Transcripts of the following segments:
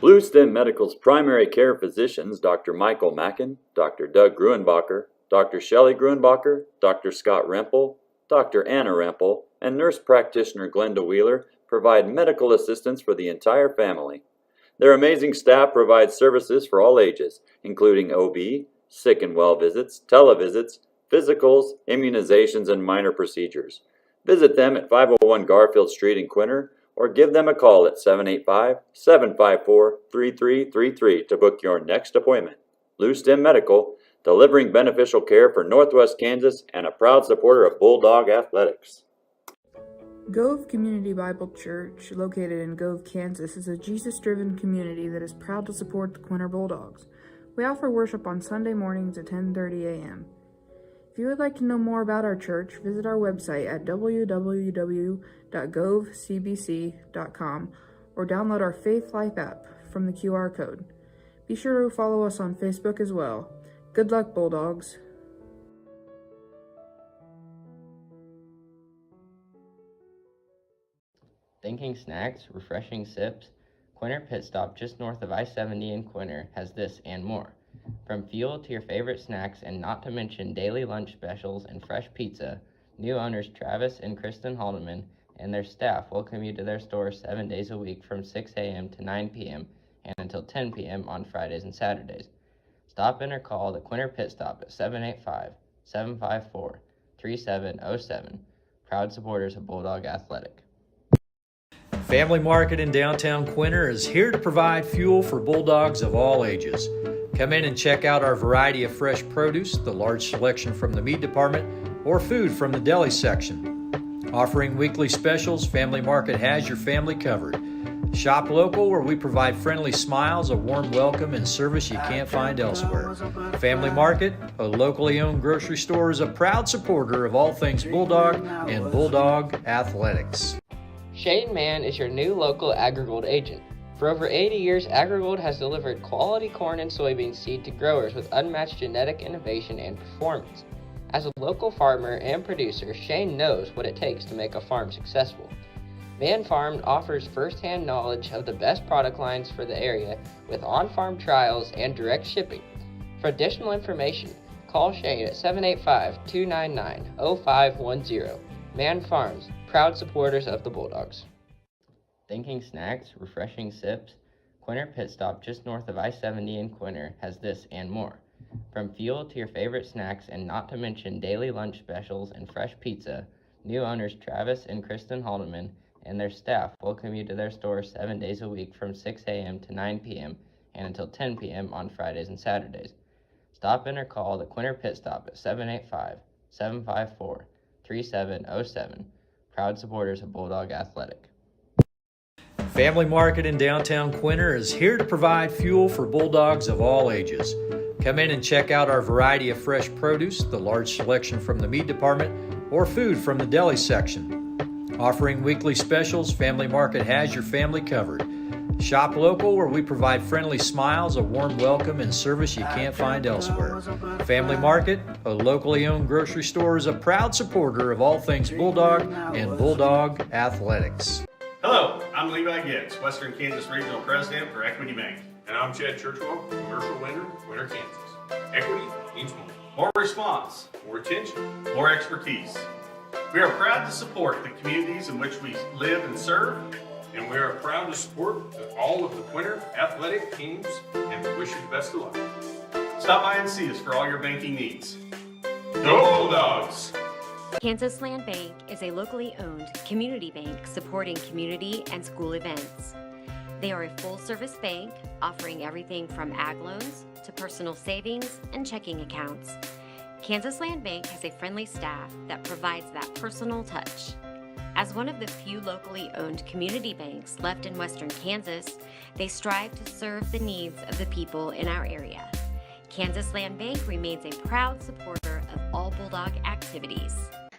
Blue Stem Medical's primary care physicians, Dr. Michael Mackin, Dr. Doug Gruenbacher, Dr. Shelley Gruenbacher, Dr. Scott Rempel, Dr. Anna Rempel, and nurse practitioner Glenda Wheeler provide medical assistance for the entire family. Their amazing staff provides services for all ages, including OB, sick and well visits, televisits, physicals, immunizations, and minor procedures. Visit them at 501 Garfield Street in Quinter, or give them a call at 785-754-3333 to book your next appointment. Blue Stem Medical, delivering beneficial care for Northwest Kansas and a proud supporter of Bulldog Athletics. Gove Community Bible Church, located in Gove, Kansas, is a Jesus-driven community that is proud to support the Quinter Bulldogs. We offer worship on Sunday mornings at 10:30 a.m. If you would like to know more about our church, visit our website at www.govecbc.com or download our Faith Life app from the QR code. Be sure to follow us on Facebook as well. Good luck, Bulldogs. Thinking snacks, refreshing sips? Quinter Pit Stop just north of I-70 in Quinter has this and more. From fuel to your favorite snacks, and not to mention daily lunch specials and fresh pizza, new owners Travis and Kristen Haldeman and their staff welcome you to their store 7 days a week from 6 a.m. to 9 p.m. and until 10 p.m. on Fridays and Saturdays. Stop in or call the Quinter Pit Stop at 785-754-3707. Proud supporters of Bulldog Athletic. Family Market in downtown Quinter is here to provide fuel for Bulldogs of all ages. Come in and check out our variety of fresh produce, the large selection from the meat department, or food from the deli section. Offering weekly specials, Family Market has your family covered. Shop local, where we provide friendly smiles, a warm welcome, and service you can't find elsewhere. Family Market, a locally owned grocery store, is a proud supporter of all things Bulldog and Bulldog Athletics. Shane Mann is your new local AgriGold agent. For over 80 years, AgriGold has delivered quality corn and soybean seed to growers with unmatched genetic innovation and performance. As a local farmer and producer, Shane knows what it takes to make a farm successful. Mann Farm offers first-hand knowledge of the best product lines for the area with on-farm trials and direct shipping. For additional information, call Shane at 785-299-0510. Mann Farms, proud supporters of the Bulldogs. Thinking snacks, refreshing sips? Quinter Pit Stop just north of I-70 in Quinter has this and more. From fuel to your favorite snacks, and not to mention daily lunch specials and fresh pizza, new owners Travis and Kristen Haldeman and their staff welcome you to their store 7 days a week from 6 a.m. to 9 p.m. and until 10 p.m. on Fridays and Saturdays. Stop in or call the Quinter Pit Stop at 785-754-3707. Proud supporters of Bulldog Athletic. Family Market in downtown Quinter is here to provide fuel for Bulldogs of all ages. Come in and check out our variety of fresh produce, the large selection from the meat department, or food from the deli section. Offering weekly specials, Family Market has your family covered. Shop local, where we provide friendly smiles, a warm welcome, and service you can't find elsewhere. Family Market, a locally owned grocery store, is a proud supporter of all things Bulldog and Bulldog Athletics. Hello, I'm Levi Gibbs, Western Kansas Regional President for Equity Bank. And I'm Chad Churchwell, Commercial Lender, Quinter, Kansas. Equity means more. More response, More attention. more expertise. We are proud to support the communities in which we live and serve. And we are proud to support all of the Quinter athletic teams, and we wish you the best of luck. Stop by and see us for all your banking needs. Go Bulldogs! Kansas Land Bank is a locally owned community bank supporting community and school events. They are a full-service bank offering everything from ag loans to personal savings and checking accounts. Kansas Land Bank has a friendly staff that provides that personal touch. As one of the few locally owned community banks left in Western Kansas, they strive to serve the needs of the people in our area. Kansas Land Bank remains a proud supporter of all Bulldog activities.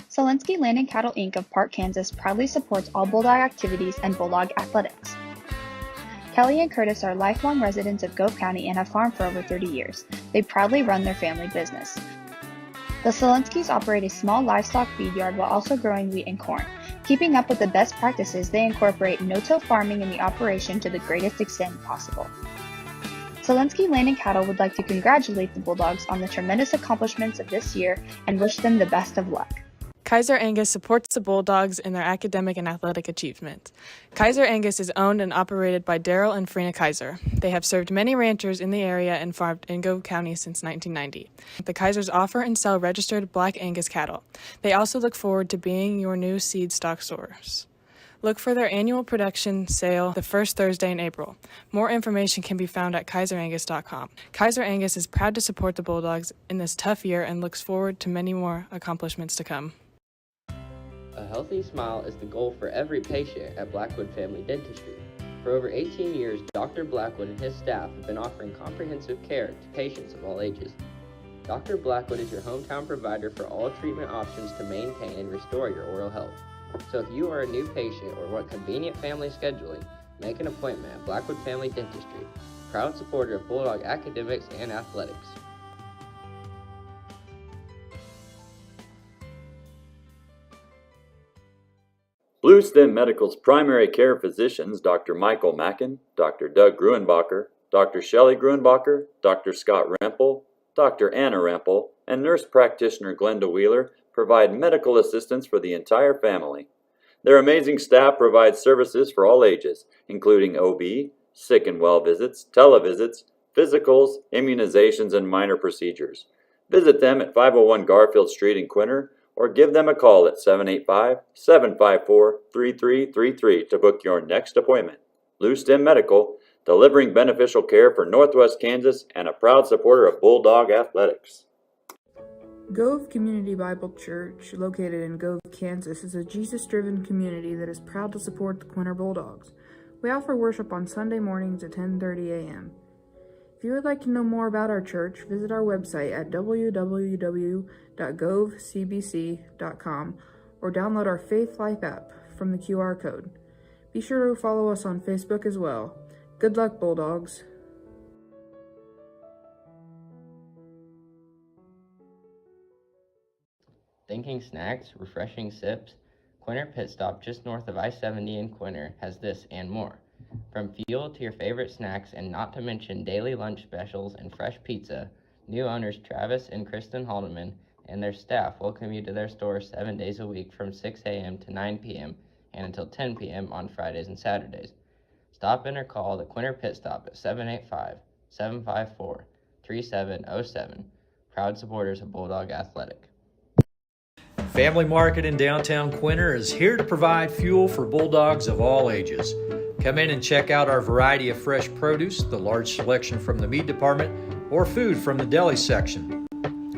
Solinsky Land and Cattle Inc. of Park, Kansas proudly supports all Bulldog activities and Bulldog athletics. Kelly and Curtis are lifelong residents of Gove County and have farmed for over 30 years. They proudly run their family business. The Solinskys operate a small livestock feed yard while also growing wheat and corn. Keeping up with the best practices, they incorporate no-till farming in the operation to the greatest extent possible. Zelensky Land and Cattle would like to congratulate the Bulldogs on the tremendous accomplishments of this year and wish them the best of luck. Kaiser Angus supports the Bulldogs in their academic and athletic achievements. Kaiser Angus is owned and operated by Daryl and Frina Kaiser. They have served many ranchers in the area and farmed in Gove County since 1990. The Kaisers offer and sell registered Black Angus cattle. They also look forward to being your new seed stock source. Look for their annual production sale the first Thursday in April. More information can be found at kaiserangus.com. Kaiser Angus is proud to support the Bulldogs in this tough year and looks forward to many more accomplishments to come. A healthy smile is the goal for every patient at Blackwood Family Dentistry. For over 18 years, Dr. Blackwood and his staff have been offering comprehensive care to patients of all ages. Dr. Blackwood is your hometown provider for all treatment options to maintain and restore your oral health. So if you are a new patient or want convenient family scheduling, make an appointment at Blackwood Family Dentistry, proud supporter of Bulldog academics and athletics. Blue Stem Medical's primary care physicians, Dr. Michael Mackin, Dr. Doug Gruenbacher, Dr. Shelley Gruenbacher, Dr. Scott Rempel, Dr. Anna Rempel, and nurse practitioner Glenda Wheeler provide medical assistance for the entire family. Their amazing staff provides services for all ages, including OB, sick and well visits, televisits, physicals, immunizations, and minor procedures. Visit them at 501 Garfield Street in Quinter, or give them a call at 785-754-3333 to book your next appointment. Blue Stem Medical, delivering beneficial care for Northwest Kansas and a proud supporter of Bulldog athletics. Gove Community Bible Church, located in Gove, Kansas, is a Jesus-driven community that is proud to support the Quinter Bulldogs. We offer worship on Sunday mornings at 10:30 a.m. If you would like to know more about our church, visit our website at www.govecbc.com or download our Faith Life app from the QR code. Be sure to follow us on Facebook as well. Good luck, Bulldogs. Thinking snacks, refreshing sips, Quinter Pit Stop just north of I-70 in Quinter has this and more. From fuel to your favorite snacks and not to mention daily lunch specials and fresh pizza, new owners Travis and Kristen Haldeman and their staff welcome you to their store 7 days a week from 6 a.m. to 9 p.m. and until 10 p.m. on Fridays and Saturdays. Stop in or call the Quinter Pit Stop at 785-754-3707, proud supporters of Bulldog Athletic. Family Market in downtown Quinter is here to provide fuel for Bulldogs of all ages. Come in and check out our variety of fresh produce, the large selection from the meat department, or food from the deli section.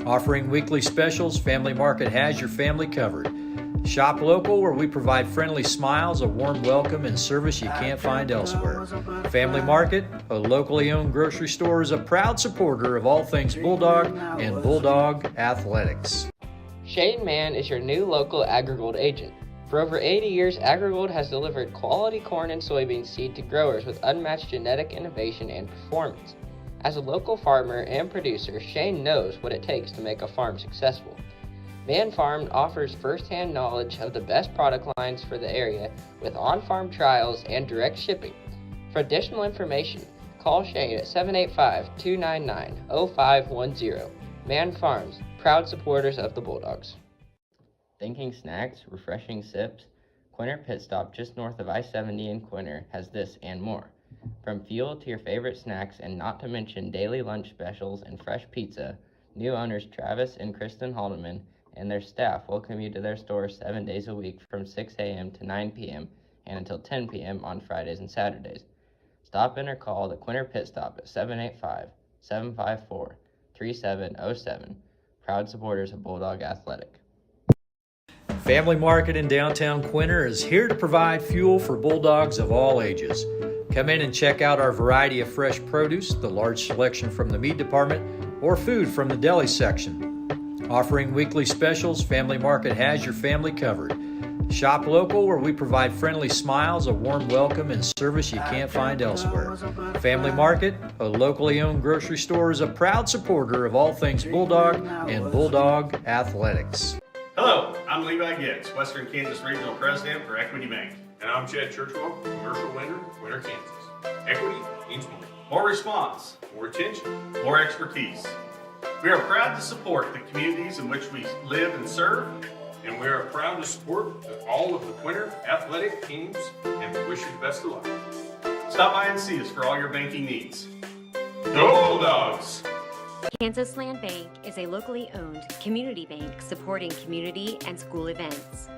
Offering weekly specials, Family Market has your family covered. Shop local, where we provide friendly smiles, a warm welcome, and service you can't find elsewhere. Family Market, a locally owned grocery store, is a proud supporter of all things Bulldog and Bulldog athletics. Shane Mann is your new local AgriGold agent. For over 80 years, AgriGold has delivered quality corn and soybean seed to growers with unmatched genetic innovation and performance. As a local farmer and producer, Shane knows what it takes to make a farm successful. Mann Farm offers first-hand knowledge of the best product lines for the area with on-farm trials and direct shipping. For additional information, call Shane at 785-299-0510. Mann Farms, proud supporters of the Bulldogs. Thinking snacks, refreshing sips, Quinter Pit Stop just north of I-70 in Quinter has this and more. From fuel to your favorite snacks and not to mention daily lunch specials and fresh pizza, new owners Travis and Kristen Haldeman and their staff welcome you to their store 7 days a week from 6 a.m. to 9 p.m. and until 10 p.m. on Fridays and Saturdays. Stop in or call the Quinter Pit Stop at 785-754-3707, proud supporters of Bulldog Athletic. Family Market in downtown Quinter is here to provide fuel for Bulldogs of all ages. Come in and check out our variety of fresh produce, the large selection from the meat department, or food from the deli section. Offering weekly specials, Family Market has your family covered. Shop local, where we provide friendly smiles, a warm welcome, and service you can't find elsewhere. Family Market, a locally owned grocery store, is a proud supporter of all things Bulldog and Bulldog athletics. Hello, I'm Levi Getz, Western Kansas Regional President for Equity Bank. And I'm Chad Churchwell, commercial lender, Quinter, Kansas. Equity means more. More response, More attention. more expertise. We are proud to support the communities in which we live and serve. And we are proud to support all of the Quinter athletic teams and we wish you the best of luck. Stop by and see us for all your banking needs. Go Bulldogs! Kansas Land Bank is a locally owned community bank supporting community and school events.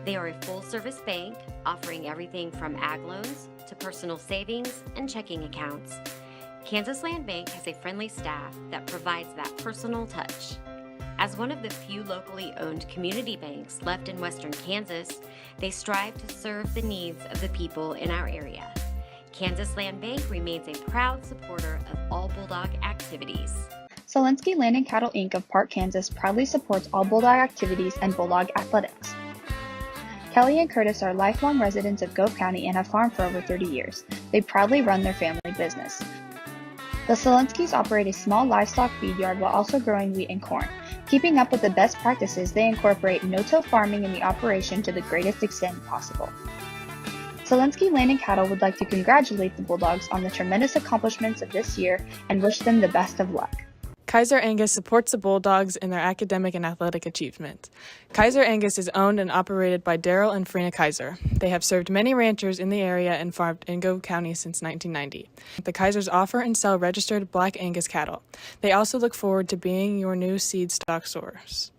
They are a full-service bank offering everything from ag loans to personal savings and checking accounts. Kansas Land Bank has a friendly staff that provides that personal touch. As one of the few locally owned community banks left in Western Kansas, they strive to serve the needs of the people in our area. Kansas Land Bank remains a proud supporter of all Bulldog activities. Solinsky Land and Cattle Inc. of Park, Kansas proudly supports all Bulldog activities and Bulldog athletics. Kelly and Curtis are lifelong residents of Gove County and have farmed for over 30 years. They proudly run their family business. The Solinskys operate a small livestock feed yard while also growing wheat and corn. Keeping up with the best practices, they incorporate no-till farming in the operation to the greatest extent possible. Solinsky Land and Cattle would like to congratulate the Bulldogs on the tremendous accomplishments of this year and wish them the best of luck. Kaiser Angus supports the Bulldogs in their academic and athletic achievement. Kaiser Angus is owned and operated by Daryl and Frina Kaiser. They have served many ranchers in the area and farmed in Gove County since 1990. The Kaisers offer and sell registered Black Angus cattle. They also look forward to being your new seed stock source.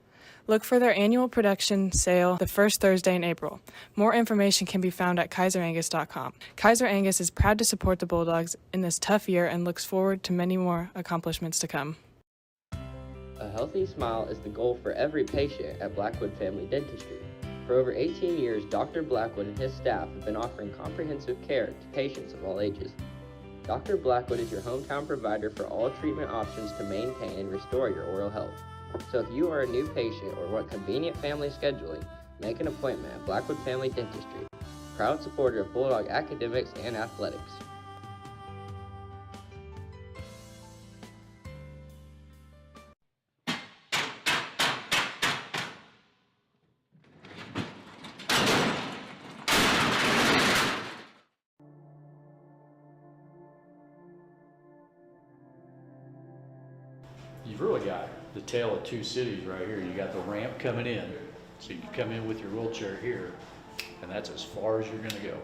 Look for their annual production sale the first Thursday in April. More information can be found at kaiserangus.com. Kaiser Angus is proud to support the Bulldogs in this tough year and looks forward to many more accomplishments to come. A healthy smile is the goal for every patient at Blackwood Family Dentistry. For over 18 years, Dr. Blackwood and his staff have been offering comprehensive care to patients of all ages. Dr. Blackwood is your hometown provider for all treatment options to maintain and restore your oral health. So if you are a new patient or want convenient family scheduling, make an appointment at Blackwood Family Dentistry, proud supporter of Bulldog academics and athletics. You've really got the tale of two cities right here. You got the ramp coming in, so you can come in with your wheelchair here, and that's as far as you're going to go.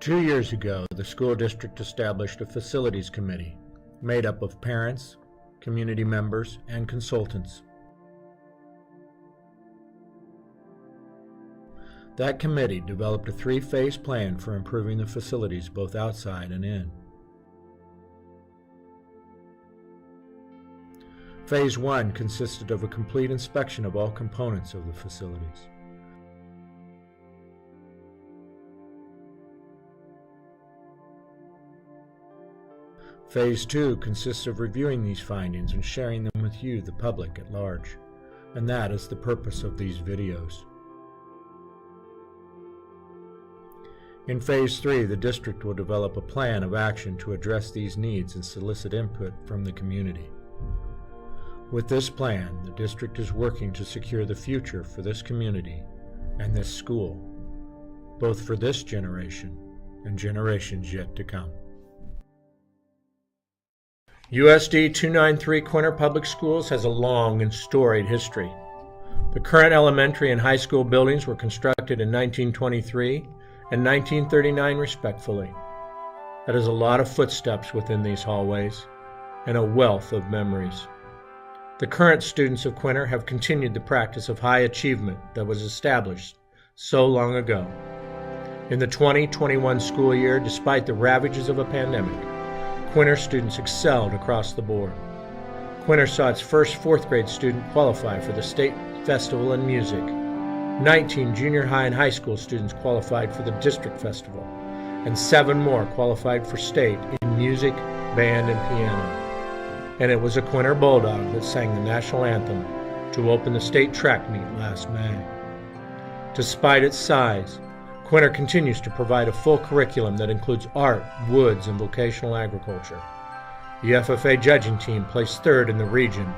2 years ago, the school district established a facilities committee made up of parents, community members, and consultants. That committee developed a 3-phase plan for improving the facilities both outside and in. Phase 1 consisted of a complete inspection of all components of the facilities. Phase 2 consists of reviewing these findings and sharing them with you, the public at large. And that is the purpose of these videos. In Phase 3, the district will develop a plan of action to address these needs and solicit input from the community. With this plan, the district is working to secure the future for this community and this school, both for this generation and generations yet to come. USD 293 Quinter Public Schools has a long and storied history. The current elementary and high school buildings were constructed in 1923 and 1939 respectively. That is a lot of footsteps within these hallways and a wealth of memories. The current students of Quinter have continued the practice of high achievement that was established so long ago. In the 2021 school year, despite the ravages of a pandemic, Quinter students excelled across the board. Quinter saw its first 4th grade student qualify for the State Festival in Music. 19 junior high and high school students qualified for the District Festival, and 7 more qualified for state in music, band, and piano. And it was a Quinter Bulldog that sang the national anthem to open the state track meet last May. Despite its size, Quinter continues to provide a full curriculum that includes art, woods, and vocational agriculture. The FFA judging team placed 3rd in the region,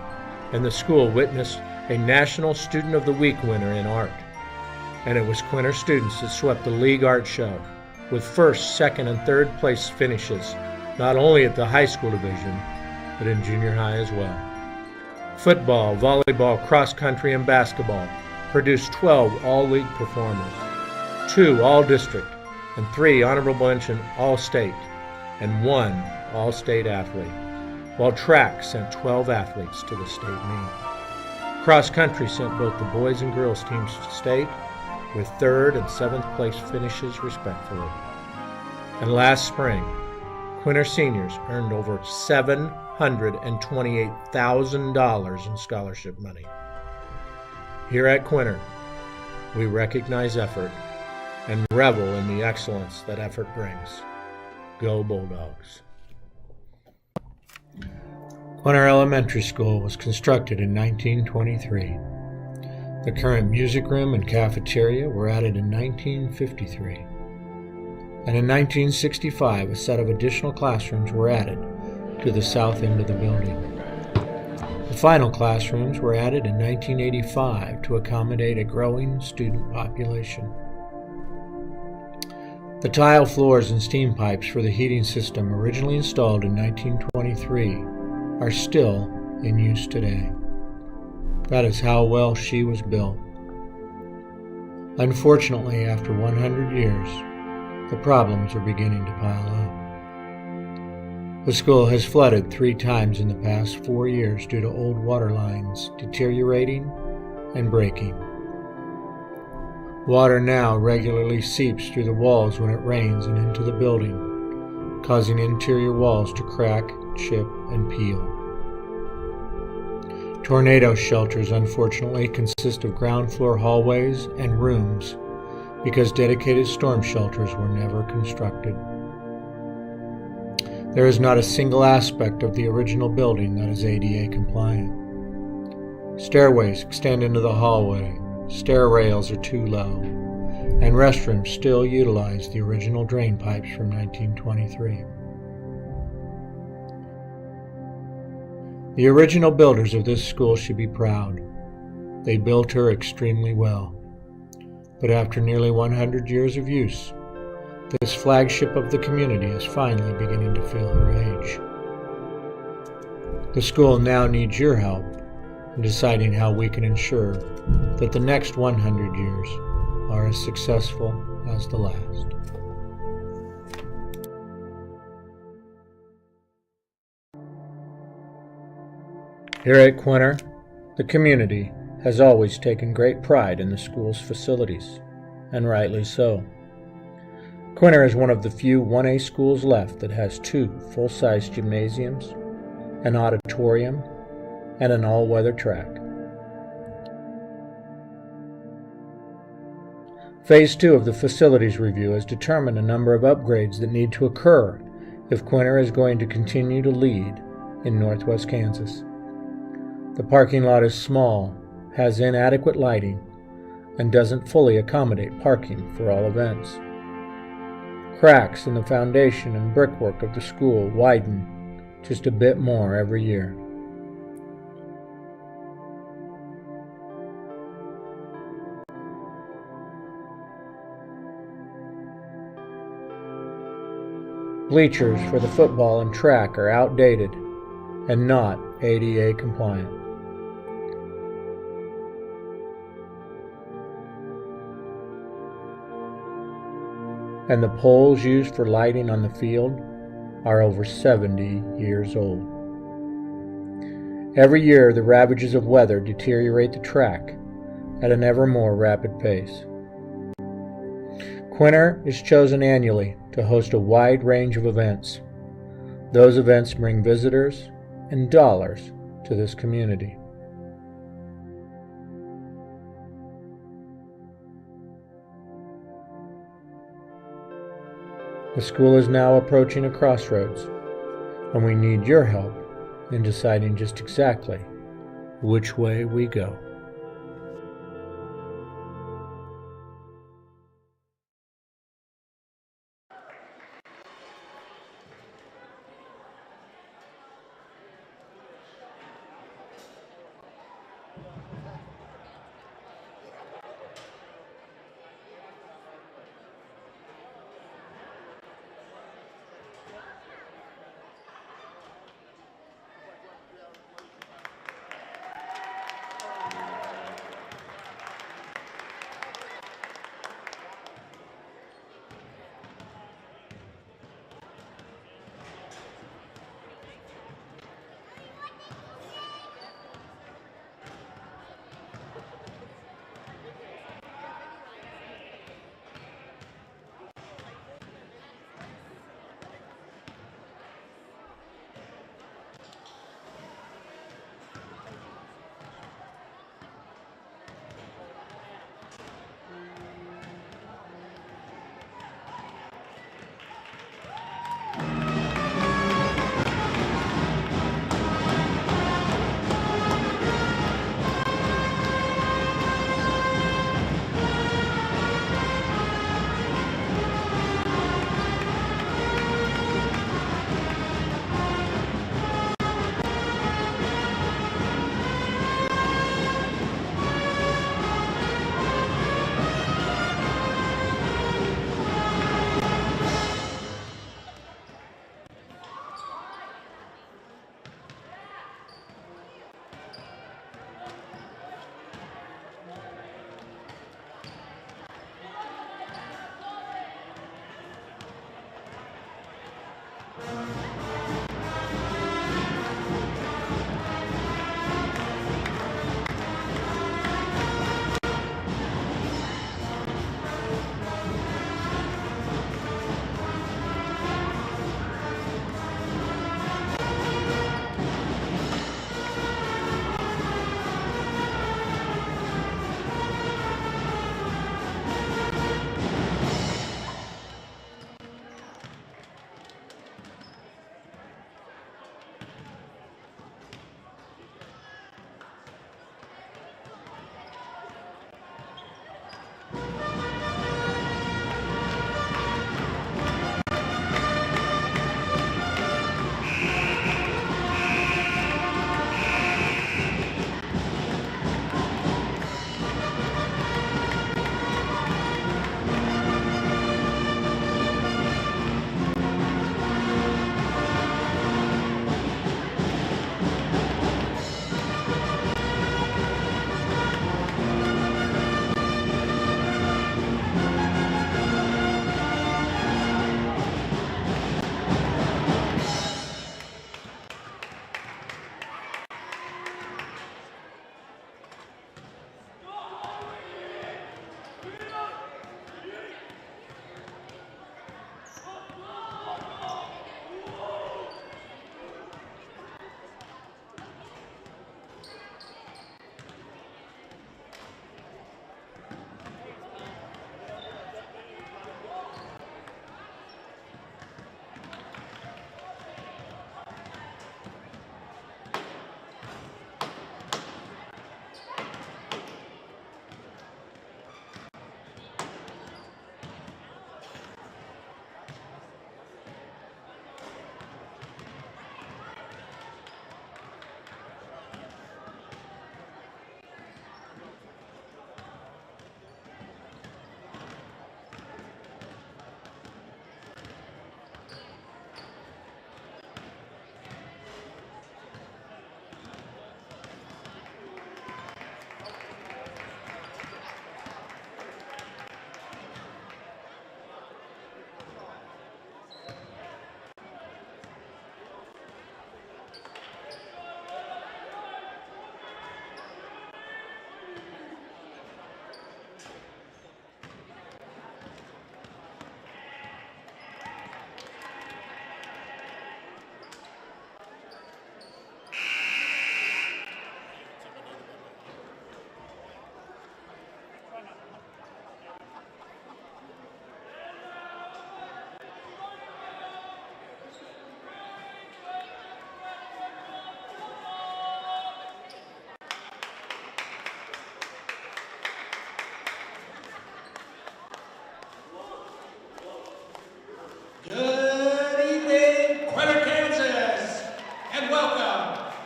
and the school witnessed a National Student of the Week winner in art. And it was Quinter students that swept the league art show with first, second, and third place finishes, not only at the high school division, but in junior high as well. Football, volleyball, cross country, and basketball produced 12 all-league performers, 2 all-district, and 3 honorable mention all-state, and 1 all-state athlete, while track sent 12 athletes to the state meet. Cross country sent both the boys and girls teams to state, with 3rd and 7th place finishes respectively. And last spring, Quinter seniors earned over $728,000 in scholarship money. Here at Quinter, we recognize effort and revel in the excellence that effort brings. Go Bulldogs. Quinter Elementary School was constructed in 1923. The current music room and cafeteria were added in 1953. And in 1965, a set of additional classrooms were added to the south end of the building. The final classrooms were added in 1985 to accommodate a growing student population. The tile floors and steam pipes for the heating system originally installed in 1923 are still in use today. That is how well she was built. Unfortunately, after 100 years, the problems are beginning to pile up. The school has flooded 3 times in the past 4 years due to old water lines deteriorating and breaking. Water now regularly seeps through the walls when it rains and into the building, causing interior walls to crack, chip, and peel. Tornado shelters, unfortunately, consist of ground floor hallways and rooms because dedicated storm shelters were never constructed. There is not a single aspect of the original building that is ADA compliant. Stairways extend into the hallway, stair rails are too low, and restrooms still utilize the original drain pipes from 1923. The original builders of this school should be proud. They built her extremely well. But after nearly 100 years of use, this flagship of the community is finally beginning to feel her age. The school now needs your help in deciding how we can ensure that the next 100 years are as successful as the last. Here at Quinter, the community has always taken great pride in the school's facilities, and rightly so. Quinter is one of the few 1A schools left that has 2 full-size gymnasiums, an auditorium, and an all-weather track. Phase 2 of the facilities review has determined a number of upgrades that need to occur if Quinter is going to continue to lead in northwest Kansas. The parking lot is small, has inadequate lighting, and doesn't fully accommodate parking for all events. Cracks in the foundation and brickwork of the school widen just a bit more every year. Bleachers for the football and track are outdated and not ADA compliant. And the poles used for lighting on the field are over 70 years old. Every year, the ravages of weather deteriorate the track at an ever more rapid pace. Quinter is chosen annually to host a wide range of events. Those events bring visitors and dollars to this community. The school is now approaching a crossroads, and we need your help in deciding just exactly which way we go.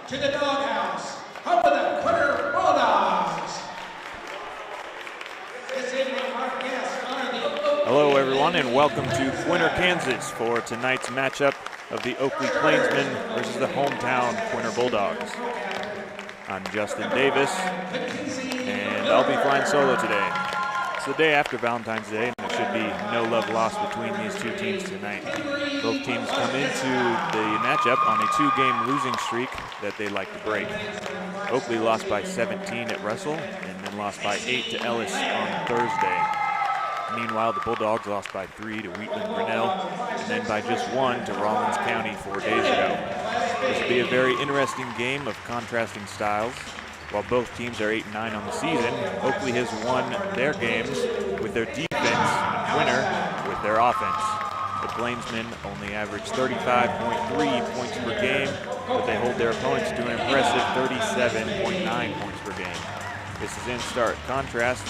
to the doghouse, home of the Quinter Bulldogs. This evening, our guests are the Hello, everyone, and welcome to Quinter, Kansas for tonight's matchup of the Oakley Plainsmen versus the hometown Quinter Bulldogs. I'm Justin Davis, and I'll be flying solo today. It's the day after Valentine's Day, and there should be no love lost between these two teams tonight. Both teams come into the matchup on a 2-game losing streak that they like to break. Oakley lost by 17 at Russell, and then lost by 8 to Ellis on Thursday. Meanwhile, the Bulldogs lost by 3 to Wheatland Grinnell, and then by just 1 to Rawlins County 4 days ago. This will be a very interesting game of contrasting styles. While both teams are 8-9 on the season, Oakley has won their games with their defense, and Quinter with their offense. The Plainsmen only average 35.3 points per game, but they hold their opponents to an impressive 37.9 points per game. This is in stark contrast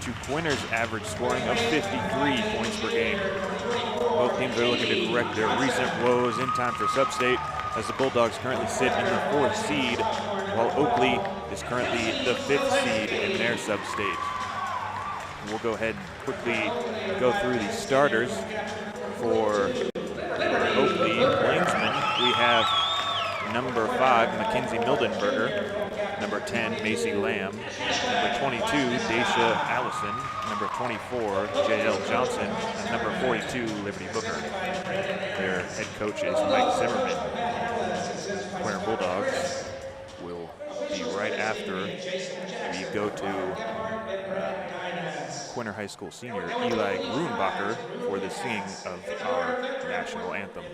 to Quinter's average scoring of 53 points per game. Both teams are looking to correct their recent woes in time for Sub-State, as the Bulldogs currently sit in the 4th seed, while Oakley is currently the 5th seed in their Sub-State. We'll go ahead and quickly go through the starters for Oakley Plainsmen. We have number 5, Mackenzie Mildenberger, number 10, Macy Lamb, number 22, Daisha Allison, number 24, J.L. Johnson, and number 42, Liberty Booker. Their head coach is Mike Zimmerman. Quinter Bulldogs will be right after we go to Quinter High School senior Eli Gruenbacher for the singing of our national anthem.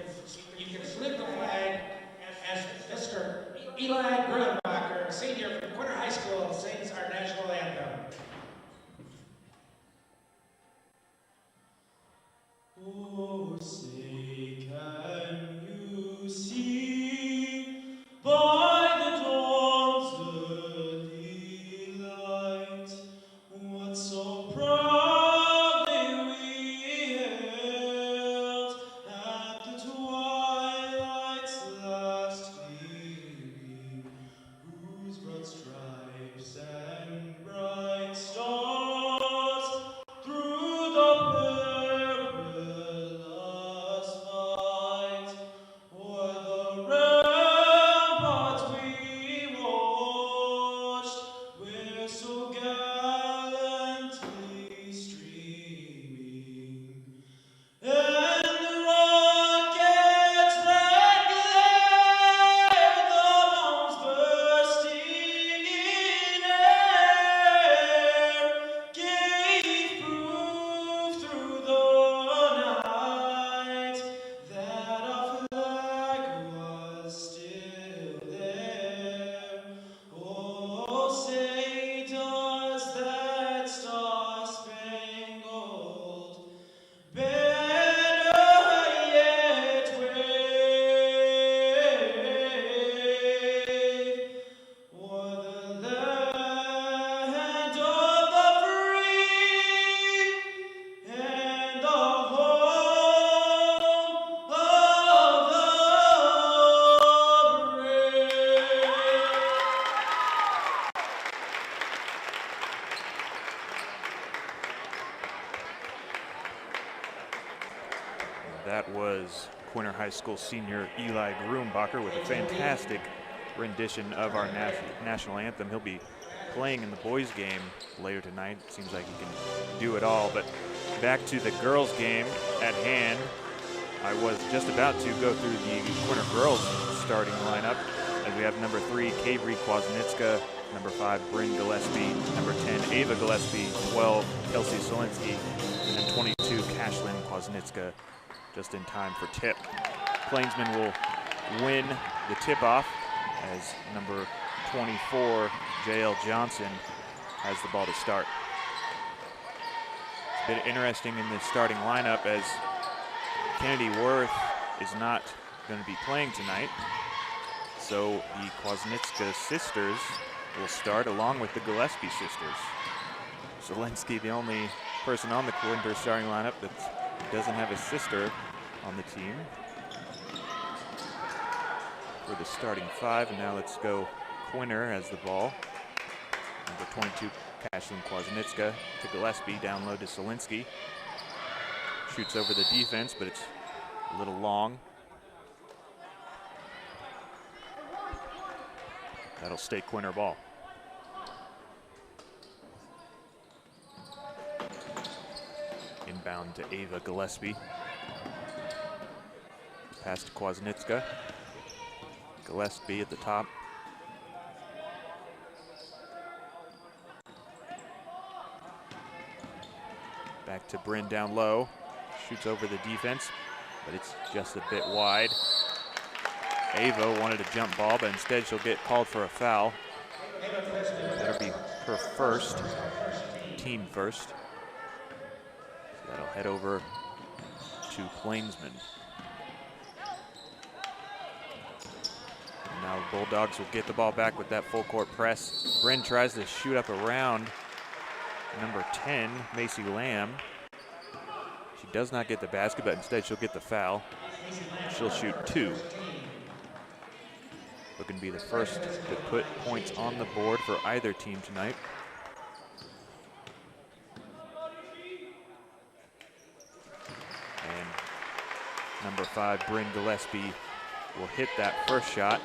You can salute the flag as Mr. Eli Gruenbacher, senior from Quinter High School, sings our national anthem. Oh, say can you see by the dawn's early light what so proudly we hailed at the twilight's last gleaming, whose broad stripes and bright stars through the perilous fight o'er the ramparts we watched, where so gallantly streaming, and the rockets that glared, the bombs bursting in air, gave proof through the night that our flag was still there. Oh, say does that star-spangled banner yet wave o'er the land of the free and the home of the brave? That was Quinter High School senior Eli Gruenbacher with a fantastic rendition of our national anthem. He'll be playing in the boys' game later tonight. It seems like he can do it all. But back to the girls' game at hand. I was just about to go through the Quinter girls' starting lineup, as we have number 3, Kaveri Kwasnitzka, number 5, Bryn Gillespie, number 10, Ava Gillespie, 12, Kelsey Solinsky, and 22, Kashlyn Kwasnitzka, just in time for tip. Plainsmen will win the tip-off as number 24, J.L. Johnson, has the ball to start. It's a bit interesting in the starting lineup, as Kennedy Worth is not going to be playing tonight. So the Kwasnitzka sisters will start along with the Gillespie sisters. Zelensky, the only person on the Quinter starting lineup that doesn't have a sister on the team. for the starting five. And now let's go Quinter has the ball. Number 22, Kashlyn Kwasniewska to Gillespie, down low to Solinsky. Shoots over the defense, but it's a little long. That'll stay Quinter ball. Inbound to Ava Gillespie. Pass to Kwasniewska. Gillespie at the top. Back to Bryn down low. Shoots over the defense, but it's just a bit wide. Ava wanted a jump ball, but instead she'll get called for a foul. That'll be her first, team first. So that'll head over to Plainsman. And now the Bulldogs will get the ball back with that full court press. Bryn tries to shoot up around number 10, Macy Lamb. She does not get the basket, but instead she'll get the foul. She'll shoot 2. Looking to be the first to put points on the board for either team tonight. And number 5, Bryn Gillespie, will hit that first shot.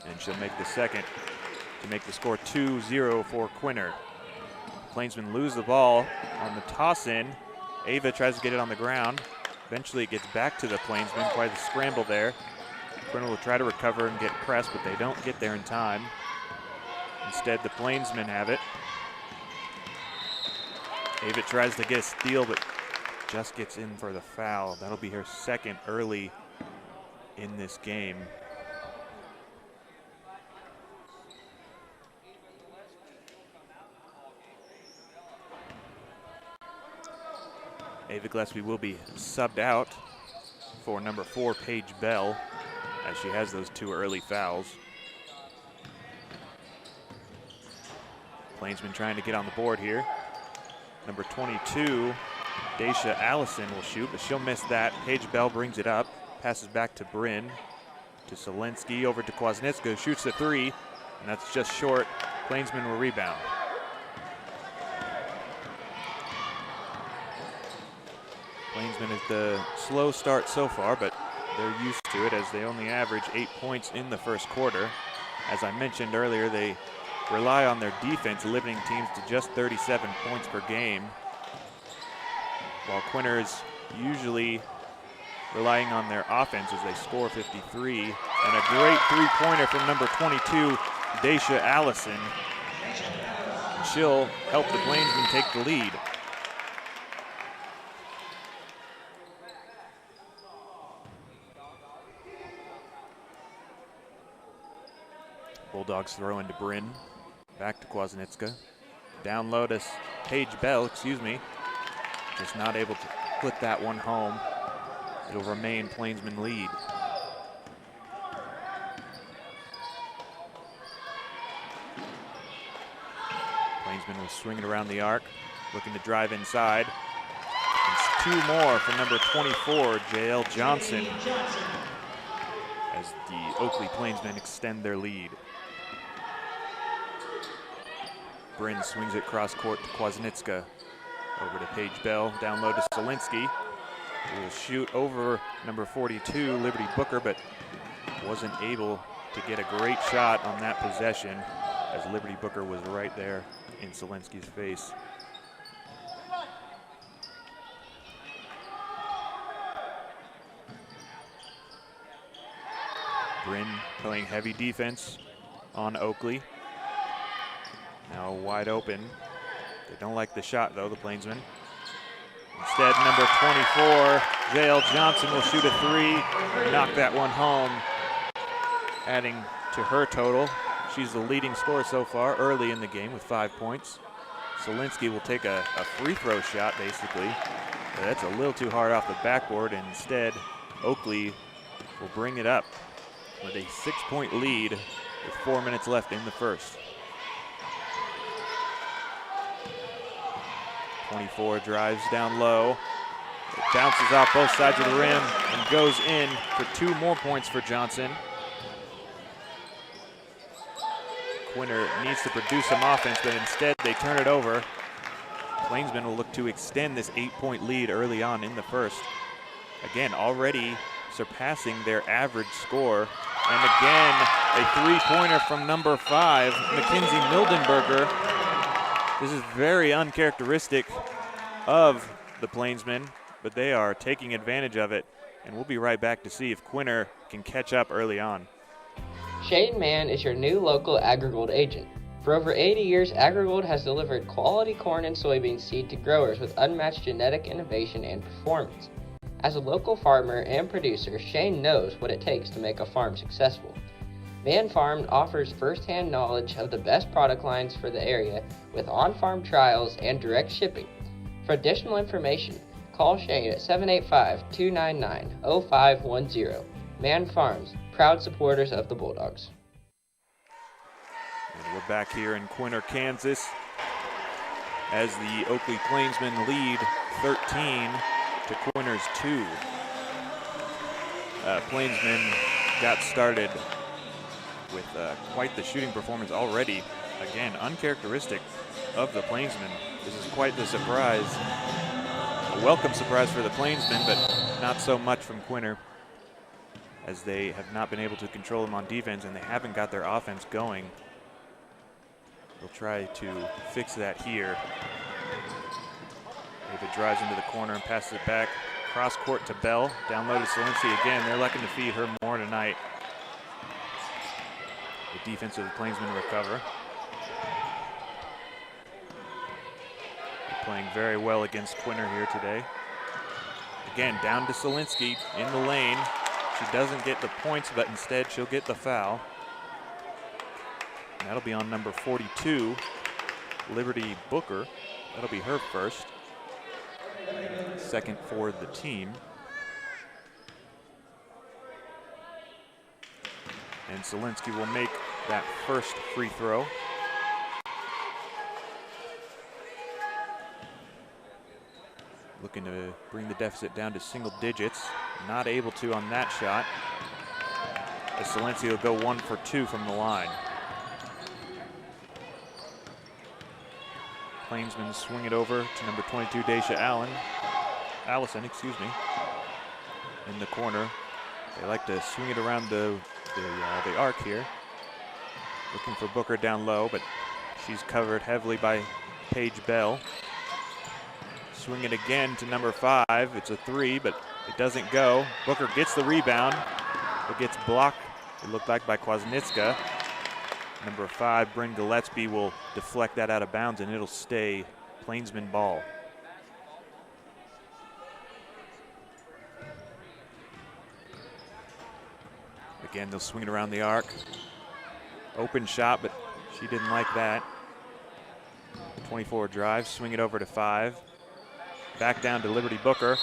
And she'll make the second to make the score 2-0 for Quinter. Plainsmen lose the ball on the toss-in. Ava tries to get it on the ground. Eventually it gets back to the Plainsmen. Quite a scramble there. Quinter will try to recover and get pressed, but they don't get there in time. Instead, the Plainsmen have it. Ava tries to get a steal, but just gets in for the foul. That'll be her second early in this game. Ava Gillespie will be subbed out for number 4, Paige Bell, as she has those 2 early fouls. Plainsman trying to get on the board here. Number 22, Daisha Allison will shoot, but she'll miss that. Paige Bell brings it up, passes back to Bryn, to Solinsky, over to Kwasniewska, shoots the 3, and that's just short. Plainsman will rebound. Plainsman is the slow start so far, but they're used to it as they only average 8 points in the first quarter. As I mentioned earlier, they rely on their defense, limiting teams to just 37 points per game, while Quinter is usually relying on their offense as they score 53. And a great three-pointer from number 22, Daisha Allison. She'll help the Plainsmen take the lead. Bulldogs throw into Bryn. Back to Kwasniewska. Down low to Paige Bell, Just not able to put that one home. It'll remain Plainsman lead. Plainsman was swinging around the arc, looking to drive inside. It's 2 more from number 24, J.L. Johnson, as the Oakley Plainsmen extend their lead. Bryn swings it cross court to Kwasniewska. Over to Paige Bell, down low to Solinsky. Who will shoot over number 42, Liberty Booker, but wasn't able to get a great shot on that possession as Liberty Booker was right there in Solinsky's face. Bryn playing heavy defense on Oakley. Now wide open. They don't like the shot though, the Plainsmen. Instead, number 24, J.L. Johnson will shoot a 3, knock that one home, adding to her total. She's the leading scorer so far early in the game with 5 points. Solinsky will take a free throw shot, basically. But that's a little too hard off the backboard, and instead, Oakley will bring it up with a 6-point lead with 4 minutes left in the first. 24 drives down low. It bounces off both sides of the rim and goes in for 2 more points for Johnson. Quinter needs to produce some offense, but instead they turn it over. Plainsman will look to extend this 8-point lead early on in the first. Again, already surpassing their average score. And again, a 3-pointer from number 5, Mackenzie Mildenberger. This is very uncharacteristic of the Plainsmen, but they are taking advantage of it. And we'll be right back to see if Quinter can catch up early on. Shane Mann is your new local AgriGold agent. For over 80 years, AgriGold has delivered quality corn and soybean seed to growers with unmatched genetic innovation and performance. As a local farmer and producer, Shane knows what it takes to make a farm successful. Van Farm offers first-hand knowledge of the best product lines for the area with on-farm trials and direct shipping. For additional information, call Shane at 785-299-0510. Man Farms, proud supporters of the Bulldogs. And we're back here in Quinter, Kansas, as the Oakley Plainsmen lead 13 to Quinter's 2. Plainsmen got started with quite the shooting performance already. Again, uncharacteristic of the Plainsmen. This is quite the surprise. A welcome surprise for the Plainsmen, but not so much from Quinter, as they have not been able to control them on defense and they haven't got their offense going. They'll try to fix that here. David drives into the corner and passes it back. Cross court to Bell. Down low to Salinski again. They're looking to feed her more tonight. The defense of the Plainsmen recover. They're playing very well against Quinter here today. Again, down to Salinski in the lane. She doesn't get the points, but instead she'll get the foul. And that'll be on number 42, Liberty Booker. That'll be her first. Second for the team. And Salinski will make that first free throw. Looking to bring the deficit down to single digits. Not able to on that shot. As Salinski will go 1 for 2 from the line. Plainsmen swing it over to number 22, Daisha Allison, in the corner. They like to swing it around the arc here. Looking for Booker down low, but she's covered heavily by Paige Bell. Swing it again to number 5. It's a 3, but it doesn't go. Booker gets the rebound. It gets blocked, it looked like, by Kwasniewska. Number 5, Bryn Gillespie, will deflect that out of bounds, and it'll stay Plainsman ball. Again, they'll swing it around the arc. Open shot, but she didn't like that. 24 drive, swing it over to 5. Back down to Liberty Booker.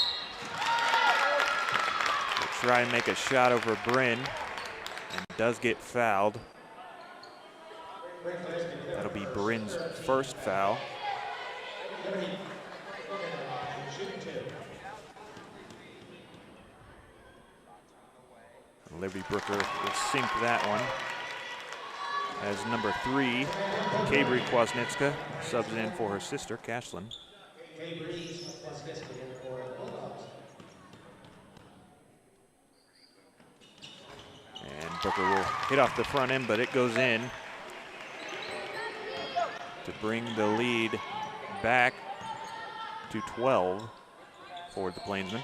They'll try and make a shot over Bryn, and does get fouled. That'll be Bryn's first foul. Liberty Booker will sink that one. As number 3, Kabri Kwasniewska, subs in for her sister, Cashlyn. And Booker will hit off the front end, but it goes in to bring the lead back to 12 for the Plainsmen.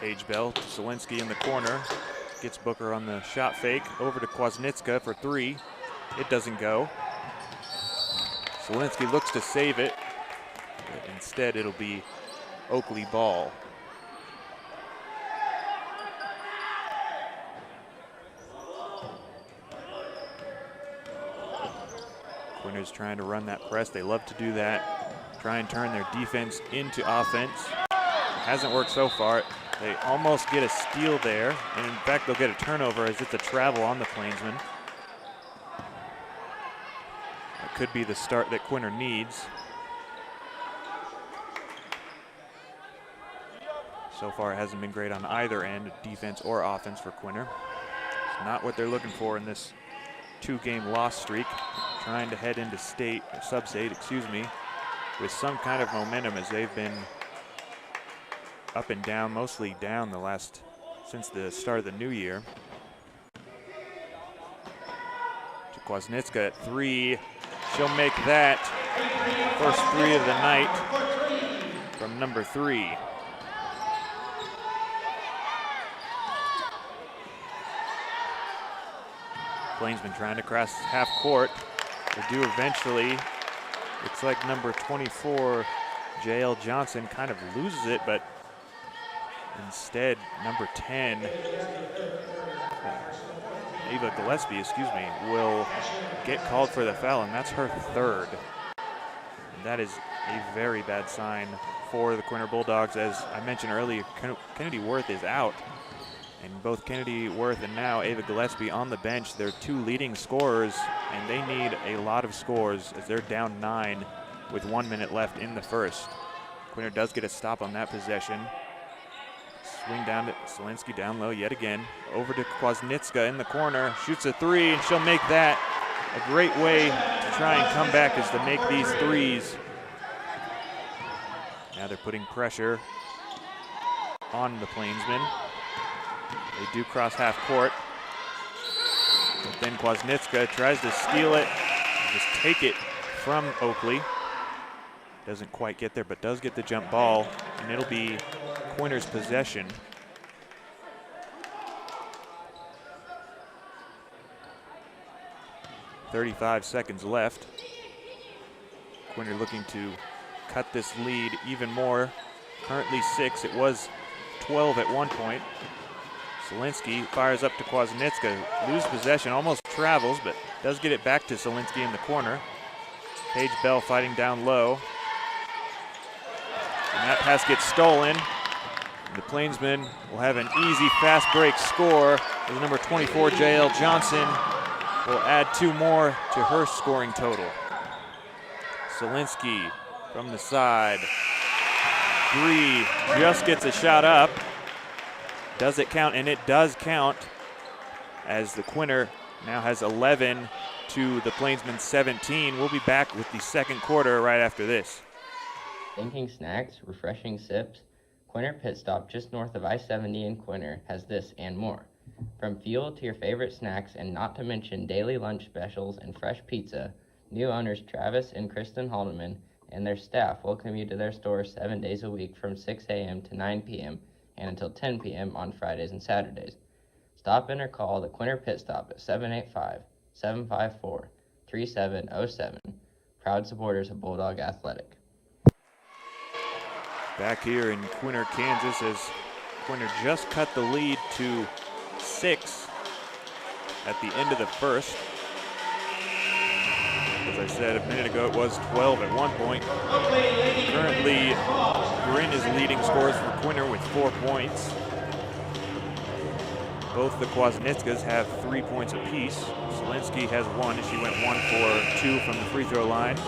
Paige Bell to Salinski in the corner. Gets Booker on the shot fake. Over to Kwasniewska for 3. It doesn't go. Salinski looks to save it, but instead it'll be Oakley ball. Quinter's trying to run that press. They love to do that. Try and turn their defense into offense. Hasn't worked so far. They almost get a steal there, and in fact they'll get a turnover as it's a travel on the Plainsmen. That could be the start that Quinter needs. So far, it hasn't been great on either end, defense or offense for Quinter. It's not what they're looking for in this 2-game loss streak. Trying to head into sub-state, with some kind of momentum, as they've been up and down, mostly down since the start of the new year. To Kwasnicka at 3. She'll make that first 3 of the night from number 3. Plainsman trying to cross half court. They do eventually. Looks like number 24, J.L. Johnson, kind of loses it, but instead, number 10, Ava Gillespie, will get called for the foul, and that's her 3rd. And that is a very bad sign for the Quinter Bulldogs. As I mentioned earlier, Kennedy Worth is out. And both Kennedy Worth and now Ava Gillespie on the bench, they're 2 leading scorers, and they need a lot of scores as they're down 9 with 1 minute left in the first. Quinter does get a stop on that possession. Swing down to Solinsky down low yet again. Over to Kwasnicka in the corner, shoots a 3, and she'll make that. A great way to try and come back is to make these 3s. Now they're putting pressure on the Plainsmen. They do cross half court, but then Kwasnicka tries to steal it, just take it from Oakley. Doesn't quite get there, but does get the jump ball, and it'll be Quinter's possession. .35 seconds left. Quinter looking to cut this lead even more. Currently 6, it was 12 at one point. Solinsky fires up to Kwasnicka, loses possession, almost travels, but does get it back to Solinsky in the corner. Paige Bell fighting down low. And that pass gets stolen. The Plainsmen will have an easy fast break score as number 24, J.L. Johnson, will add 2 more to her scoring total. Solinsky from the side. 3, just gets a shot up. Does it count? And it does count, as the Quinter now has 11 to the Plainsmen 17. We'll be back with the second quarter right after this. Thinking snacks, refreshing sips? Quinter Pit Stop just north of I-70 in Quinter has this and more. From fuel to your favorite snacks, and not to mention daily lunch specials and fresh pizza, new owners Travis and Kristen Haldeman and their staff welcome you to their store 7 days a week from 6 a.m. to 9 p.m. and until 10 p.m. on Fridays and Saturdays. Stop in or call the Quinter Pit Stop at 785-754-3707. Proud supporters of Bulldog Athletic. Back here in Quinter, Kansas, as Quinter just cut the lead to 6 at the end of the first. As I said a minute ago, it was 12 at one point. Currently, Bryn is leading scorers for Quinter with 4 points. Both the Kwasnickas have 3 points apiece. Solinsky has 1 as she went 1 for 2 from the free throw line.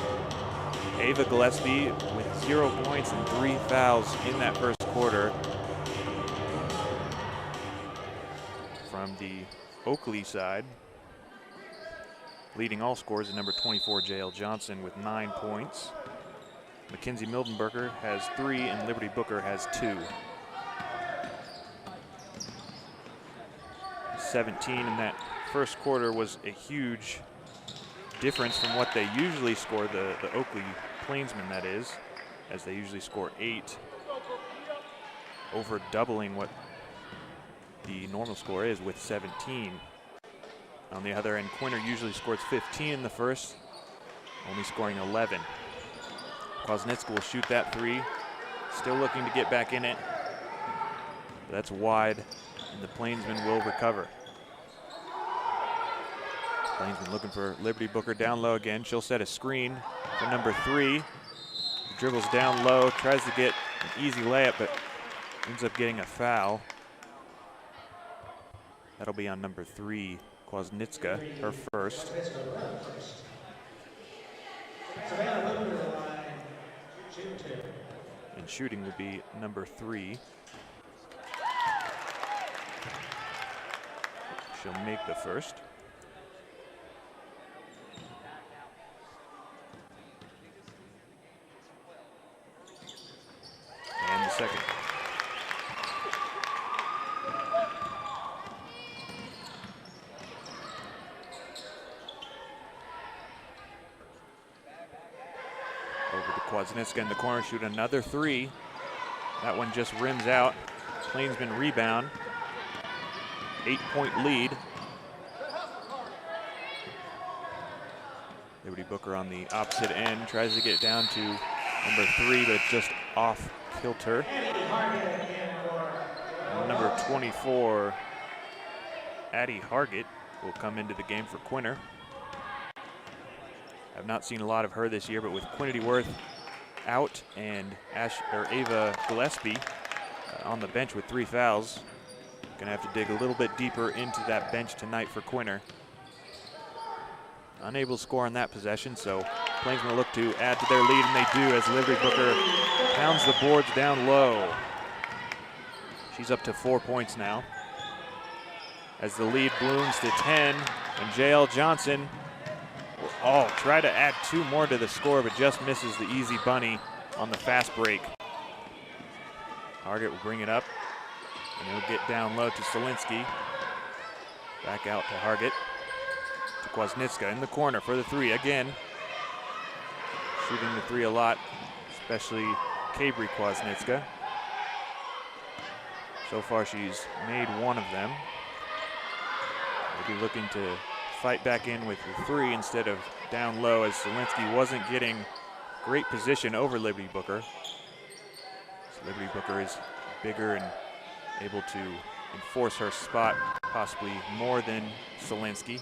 Ava Gillespie with 0 points and 3 fouls in that first quarter. From the Oakley side, leading all scorers is number 24, J.L. Johnson with 9 points. Mackenzie Mildenberger has 3 and Liberty Booker has 2. 17 in that first quarter was a huge difference from what they usually score, the Oakley Plainsmen, that is, as they usually score 8, over doubling what the normal score is with 17. On the other end, Quinter usually scores 15 in the first, only scoring 11. Kwasnicka will shoot that 3, still looking to get back in it. That's wide, and the Plainsmen will recover. Plainsmen looking for Liberty Booker down low again. She'll set a screen for number 3. Dribbles down low, tries to get an easy layup, but ends up getting a foul. That'll be on number 3, Kwasnicka, her first. And shooting will be number 3, She'll make the first. And the second. Over to Kwasniewska in the corner, shoot another three. That one just rims out. Plainsman rebound. 8-point lead. Liberty Booker on the opposite end, tries to get down to number 3, but it's just off kilter. Number 24, Addie Hargett, will come into the game for Quinter. I've not seen a lot of her this year, but with Quinity Worth out and Ava Gillespie on the bench with 3 fouls, gonna have to dig a little bit deeper into that bench tonight for Quinter. Unable to score on that possession, so Plainsman will look to add to their lead, and they do as Liberty Booker pounds the boards down low. She's up to 4 points now. As the lead balloons to 10, and J.L. Johnson will try to add 2 more to the score, but just misses the easy bunny on the fast break. Hargett will bring it up, and he'll get down low to Solinsky. Back out to Hargett. To Kwasniewska in the corner for the 3 again. Shooting the 3 a lot, especially Cabri Kwasniewska. So far she's made 1 of them. Maybe looking to fight back in with the 3 instead of down low, as Solinsky wasn't getting great position over Liberty Booker. So Liberty Booker is bigger and able to enforce her spot possibly more than Solinsky.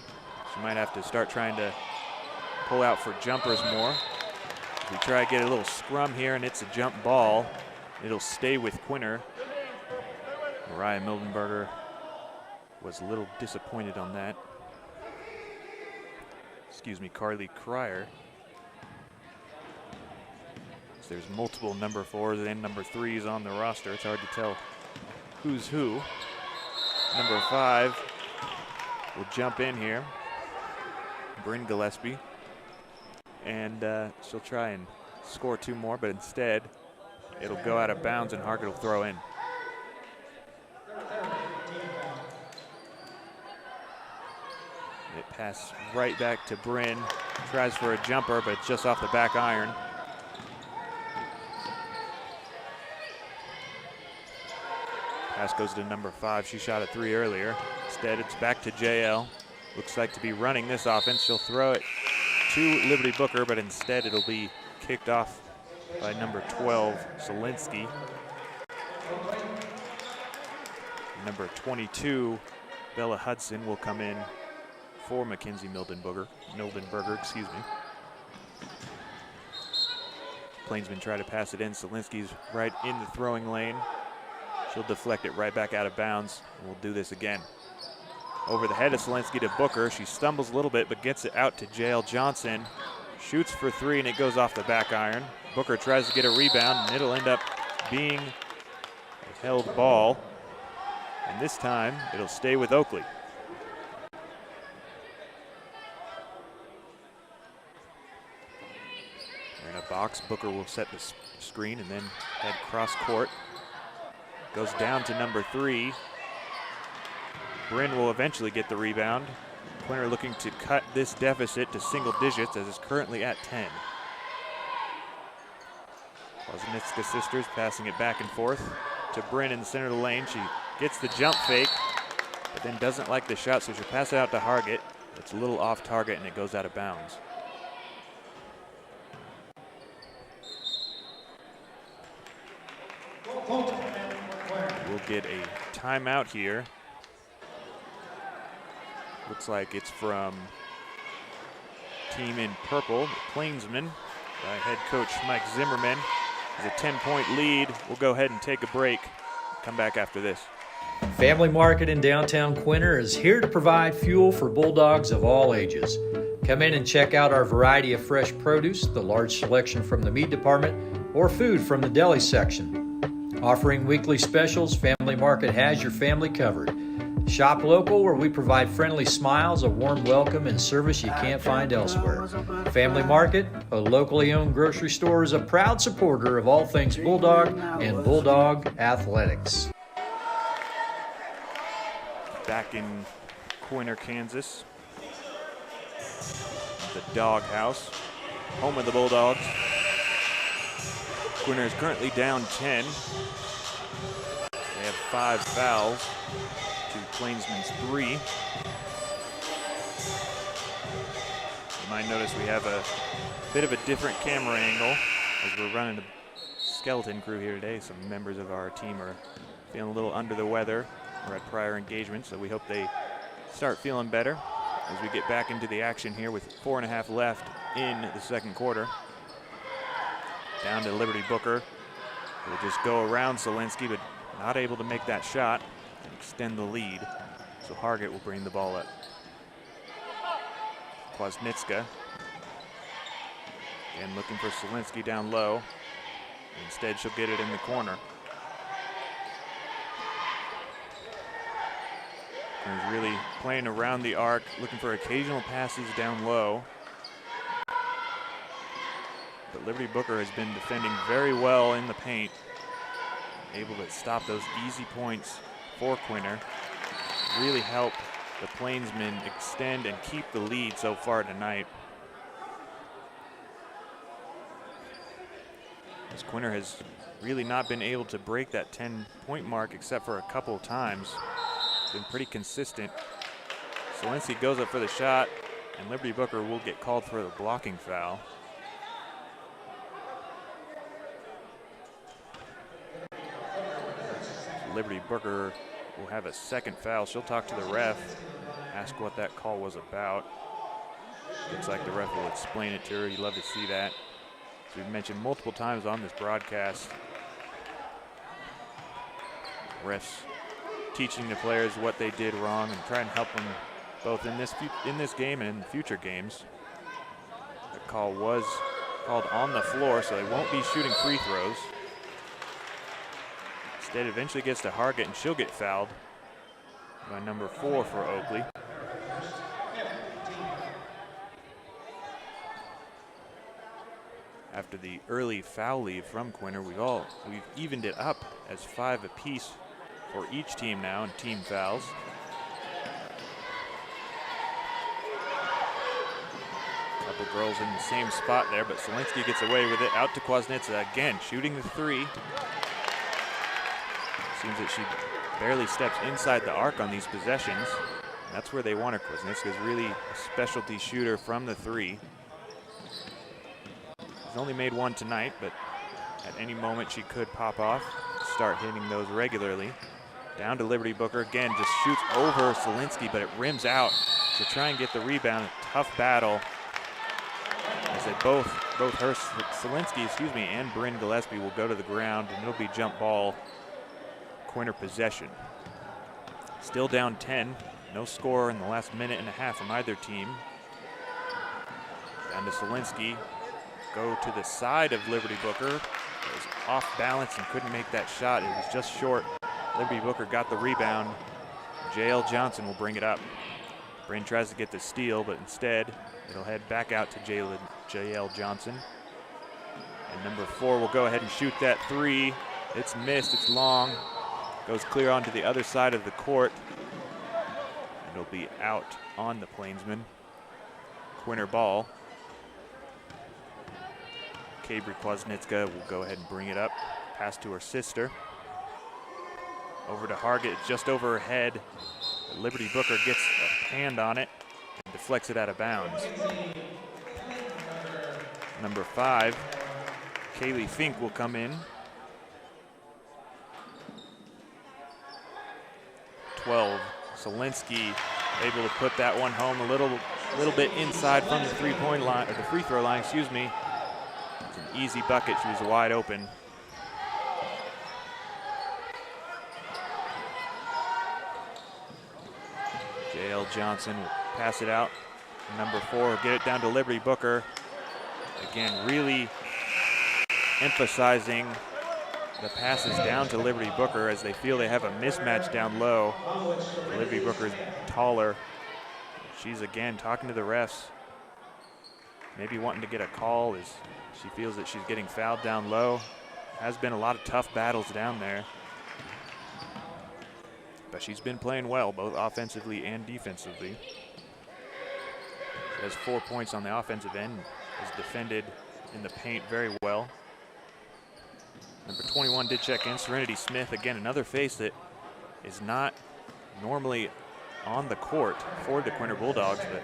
She might have to start trying to pull out for jumpers more. We try to get a little scrum here, and it's a jump ball. It'll stay with Quinter. Mariah Mildenberger was a little disappointed on that. Excuse me, Carly Cryer. So there's multiple number 4s and number 3s on the roster. It's hard to tell who's who. Number 5 will jump in here. Bryn Gillespie, and she'll try and score 2 more, but instead it'll go out of bounds and Hargett will throw in. It passes right back to Bryn, tries for a jumper, but it's just off the back iron. Pass goes to number 5. She shot a 3 earlier. Instead, it's back to JL. Looks like to be running this offense. She'll throw it to Liberty Booker, but instead it'll be kicked off by number 12, Solinsky. Number 22, Bella Hudson, will come in for Mackenzie Mildenberger, excuse me. Plainsman try to pass it in. Solinsky's right in the throwing lane. She'll deflect it right back out of bounds. We'll do this again. Over the head of Solinsky to Booker. She stumbles a little bit, but gets it out to J.L. Johnson. Shoots for 3, and it goes off the back iron. Booker tries to get a rebound, and it'll end up being a held ball. And this time, it'll stay with Oakley. In a box, Booker will set the screen and then head cross court. Goes down to number 3. Bryn will eventually get the rebound. Quinter looking to cut this deficit to single digits, as it's currently at 10. Kwasniewska sisters passing it back and forth to Bryn in the center of the lane. She gets the jump fake, but then doesn't like the shot, so she'll pass it out to Hargett. It's a little off target, and it goes out of bounds. We'll get a timeout here. Looks like it's from team in purple, Plainsman, by head coach Mike Zimmerman. Has a 10-point lead. We'll go ahead and take a break. Come back after this. Family Market in downtown Quinter is here to provide fuel for Bulldogs of all ages. Come in and check out our variety of fresh produce, the large selection from the meat department, or food from the deli section. Offering weekly specials, Family Market has your family covered. Shop local, where we provide friendly smiles, a warm welcome, and service you can't find elsewhere. Family Market, a locally owned grocery store, is a proud supporter of all things Bulldog and Bulldog athletics. Back in Quinter, Kansas, the Dog House, home of the Bulldogs. Quinter is currently down 10. They have 5 fouls to Plainsman's 3. You might notice we have a bit of a different camera angle as we're running a skeleton crew here today. Some members of our team are feeling a little under the weather or at prior engagements, so we hope they start feeling better as we get back into the action here with 4.5 left in the second quarter. Down to Liberty Booker. Will just go around Solinsky, but not able to make that shot and extend the lead. So Hargett will bring the ball up. Kwasniewska. Again, looking for Solinsky down low. Instead, she'll get it in the corner. He's really playing around the arc, looking for occasional passes down low. But Liberty Booker has been defending very well in the paint, able to stop those easy points for Quinter. Really help the Plainsmen extend and keep the lead so far tonight. As Quinter has really not been able to break that 10-point mark except for a couple of times. It's been pretty consistent. Solinsky goes up for the shot, and Liberty Booker will get called for the blocking foul. Liberty Booker will have a second foul. She'll talk to the ref, ask what that call was about. Looks like the ref will explain it to her. You'd love to see that. As we've mentioned multiple times on this broadcast, refs teaching the players what they did wrong and trying to help them both in this game and in future games. The call was called on the floor, so they won't be shooting free throws. Instead, eventually gets to Hargett, and she'll get fouled by number 4 for Oakley. After the early foul leave from Quinter, we've evened it up as 5 apiece for each team now in team fouls. Couple girls in the same spot there, but Solinsky gets away with it. Out to Kwasniewska again, shooting the 3. Seems that she barely steps inside the arc on these possessions. That's where they want her. Kwasniewska is really a specialty shooter from the 3. She's only made 1 tonight, but at any moment she could pop off, start hitting those regularly. Down to Liberty Booker again, just shoots over Solinsky, but it rims out to try and get the rebound. Tough battle. As they both her, Solinsky, and Bryn Gillespie will go to the ground, and it'll be jump ball. Quinter possession. Still down 10. No score in the last minute and a half from either team. Down to Solinsky. Go to the side of Liberty Booker. It was off balance and couldn't make that shot. It was just short. Liberty Booker got the rebound. J.L. Johnson will bring it up. Bryn tries to get the steal, but instead it'll head back out to J.L. Johnson. And number 4 will go ahead and shoot that 3. It's missed, it's long. Goes clear onto the other side of the court. And it'll be out on the Plainsmen. Quinter ball. Cabri Kwasniewska will go ahead and bring it up. Pass to her sister. Over to Hargett, just over her head. Liberty Booker gets a hand on it and deflects it out of bounds. Number 5, Kaylee Fink will come in. 12, Solinsky able to put that one home a little bit inside from the three-point line, or the free throw line, excuse me. It's an easy bucket, she was wide open. J.L. Johnson will pass it out. Number 4 will get it down to Liberty Booker. Again, really emphasizing the passes down to Liberty Booker as they feel they have a mismatch down low. Liberty Booker is taller. She's again talking to the refs, maybe wanting to get a call as she feels that she's getting fouled down low. Has been a lot of tough battles down there, but she's been playing well both offensively and defensively. She has 4 points on the offensive end, has defended in the paint very well. Number 21 did check in, Serenity Smith. Again, another face that is not normally on the court for the Quinter Bulldogs, but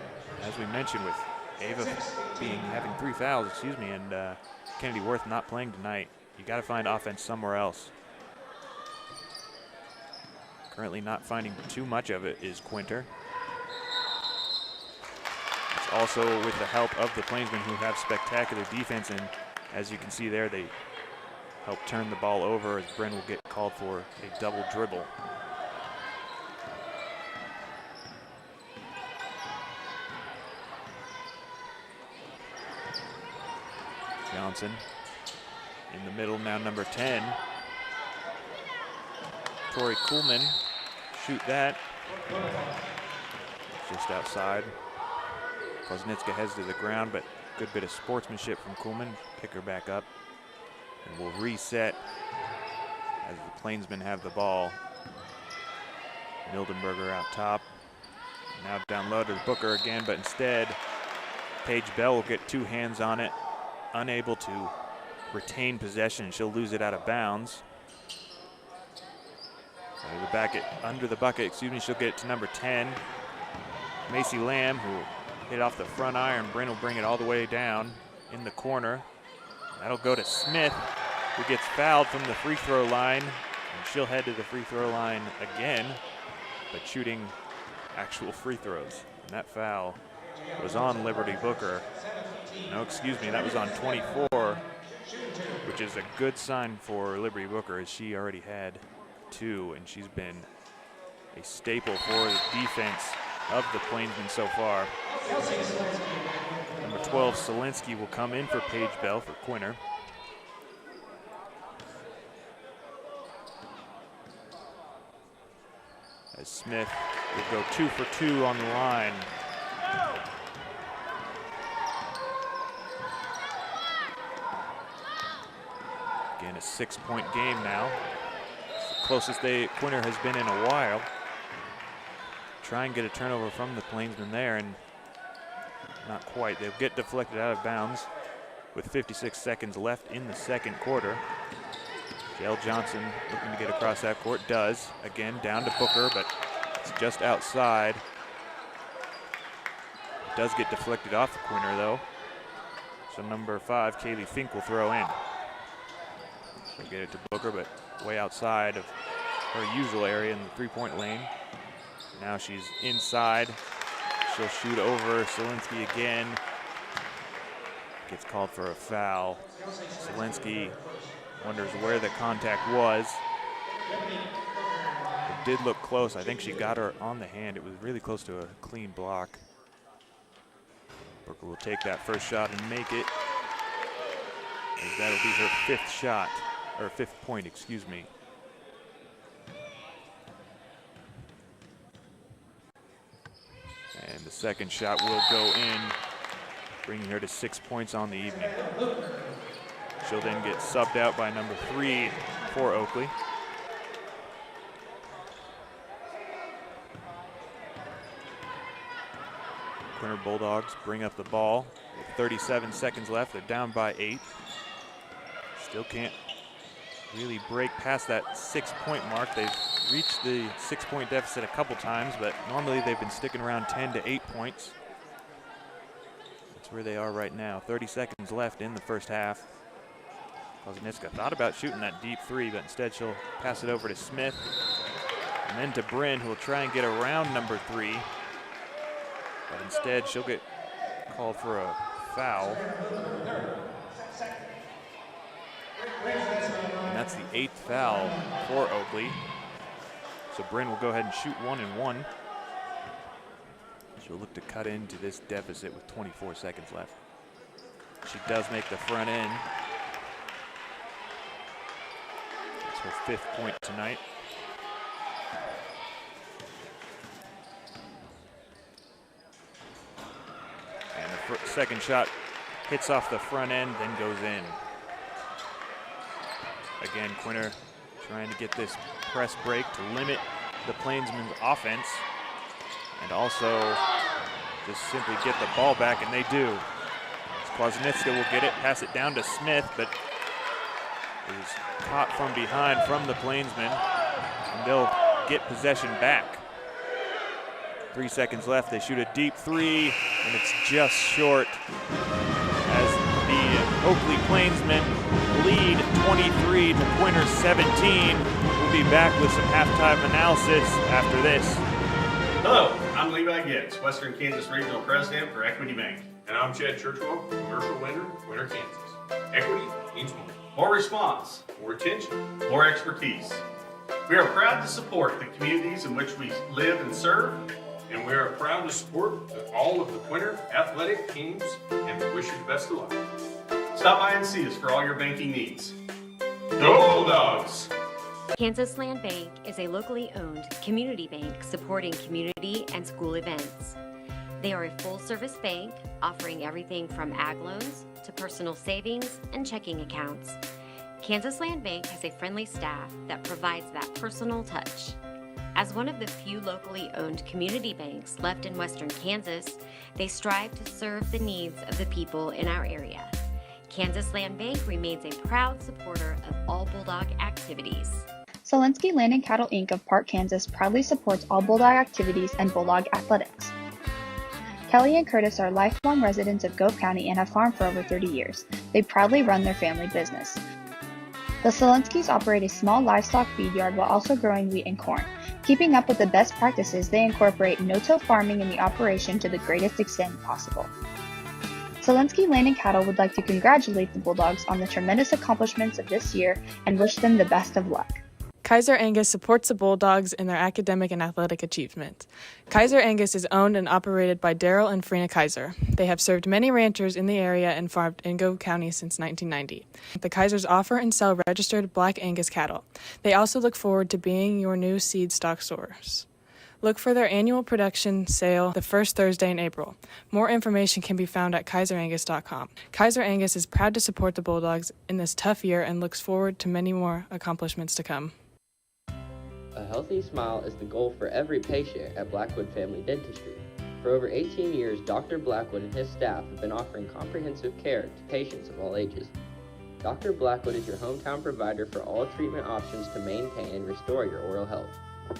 as we mentioned with Ava having 3 fouls, and Kennedy Worth not playing tonight, you got to find offense somewhere else. Currently not finding too much of it is Quinter. It's also with the help of the Plainsmen, who have spectacular defense, and as you can see there, they help turn the ball over as Bryn will get called for a double dribble. Johnson in the middle now, number 10. Tori Kuhlman, shoot that. Just outside. Koznitska heads to the ground, but good bit of sportsmanship from Kuhlman. Pick her back up. And we'll reset as the Plainsmen have the ball. Mildenberger out top. Now down low to Booker again, but instead Paige Bell will get 2 hands on it. Unable to retain possession. She'll lose it out of bounds. Under the bucket, she'll get it to number 10. Macy Lamb, who hit off the front iron. Bryn will bring it all the way down in the corner. That'll go to Smith, who gets fouled from the free throw line. And she'll head to the free throw line again, but shooting actual free throws. And that foul was on Liberty Booker. No, excuse me, that was on 24, which is a good sign for Liberty Booker, as she already had 2, and she's been a staple for the defense of the Plainsmen so far. Number 12, Solinsky, will come in for Paige Bell for Quinter. As Smith will go 2 for 2 on the line. Again, a 6-point game now. It's the closest Quinter has been in a while. Try and get a turnover from the Plainsmen there, and not quite. They'll get deflected out of bounds with 56 seconds left in the second quarter. Gail Johnson looking to get across that court, does. Again, down to Booker, but it's just outside. It does get deflected off the Quinter, though. So number 5, Kaylee Fink, will throw in. She'll get it to Booker, but way outside of her usual area in the 3-point lane. Now she's inside. She'll shoot over Solinsky again. Gets called for a foul. Solinsky wonders where the contact was. It did look close. I think she got her on the hand. It was really close to a clean block. Booker will take that first shot and make it, as that'll be her 5th shot, or 5th point, excuse me. And the second shot will go in, bringing her to 6 points on the evening. She'll then get subbed out by number 3 for Oakley. Quinter Bulldogs bring up the ball with 37 seconds left. They're down by 8. Still can't really break past that 6-point mark. They've reached the 6-point deficit a couple times, but normally they've been sticking around 10 to 8 points. That's where they are right now. 30 seconds left in the first half. Koznitska thought about shooting that deep 3, but instead she'll pass it over to Smith, and then to Bryn, who will try and get around number 3. But instead she'll get called for a foul. And that's the 8th foul for Oakley. So Bryn will go ahead and shoot 1 and 1. She'll look to cut into this deficit with 24 seconds left. She does make the front end. Her 5th point tonight. And the second shot hits off the front end, then goes in. Again, Quinter trying to get this press break to limit the Plainsmen's offense and also just simply get the ball back, and they do. Kwasniewska will get it, pass it down to Smith, but is caught from behind from the Plainsmen, and they'll get possession back. 3 seconds left. They shoot a deep three, and it's just short as the Oakley Plainsmen lead 23 to Quinter 17. We'll be back with some halftime analysis after this. Hello, I'm Levi Gibbs, Western Kansas Regional President for Equity Bank. And I'm Chad Churchwell, commercial lender, Quinter, Kansas. Equity means more. More response, More attention. more expertise. We are proud to support the communities in which we live and serve. And we are proud to support all of the Quinter athletic teams, and we wish you the best of luck. Stop by and see us for all your banking needs. Go Bulldogs! Kansas Land Bank is a locally owned community bank supporting community and school events. They are a full-service bank offering everything from ag loans to personal savings and checking accounts. Kansas Land Bank has a friendly staff that provides that personal touch. As one of the few locally owned community banks left in Western Kansas, they strive to serve the needs of the people in our area. Kansas Land Bank remains a proud supporter of all Bulldog activities. Solinsky Land and Cattle Inc. of Park, Kansas proudly supports all Bulldog activities and Bulldog athletics. Kelly and Curtis are lifelong residents of Gove County and have farmed for over 30 years. They proudly run their family business. The Solinskys operate a small livestock feed yard while also growing wheat and corn. Keeping up with the best practices, they incorporate no-till farming in the operation to the greatest extent possible. Solinsky Land and Cattle would like to congratulate the Bulldogs on the tremendous accomplishments of this year and wish them the best of luck. Kaiser Angus supports the Bulldogs in their academic and athletic achievement. Kaiser Angus is owned and operated by Daryl and Frina Kaiser. They have served many ranchers in the area and farmed in Gove County since 1990. The Kaisers offer and sell registered Black Angus cattle. They also look forward to being your new seed stock source. Look for their annual production sale the first Thursday in April. More information can be found at kaiserangus.com. Kaiser Angus is proud to support the Bulldogs in this tough year and looks forward to many more accomplishments to come. A healthy smile is the goal for every patient at Blackwood Family Dentistry. For over 18 years, Dr. Blackwood and his staff have been offering comprehensive care to patients of all ages. Dr. Blackwood is your hometown provider for all treatment options to maintain and restore your oral health.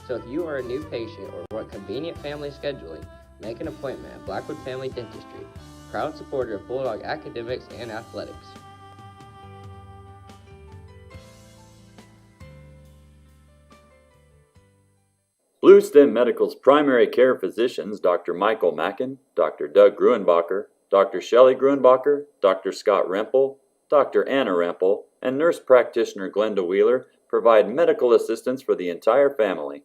So if you are a new patient or want convenient family scheduling, make an appointment at Blackwood Family Dentistry, proud supporter of Bulldog academics and athletics. Blue Stem Medical's primary care physicians, Dr. Michael Mackin, Dr. Doug Gruenbacher, Dr. Shelley Gruenbacher, Dr. Scott Rempel, Dr. Anna Rempel, and nurse practitioner Glenda Wheeler provide medical assistance for the entire family.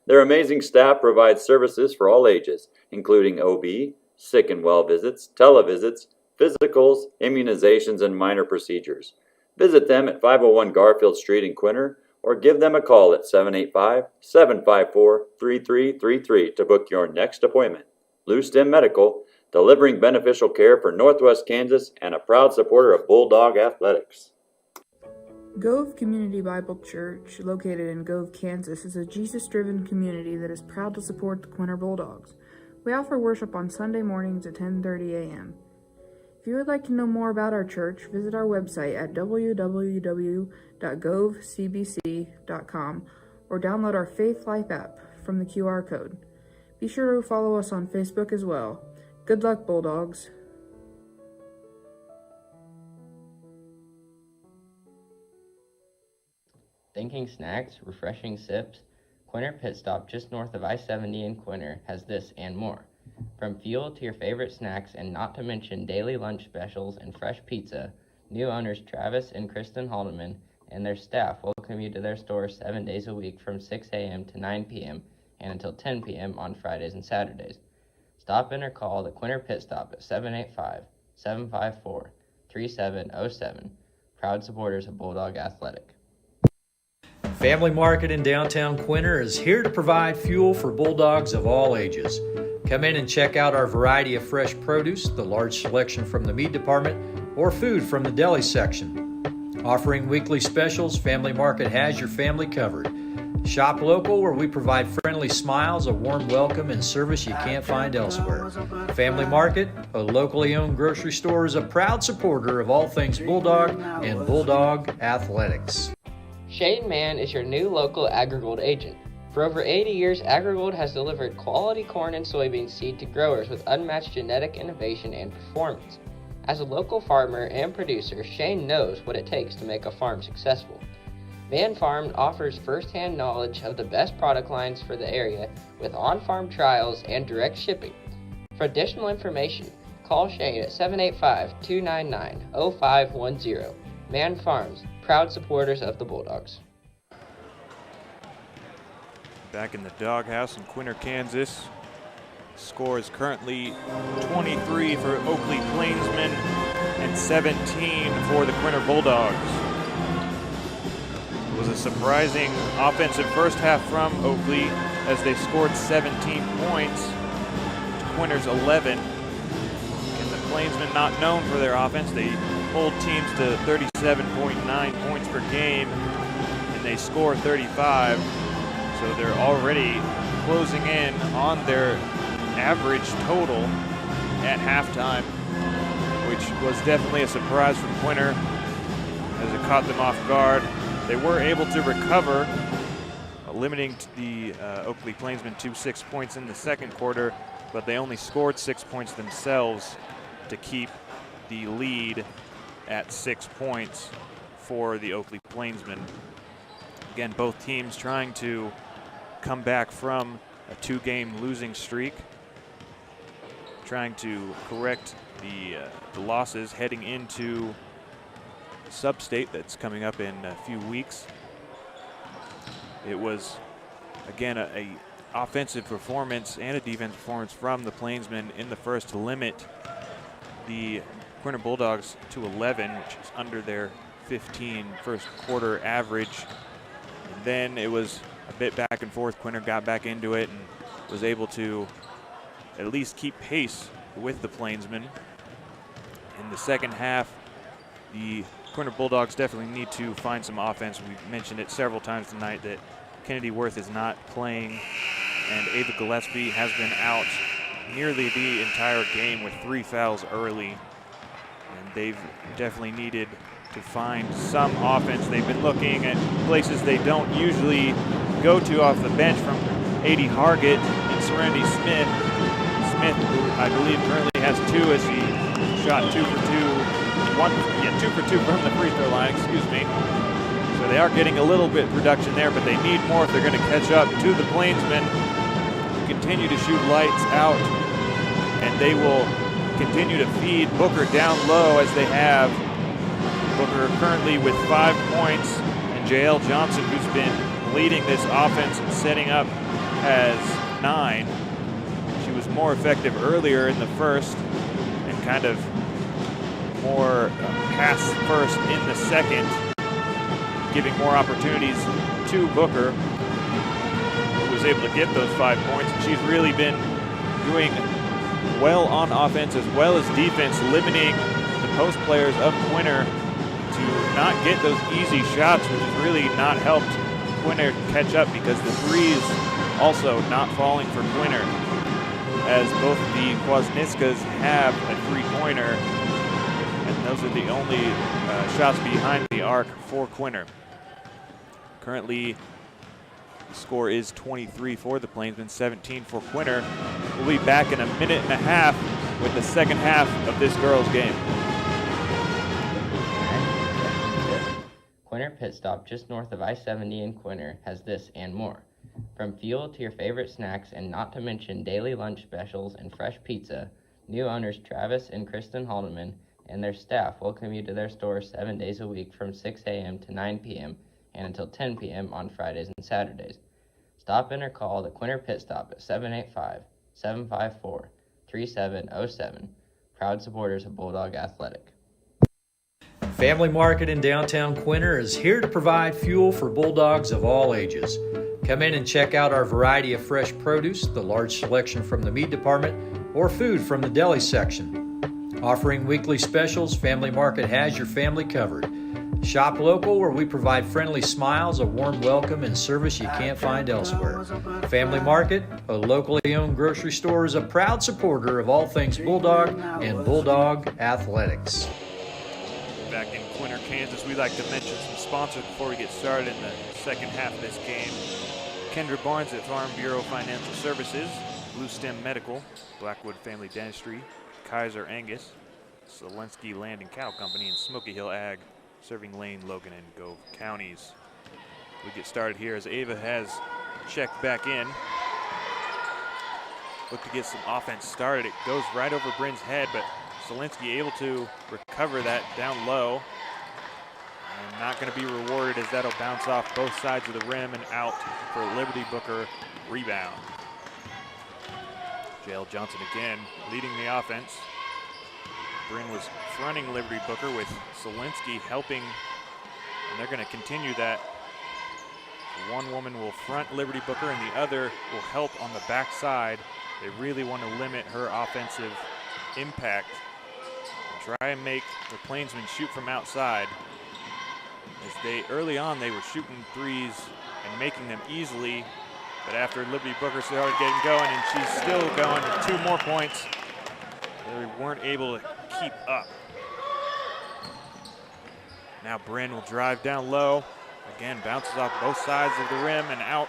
Their amazing staff provides services for all ages, including OB, sick and well visits, televisits, physicals, immunizations, and minor procedures. Visit them at 501 Garfield Street in Quinter, or give them a call at 785-754-3333 to book your next appointment. Blue Stem Medical, delivering beneficial care for Northwest Kansas and a proud supporter of Bulldog athletics. Gove Community Bible Church, located in Gove, Kansas, is a Jesus-driven community that is proud to support the Quinter Bulldogs. We offer worship on Sunday mornings at 10:30 a.m. If you would like to know more about our church, visit our website at www.govecbc.com or download our Faith Life app from the QR code. Be sure to follow us on Facebook as well. Good luck, Bulldogs. Thinking snacks, refreshing sips? Quinter Pit Stop just north of I-70 in Quinter has this and more. From fuel to your favorite snacks, and not to mention daily lunch specials and fresh pizza, new owners Travis and Kristen Haldeman and their staff welcome you to their store 7 days a week from 6 a.m. to 9 p.m. and until 10 p.m. on Fridays and Saturdays. Stop in or call the Quinter Pit Stop at 785-754-3707. Proud supporters of Bulldog Athletic. Family Market in downtown Quinter is here to provide fuel for Bulldogs of all ages. Come in and check out our variety of fresh produce, the large selection from the meat department, or food from the deli section. Offering weekly specials, Family Market has your family covered. Shop local, where we provide friendly smiles, a warm welcome, and service you can't find elsewhere. Family Market, a locally owned grocery store, is a proud supporter of all things Bulldog and Bulldog athletics. Shane Mann is your new local AgriGold agent. For over 80 years, AgriGold has delivered quality corn and soybean seed to growers with unmatched genetic innovation and performance. As a local farmer and producer, Shane knows what it takes to make a farm successful. Mann Farm offers first-hand knowledge of the best product lines for the area with on-farm trials and direct shipping. For additional information, call Shane at 785-299-0510. Mann Farms, proud supporters of the Bulldogs. Back in the doghouse in Quinter, Kansas. Score is currently 23 for Oakley Plainsmen and 17 for the Quinter Bulldogs. It was a surprising offensive first half from Oakley as they scored 17 points to Quinter's 11. And the Plainsmen, not known for their offense, they hold teams to 37.9 points per game, and they score 35. So they're already closing in on their average total at halftime, which was definitely a surprise from Quinter as it caught them off guard. They were able to recover, limiting the Oakley Plainsmen to 6 points in the second quarter, but they only scored 6 points themselves to keep the lead at 6 points for the Oakley Plainsmen. Again, both teams trying to come back from a 2-game losing streak, trying to correct the losses heading into sub-state that's coming up in a few weeks. It was, again, a offensive performance and a defensive performance from the Plainsmen in the first to limit the Quinter Bulldogs to 11, which is under their 15 first quarter average. And then it was a bit back and forth. Quinter got back into it and was able to at least keep pace with the Plainsmen. In the second half, the Quinter Bulldogs definitely need to find some offense. We've mentioned it several times tonight that Kennedy Worth is not playing, and Ava Gillespie has been out nearly the entire game with 3 fouls early. And they've definitely needed to find some offense. They've been looking at places they don't usually go to off the bench, from A.D. Hargett and Serenity Smith. Smith, who I believe currently has 2 as she shot 2 for 2 from the free throw line, excuse me. So they are getting a little bit production there, but they need more if they're going to catch up to the Plainsmen, who continue to shoot lights out, and they will continue to feed Booker down low as they have. Booker currently with 5 points, and Jael Johnson, who's been leading this offense and setting up, has 9. She was more effective earlier in the first and kind of more pass first in the second, giving more opportunities to Booker, who was able to get those 5 points. And she's really been doing well on offense as well as defense, limiting the post players of Quinter to not get those easy shots, which has really not helped Quinter catch up, because the threes also not falling for Quinter, as both the Kwasniewskas have a three-pointer, and those are the only shots behind the arc for Quinter. Currently, the score is 23 for the Plainsmen, 17 for Quinter. We'll be back in a minute and a half with the second half of this girls' game. Quinter Pit Stop, just north of I-70 in Quinter, has this and more. From fuel to your favorite snacks, and not to mention daily lunch specials and fresh pizza, new owners Travis and Kristen Haldeman and their staff welcome you to their store 7 days a week from 6 a.m. to 9 p.m. and until 10 p.m. on Fridays and Saturdays. Stop in or call the Quinter Pit Stop at 785-754-3707. Proud supporters of Bulldog Athletic. Family Market in downtown Quinter is here to provide fuel for Bulldogs of all ages. Come in and check out our variety of fresh produce, the large selection from the meat department, or food from the deli section. Offering weekly specials, Family Market has your family covered. Shop local, where we provide friendly smiles, a warm welcome, and service you can't find elsewhere. Family Market, a locally owned grocery store, is a proud supporter of all things Bulldog and Bulldog athletics. Back in Quinter, Kansas, we like to mention some sponsors before we get started in the second half of this game. Kendra Barnes at Farm Bureau Financial Services, Blue Stem Medical, Blackwood Family Dentistry, Kaiser Angus, Selensky Land and Cattle Company, and Smoky Hill Ag, serving Lane, Logan, and Gove counties. We get started here as Ava has checked back in. Look to get some offense started. It goes right over Bryn's head, but Selensky able to recover that down low. And not going to be rewarded, as that'll bounce off both sides of the rim and out for a Liberty Booker rebound. JL Johnson again leading the offense. Bryn was fronting Liberty Booker with Selensky helping, and they're going to continue that. One woman will front Liberty Booker and the other will help on the backside. They really want to limit her offensive impact and try and make the Plainsmen shoot from outside. As early on they were shooting threes and making them easily, but after Liberty Booker started getting going, and she's still going, 2 more points, they weren't able to keep up. Now Bryn will drive down low. Again, bounces off both sides of the rim and out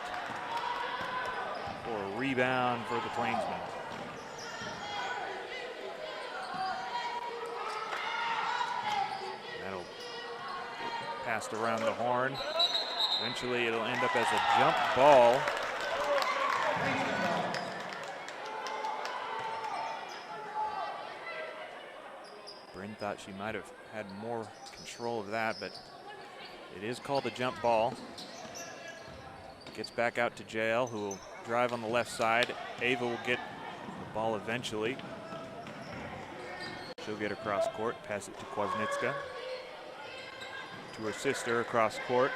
for a rebound for the Plainsmen. That'll get passed around the horn. Eventually it'll end up as a jump ball. Bryn thought she might have had more control of that, but it is called a jump ball. Gets back out to JL, who will drive on the left side. Ava will get the ball eventually. She'll get across court, pass it to Kwasniewska. To her sister across court.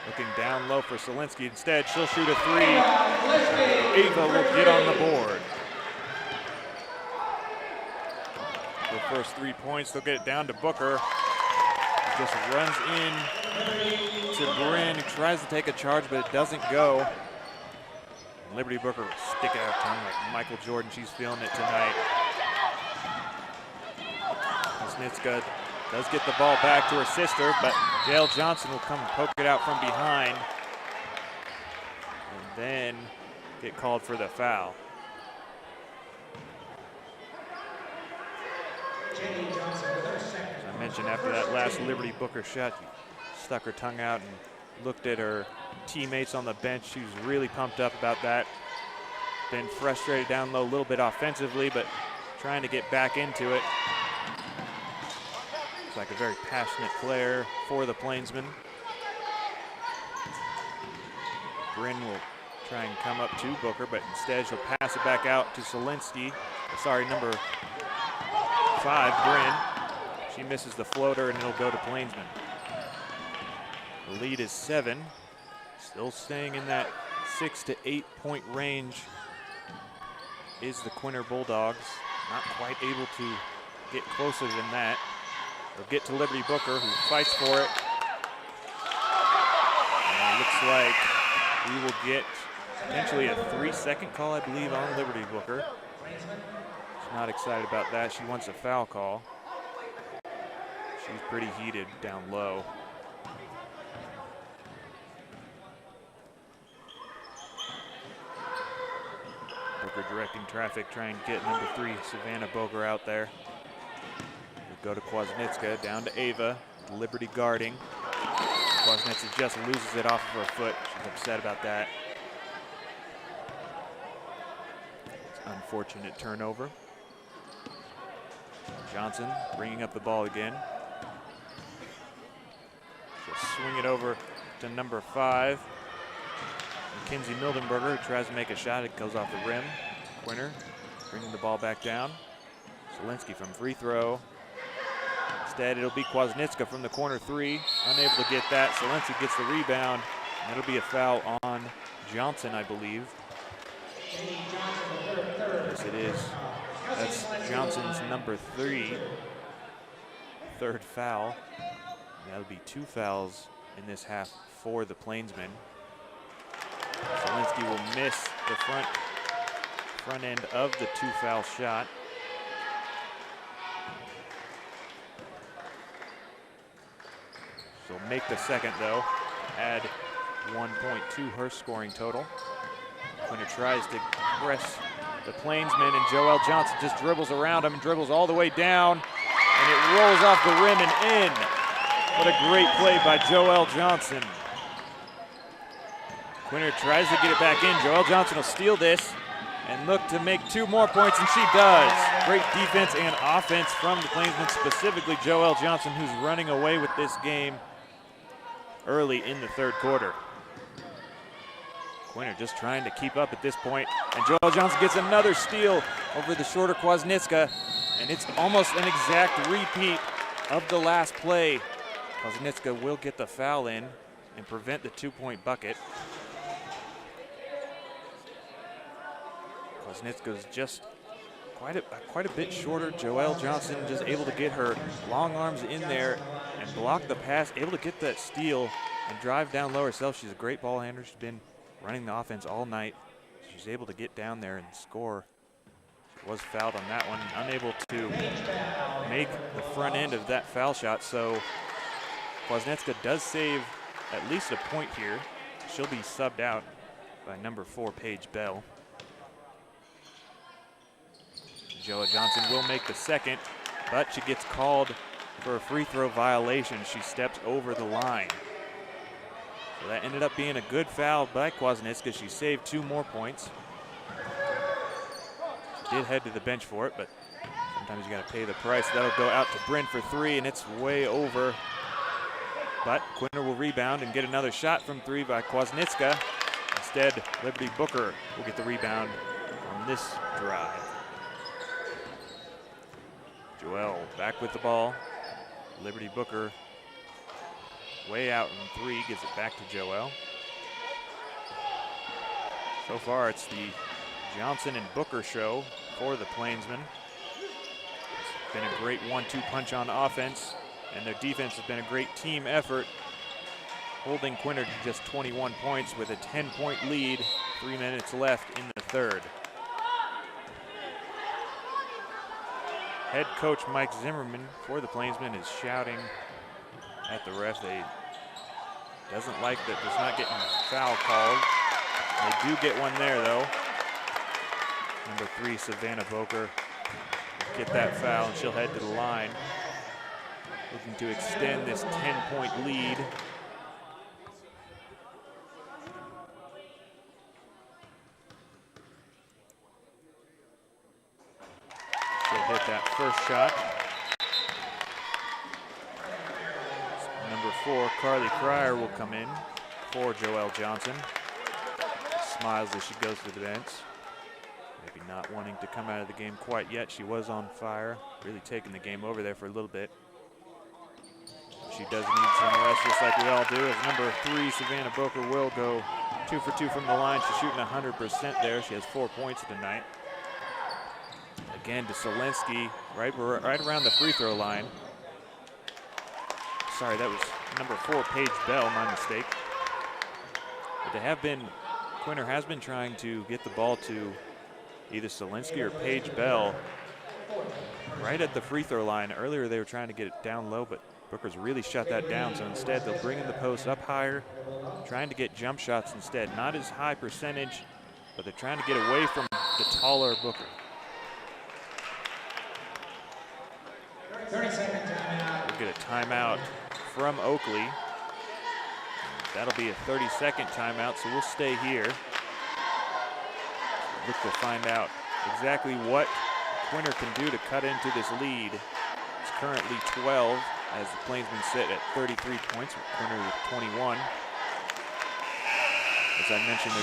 Looking down low for Selensky. Instead, she'll shoot a 3. Ava will get on the board. The first 3 points, they'll get it down to Booker. He just runs in to Bryn, who tries to take a charge, but it doesn't go. And Liberty Booker will stick out tongue like Michael Jordan. She's feeling it tonight. Snitska does get the ball back to her sister, but Jael Johnson will come and poke it out from behind and then get called for the foul. As I mentioned, after that last Liberty Booker shot, she stuck her tongue out and looked at her teammates on the bench. She was really pumped up about that. Been frustrated down low a little bit offensively, but trying to get back into it. Looks like a very passionate player for the Plainsmen. Bryn will try and come up to Booker, but instead she'll pass it back out to Selensky. Sorry, number 5, Bryn. She misses the floater, and it'll go to Plainsmen. The lead is 7. Still staying in that 6 to 8 point range is the Quinter Bulldogs. Not quite able to get closer than that. They'll get to Liberty Booker, who fights for it. And it looks like we will get potentially a 3-second call, I believe, on Liberty Booker. She's not excited about that. She wants a foul call. She's pretty heated down low. Booker directing traffic, trying to get number 3, Savannah Boger, out there. Go to Kwasniewska, down to Ava, Liberty guarding. Kwasniewska just loses it off of her foot. She's upset about that. It's an unfortunate turnover. Johnson bringing up the ball again. She'll swing it over to number 5. Mackenzie Mildenberger, who tries to make a shot. It goes off the rim. Quinter bringing the ball back down. Selensky from free throw. Instead, it'll be Kwasniewska from the corner three. Unable to get that. Selensky gets the rebound. And it'll be a foul on Johnson, I believe. Yes, it is. That's Johnson's number 3. Third foul. That'll be 2 fouls in this half for the Plainsmen. Selensky will miss the front end of the 2-foul shot. She'll make the second though, add 1 point to her scoring total. Quinter tries to press the Plainsmen, and Joelle Johnson just dribbles around him and dribbles all the way down, and it rolls off the rim and in. What a great play by Joelle Johnson. Quinter tries to get it back in. Joelle Johnson will steal this and look to make 2 more points, and she does. Great defense and offense from the Plainsmen, specifically Joelle Johnson, who's running away with this game early in the third quarter. Quinter just trying to keep up at this point, and Joelle Johnson gets another steal over the shorter Kwasniewska, and it's almost an exact repeat of the last play. Kwasniewska will get the foul in and prevent the 2-point bucket. Kwasniewska's just quite a bit shorter. Joelle Johnson just able to get her long arms in there and block the pass, able to get that steal and drive down low herself. She's a great ball handler. She's been running the offense all night. She's able to get down there and score. Was fouled on that one, unable to make the front end of that foul shot. So Kwasniewska does save at least a point here. She'll be subbed out by number 4, Paige Bell. Joelle Johnson will make the second, but she gets called for a free throw violation. She steps over the line. So that ended up being a good foul by Kwasniewska. She saved 2 more points. She did head to the bench for it, but sometimes you got to pay the price. That'll go out to Bryn for 3, and it's way over. But Quinter will rebound and get another shot from 3 by Kwasniewska. Instead, Liberty Booker will get the rebound on this drive. Joelle back with the ball. Liberty Booker way out in 3, gives it back to Joelle. So far, it's the Johnson and Booker show for the Plainsmen. It's been a great 1-2 punch on offense, and their defense has been a great team effort, holding Quinter to just 21 points with a 10-point lead, 3 minutes left in the third. Head coach Mike Zimmerman for the Plainsmen is shouting at the ref. They doesn't like that there's not getting a foul called. They do get one there though. Number 3, Savannah Boker, will get that foul, and she'll head to the line, looking to extend this 10-point lead. She'll hit that first shot. Number 4, Carly Cryer, will come in for Joelle Johnson. Smiles as she goes to the bench. Maybe not wanting to come out of the game quite yet. She was on fire, really taking the game over there for a little bit. She does need some rest, just like we all do, as number 3, Savannah Boker, will go 2 for 2 from the line. She's shooting 100% there. She has 4 points tonight. Again to Selensky, right around the free throw line. Sorry, that was number 4, Paige Bell, my mistake. But they have been, Quinter has been trying to get the ball to either Selensky or Paige Bell right at the free throw line. Earlier they were trying to get it down low, but Booker's really shut that down. So instead they'll bring in the post up higher, trying to get jump shots instead. Not as high percentage, but they're trying to get away from the taller Booker. 30-second timeout. We'll get a timeout from Oakley. That'll be a 30-second timeout, so we'll stay here. Look to find out exactly what Quinter can do to cut into this lead. It's currently 12 as the Plainsmen sit at 33 points, with Quinter with 21. As I mentioned,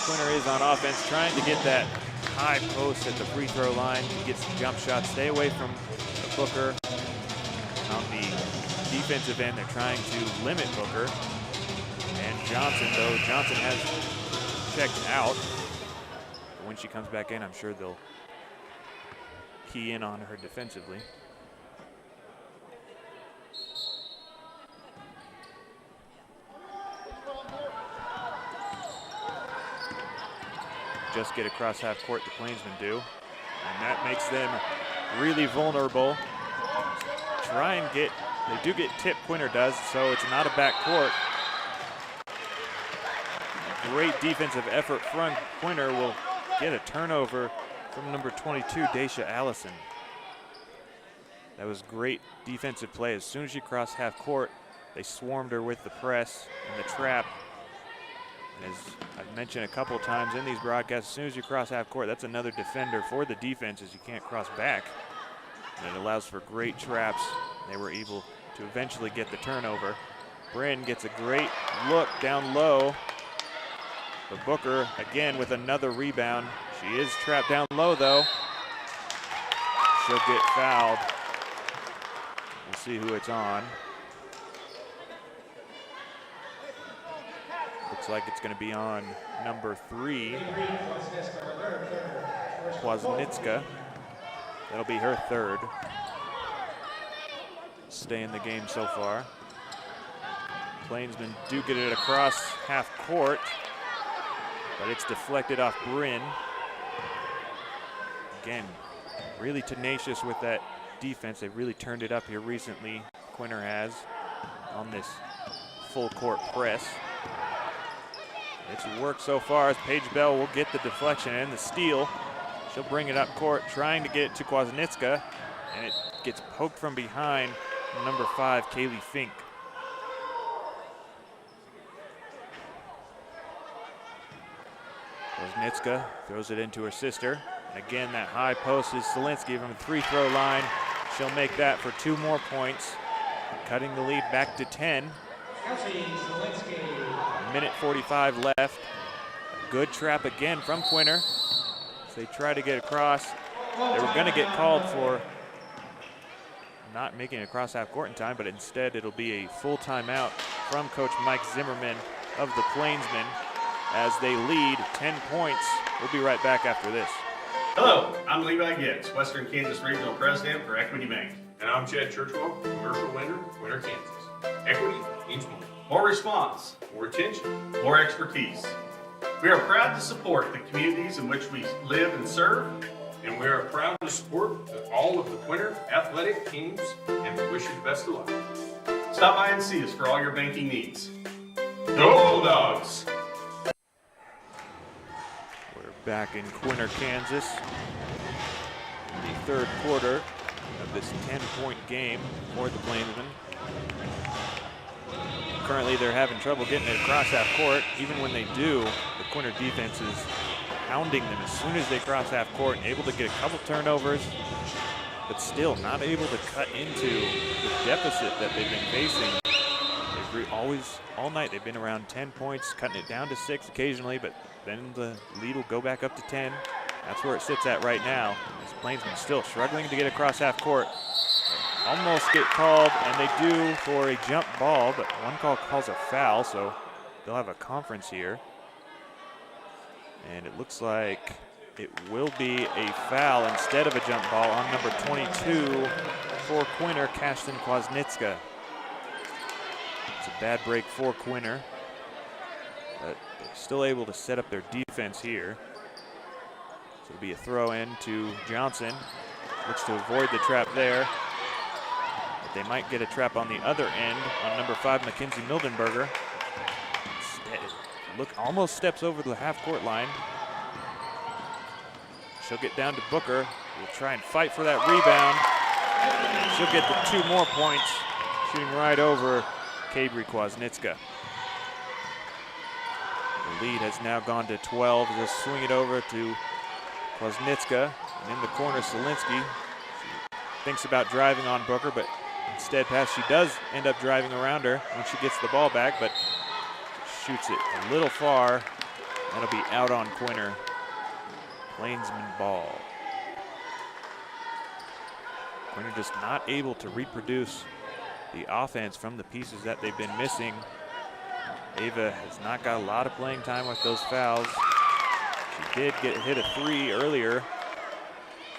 Quinter is on offense, trying to get that high post at the free throw line, get some jump shots, stay away from Booker. defensive end. They're trying to limit Booker. And Johnson, though, Johnson has checked out. But when she comes back in, I'm sure they'll key in on her defensively. Just get across half court, the Plainsmen do. And that makes them really vulnerable. Try and get, they do get tipped, Quinter does, so it's not a back court. Great defensive effort from Quinter will get a turnover from number 22, Daisha Allison. That was great defensive play. As soon as she crossed half court, they swarmed her with the press and the trap. And as I've mentioned a couple of times in these broadcasts, as soon as you cross half court, that's another defender for the defense, as you can't cross back. And it allows for great traps. They were able to eventually get the turnover. Bryn gets a great look down low. But Booker, again, with another rebound. She is trapped down low, though. She'll get fouled. We'll see who it's on. Looks like it's going to be on number 3, Kwasniewska. That'll be her third. Stay in the game so far. Plainsmen do get it across half court, but it's deflected off Bryn. Again, really tenacious with that defense. They've really turned it up here recently. Quinter has on this full court press. It's worked so far as Paige Bell will get the deflection and the steal. She'll bring it up court, trying to get it to Kwasniewska, and it gets poked from behind number 5, Kaylee Fink. Kwasniewska throws it into her sister. And again, that high post is Solinsky from the free throw line. She'll make that for 2 more points, cutting the lead back to 10. Minute 45 left. Good trap again from Quinter. As they try to get across. They were going to get called for not making it across half court in time, but instead it'll be a full timeout from Coach Mike Zimmerman of the Plainsmen as they lead 10 points. We'll be right back after this. Hello, I'm Levi Gibbs, Western Kansas Regional President for Equity Bank. And I'm Chad Churchwell, commercial lender, Quinter, Kansas. Equity means more. More response, More attention. more expertise. We are proud to support the communities in which we live and serve. And we are proud to support all of the Quinter athletic teams, and we wish you the best of luck. Stop by and see us for all your banking needs. Go Bulldogs! We're back in Quinter, Kansas. In the third quarter of this 10-point game for the Plainsmen. Currently, they're having trouble getting it across half court. Even when they do, the Quinter defense is hounding them as soon as they cross half court and able to get a couple turnovers, but still not able to cut into the deficit that they've been facing. All night, they've been around 10 points, cutting it down to 6 occasionally, but then the lead will go back up to 10. That's where it sits at right now. As Plainsmen still struggling to get across half court. Almost get called, and they do for a jump ball, but one call calls a foul, so they'll have a conference here. And it looks like it will be a foul instead of a jump ball on number 22 for Quinter, Kashton Kwasniewska. It's a bad break for Quinter, but they're still able to set up their defense here. So it'll be a throw in to Johnson. Looks to avoid the trap there. But they might get a trap on the other end on number 5, Mackenzie Mildenberger. Look, almost steps over the half-court line. She'll get down to Booker. Will try and fight for that rebound. She'll get the 2 more points, shooting right over Kabri Kwasniewska. The lead has now gone to 12. They'll swing it over to Kwasniewska. And in the corner, Solinsky. She thinks about driving on Booker, but instead she does end up driving around her when she gets the ball back, but shoots it a little far. That'll be out on Quinter. Plainsman ball. Quinter just not able to reproduce the offense from the pieces that they've been missing. Ava has not got a lot of playing time with those fouls. She did hit a 3 earlier,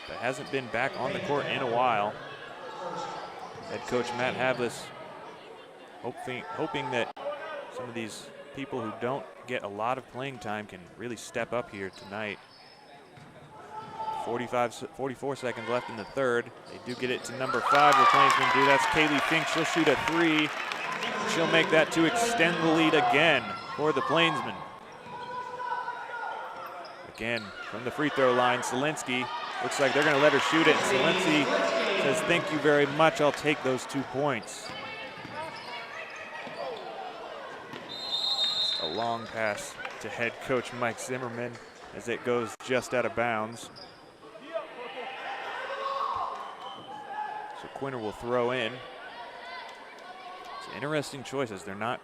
but hasn't been back on the court in a while. Head coach Matt Havlis hoping that some of these people who don't get a lot of playing time can really step up here tonight. 44 seconds left in the third. They do get it to number 5. The Plainsmen do. That's Kaylee Fink. She'll shoot a 3. She'll make that to extend the lead again for the Plainsmen. Again, from the free throw line, Solinsky. Looks like they're going to let her shoot it. And Solinsky says, thank you very much. I'll take those 2 points. A long pass to head coach Mike Zimmerman as it goes just out of bounds. So Quinter will throw in. It's an interesting choice as they're not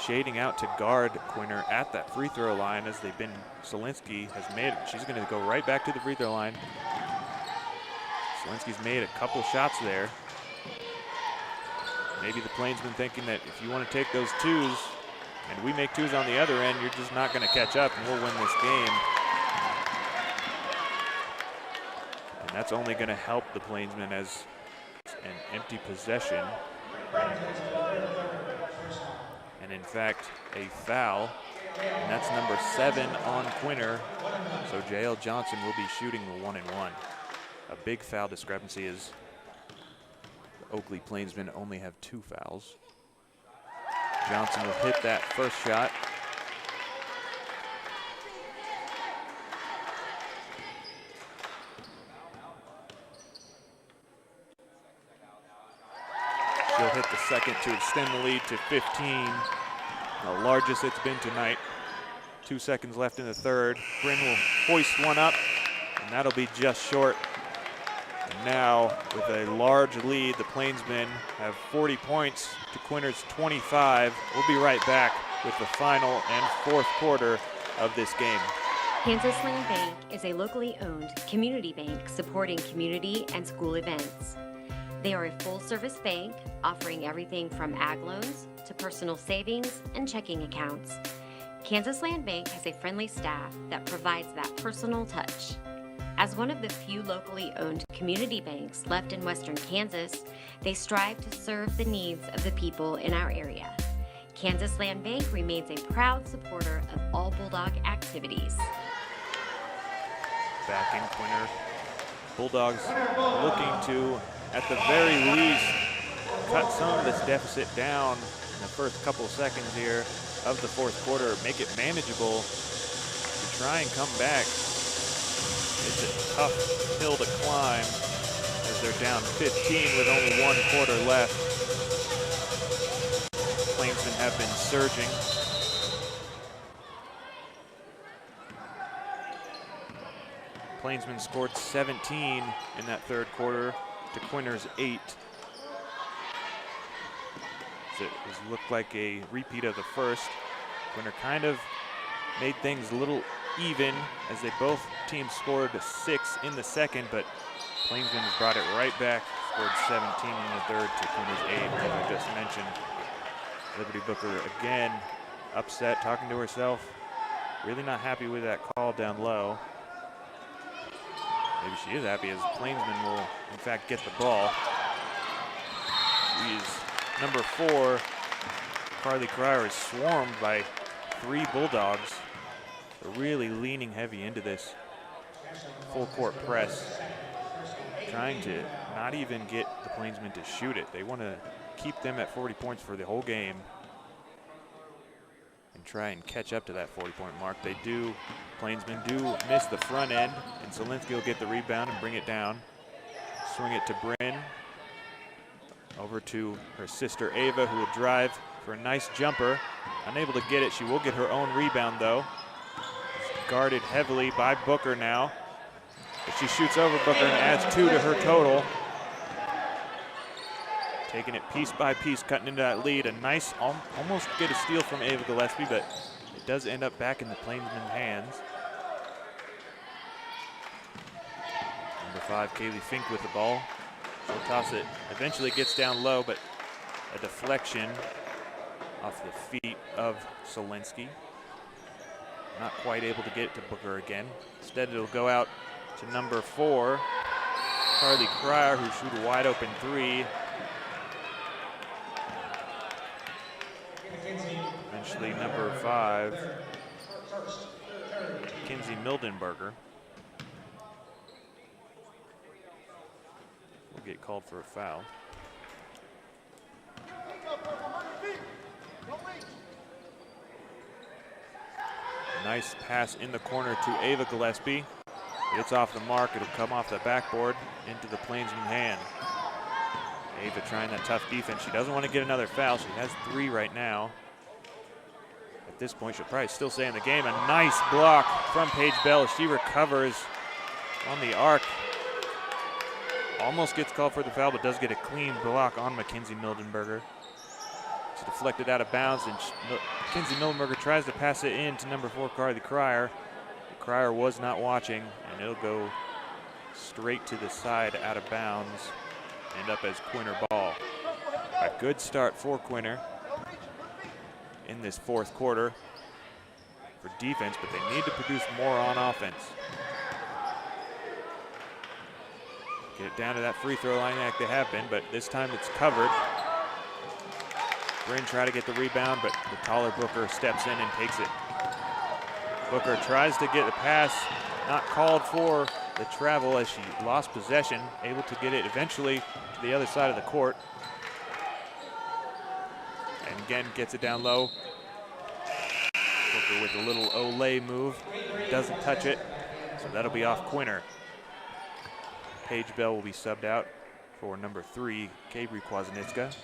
shading out to guard Quinter at that free throw line as they've been. Solinsky has made it. She's going to go right back to the free throw line. Solinsky's made a couple shots there. Maybe the Plainsmen thinking that if you want to take those 2s and we make 2s on the other end, you're just not going to catch up and we'll win this game. And that's only going to help the Plainsmen as an empty possession. And in fact, a foul, and that's number 7 on Quinter. So J.L. Johnson will be shooting the 1-and-1. A big foul discrepancy is the Oakley Plainsmen only have 2 fouls. Johnson will hit that first shot. She'll hit the second to extend the lead to 15, the largest it's been tonight. 2 seconds left in the third. Bryn will hoist one up, and that'll be just short. And now, with a large lead, the Plainsmen have 40 points to Quinter's 25. We'll be right back with the final and 4th quarter of this game. Kansas Land Bank is a locally owned community bank supporting community and school events. They are a full-service bank offering everything from ag loans to personal savings and checking accounts. Kansas Land Bank has a friendly staff that provides that personal touch. As one of the few locally owned community banks left in western Kansas, they strive to serve the needs of the people in our area. Kansas Land Bank remains a proud supporter of all Bulldog activities. Back in Quinter, Bulldogs looking to, at the very least, cut some of this deficit down in the first couple of seconds here of the 4th quarter, make it manageable to try and come back. It's a tough hill to climb as they're down 15 with only 1 quarter left. Plainsmen have been surging. Plainsmen scored 17 in that 3rd quarter to Quinter's 8. So it looked like a repeat of the first. Quinter kind of made things a little even as they both teams scored 6 in the second, but Plainsmen has brought it right back, scored 17 in the 3rd to Quinter's 8, as I just mentioned. Liberty Booker again upset, talking to herself, really not happy with that call down low. Maybe she is happy as Plainsmen will in fact get the ball. She is number 4. Carly Cryer is swarmed by 3 Bulldogs. They're really leaning heavy into this full court press, trying to not even get the Plainsmen to shoot it. They want to keep them at 40 points for the whole game and try and catch up to that 40-point mark. They do. Plainsmen do miss the front end, and Solinsky will get the rebound and bring it down. Swing it to Bryn. Over to her sister Ava, who will drive for a nice jumper. Unable to get it. She will get her own rebound, though. Guarded heavily by Booker now. But she shoots over Booker and adds 2 to her total. Taking it piece by piece, cutting into that lead. A nice, almost get a steal from Ava Gillespie, but it does end up back in the Plainsmen hands. Number 5, Kaylee Fink with the ball. She'll toss it. Eventually gets down low, but a deflection off the feet of Solinsky. Not quite able to get it to Booker again. Instead, it'll go out to number 4, Carly Cryer, who shoot a wide open 3. Eventually, number 5, Kinsey Mildenberger, will get called for a foul. Nice pass in the corner to Ava Gillespie. It's off the mark. It'll come off the backboard into the Plainsman hand. Ava trying that tough defense. She doesn't want to get another foul. She has 3 right now. At this point, she'll probably still stay in the game. A nice block from Paige Bell as she recovers on the arc. Almost gets called for the foul, but does get a clean block on Mackenzie Mildenberger. It's deflected out of bounds, and Mackenzie Mildenberger tries to pass it in to number 4, Carly Cryer. Cryer was not watching, and it'll go straight to the side out of bounds, end up as Quinter ball. A good start for Quinter in this 4th quarter for defense, but they need to produce more on offense. Get it down to that free throw line like they have been, but this time it's covered. Bryn try to get the rebound, but the taller Booker steps in and takes it. Booker tries to get the pass, not called for the travel as she lost possession, able to get it eventually to the other side of the court. And again, gets it down low. Booker with a little Olay move, doesn't touch it, so that'll be off Quinter. Paige Bell will be subbed out for number 3, Kabri Kwasniewska.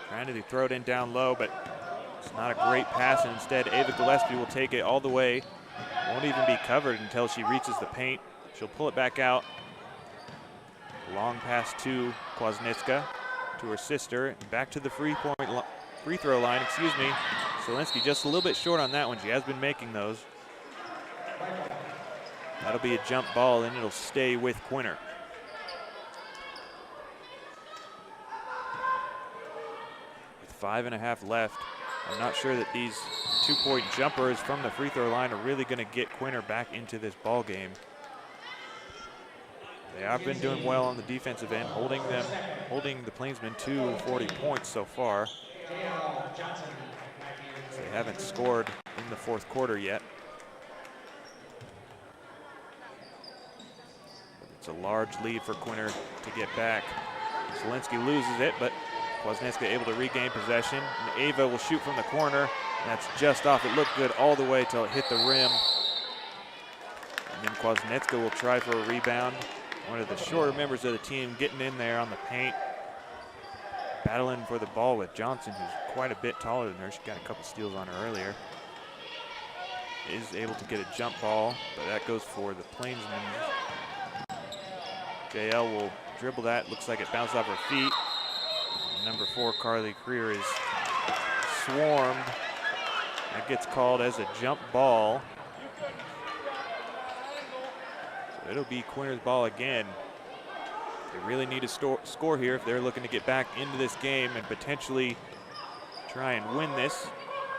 Trying to throw it in down low, but it's not a great pass, and instead Ava Gillespie will take it all the way. Won't even be covered until she reaches the paint. She'll pull it back out. Long pass to Kwasniewska, to her sister, and back to the free throw line, Solinsky just a little bit short on that one. She has been making those. That'll be a jump ball, and it'll stay with Quinter. With 5.5 left, I'm not sure that these 2-point jumpers from the free throw line are really going to get Quinter back into this ball game. They have been doing well on the defensive end, holding the Plainsmen to 40 points so far. They haven't scored in the 4th quarter yet. It's a large lead for Quinter to get back. Solinsky loses it, but Kwasniewska able to regain possession. And Ava will shoot from the corner. And that's just off. It looked good all the way till it hit the rim. And then Kwasniewska will try for a rebound. One of the shorter members of the team getting in there on the paint. Battling for the ball with Johnson, who's quite a bit taller than her. She got a couple steals on her earlier. Is able to get a jump ball, but that goes for the Plainsmen. JL will dribble that. Looks like it bounced off her feet. Number 4, Carly Creer, is swarmed. That gets called as a jump ball. So it'll be Quinter's ball again. They really need to score here if they're looking to get back into this game and potentially try and win this.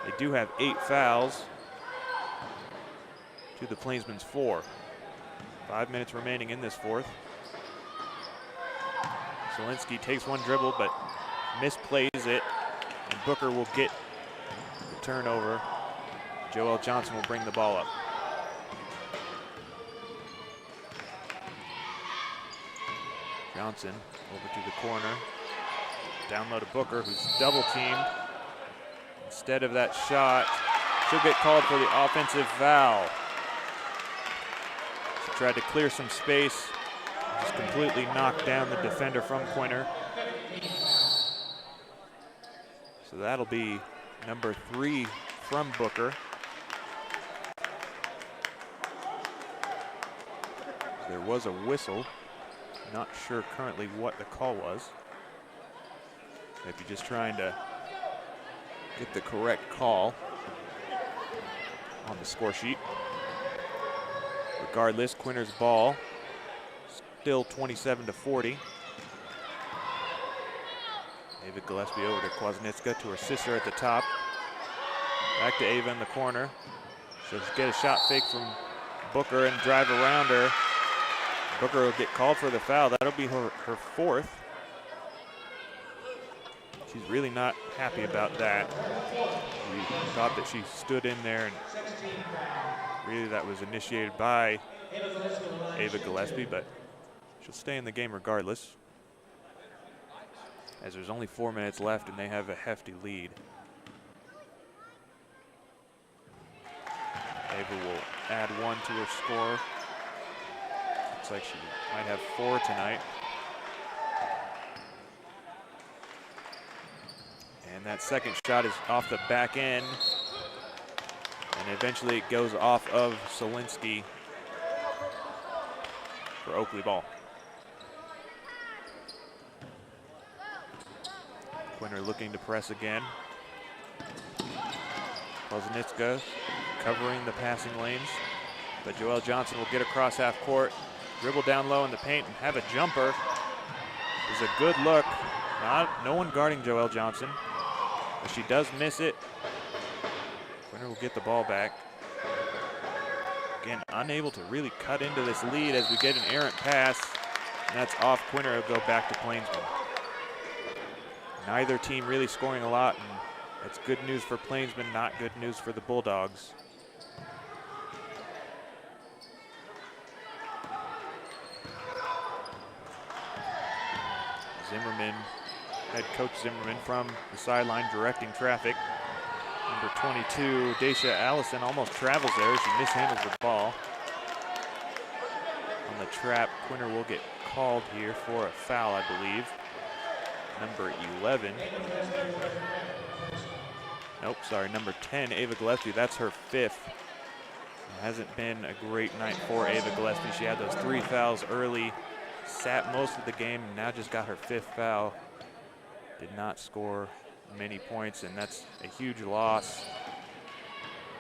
They do have 8 fouls to the Plainsmen's 4. 5 minutes remaining in this 4th. Solinsky takes one dribble, but misplays it, and Booker will get the turnover. Joelle Johnson will bring the ball up. Johnson over to the corner. Down low to Booker, who's double teamed. Instead of that shot, she'll get called for the offensive foul. She tried to clear some space, just completely knocked down the defender from Quinter. So that'll be number 3 from Booker. There was a whistle. Not sure currently what the call was. Maybe just trying to get the correct call on the score sheet. Regardless, Quinter's ball still 27-40. Ava Gillespie over to Kwasniewska, to her sister at the top. Back to Ava in the corner. She'll get a shot fake from Booker and drive around her. Booker will get called for the foul. That'll be her fourth. She's really not happy about that. We thought that she stood in there, and really that was initiated by Ava Gillespie, but she'll stay in the game regardless, as there's only 4 minutes left and they have a hefty lead. Ava will add 1 to her score. Looks like she might have 4 tonight. And that second shot is off the back end. And eventually it goes off of Solinsky for Oakley ball. Quinter looking to press again. Kwasniewska covering the passing lanes, but Joelle Johnson will get across half court, dribble down low in the paint, and have a jumper. Is a good look. No one guarding Joelle Johnson, but she does miss it. Quinter will get the ball back. Again, unable to really cut into this lead as we get an errant pass, and that's off Quinter. It'll go back to Plainsman. Neither team really scoring a lot, and that's good news for Plainsman, not good news for the Bulldogs. Zimmerman, head coach Zimmerman from the sideline directing traffic. Number 22, Daisha Allison, almost travels there. She mishandles the ball. On the trap, Quinter will get called here for a foul, I believe. Number 11. Nope, sorry, number 10, Ava Gillespie. That's her 5th. It hasn't been a great night for Ava Gillespie. She had those 3 fouls early, sat most of the game, and now just got her 5th foul. Did not score many points, and that's a huge loss,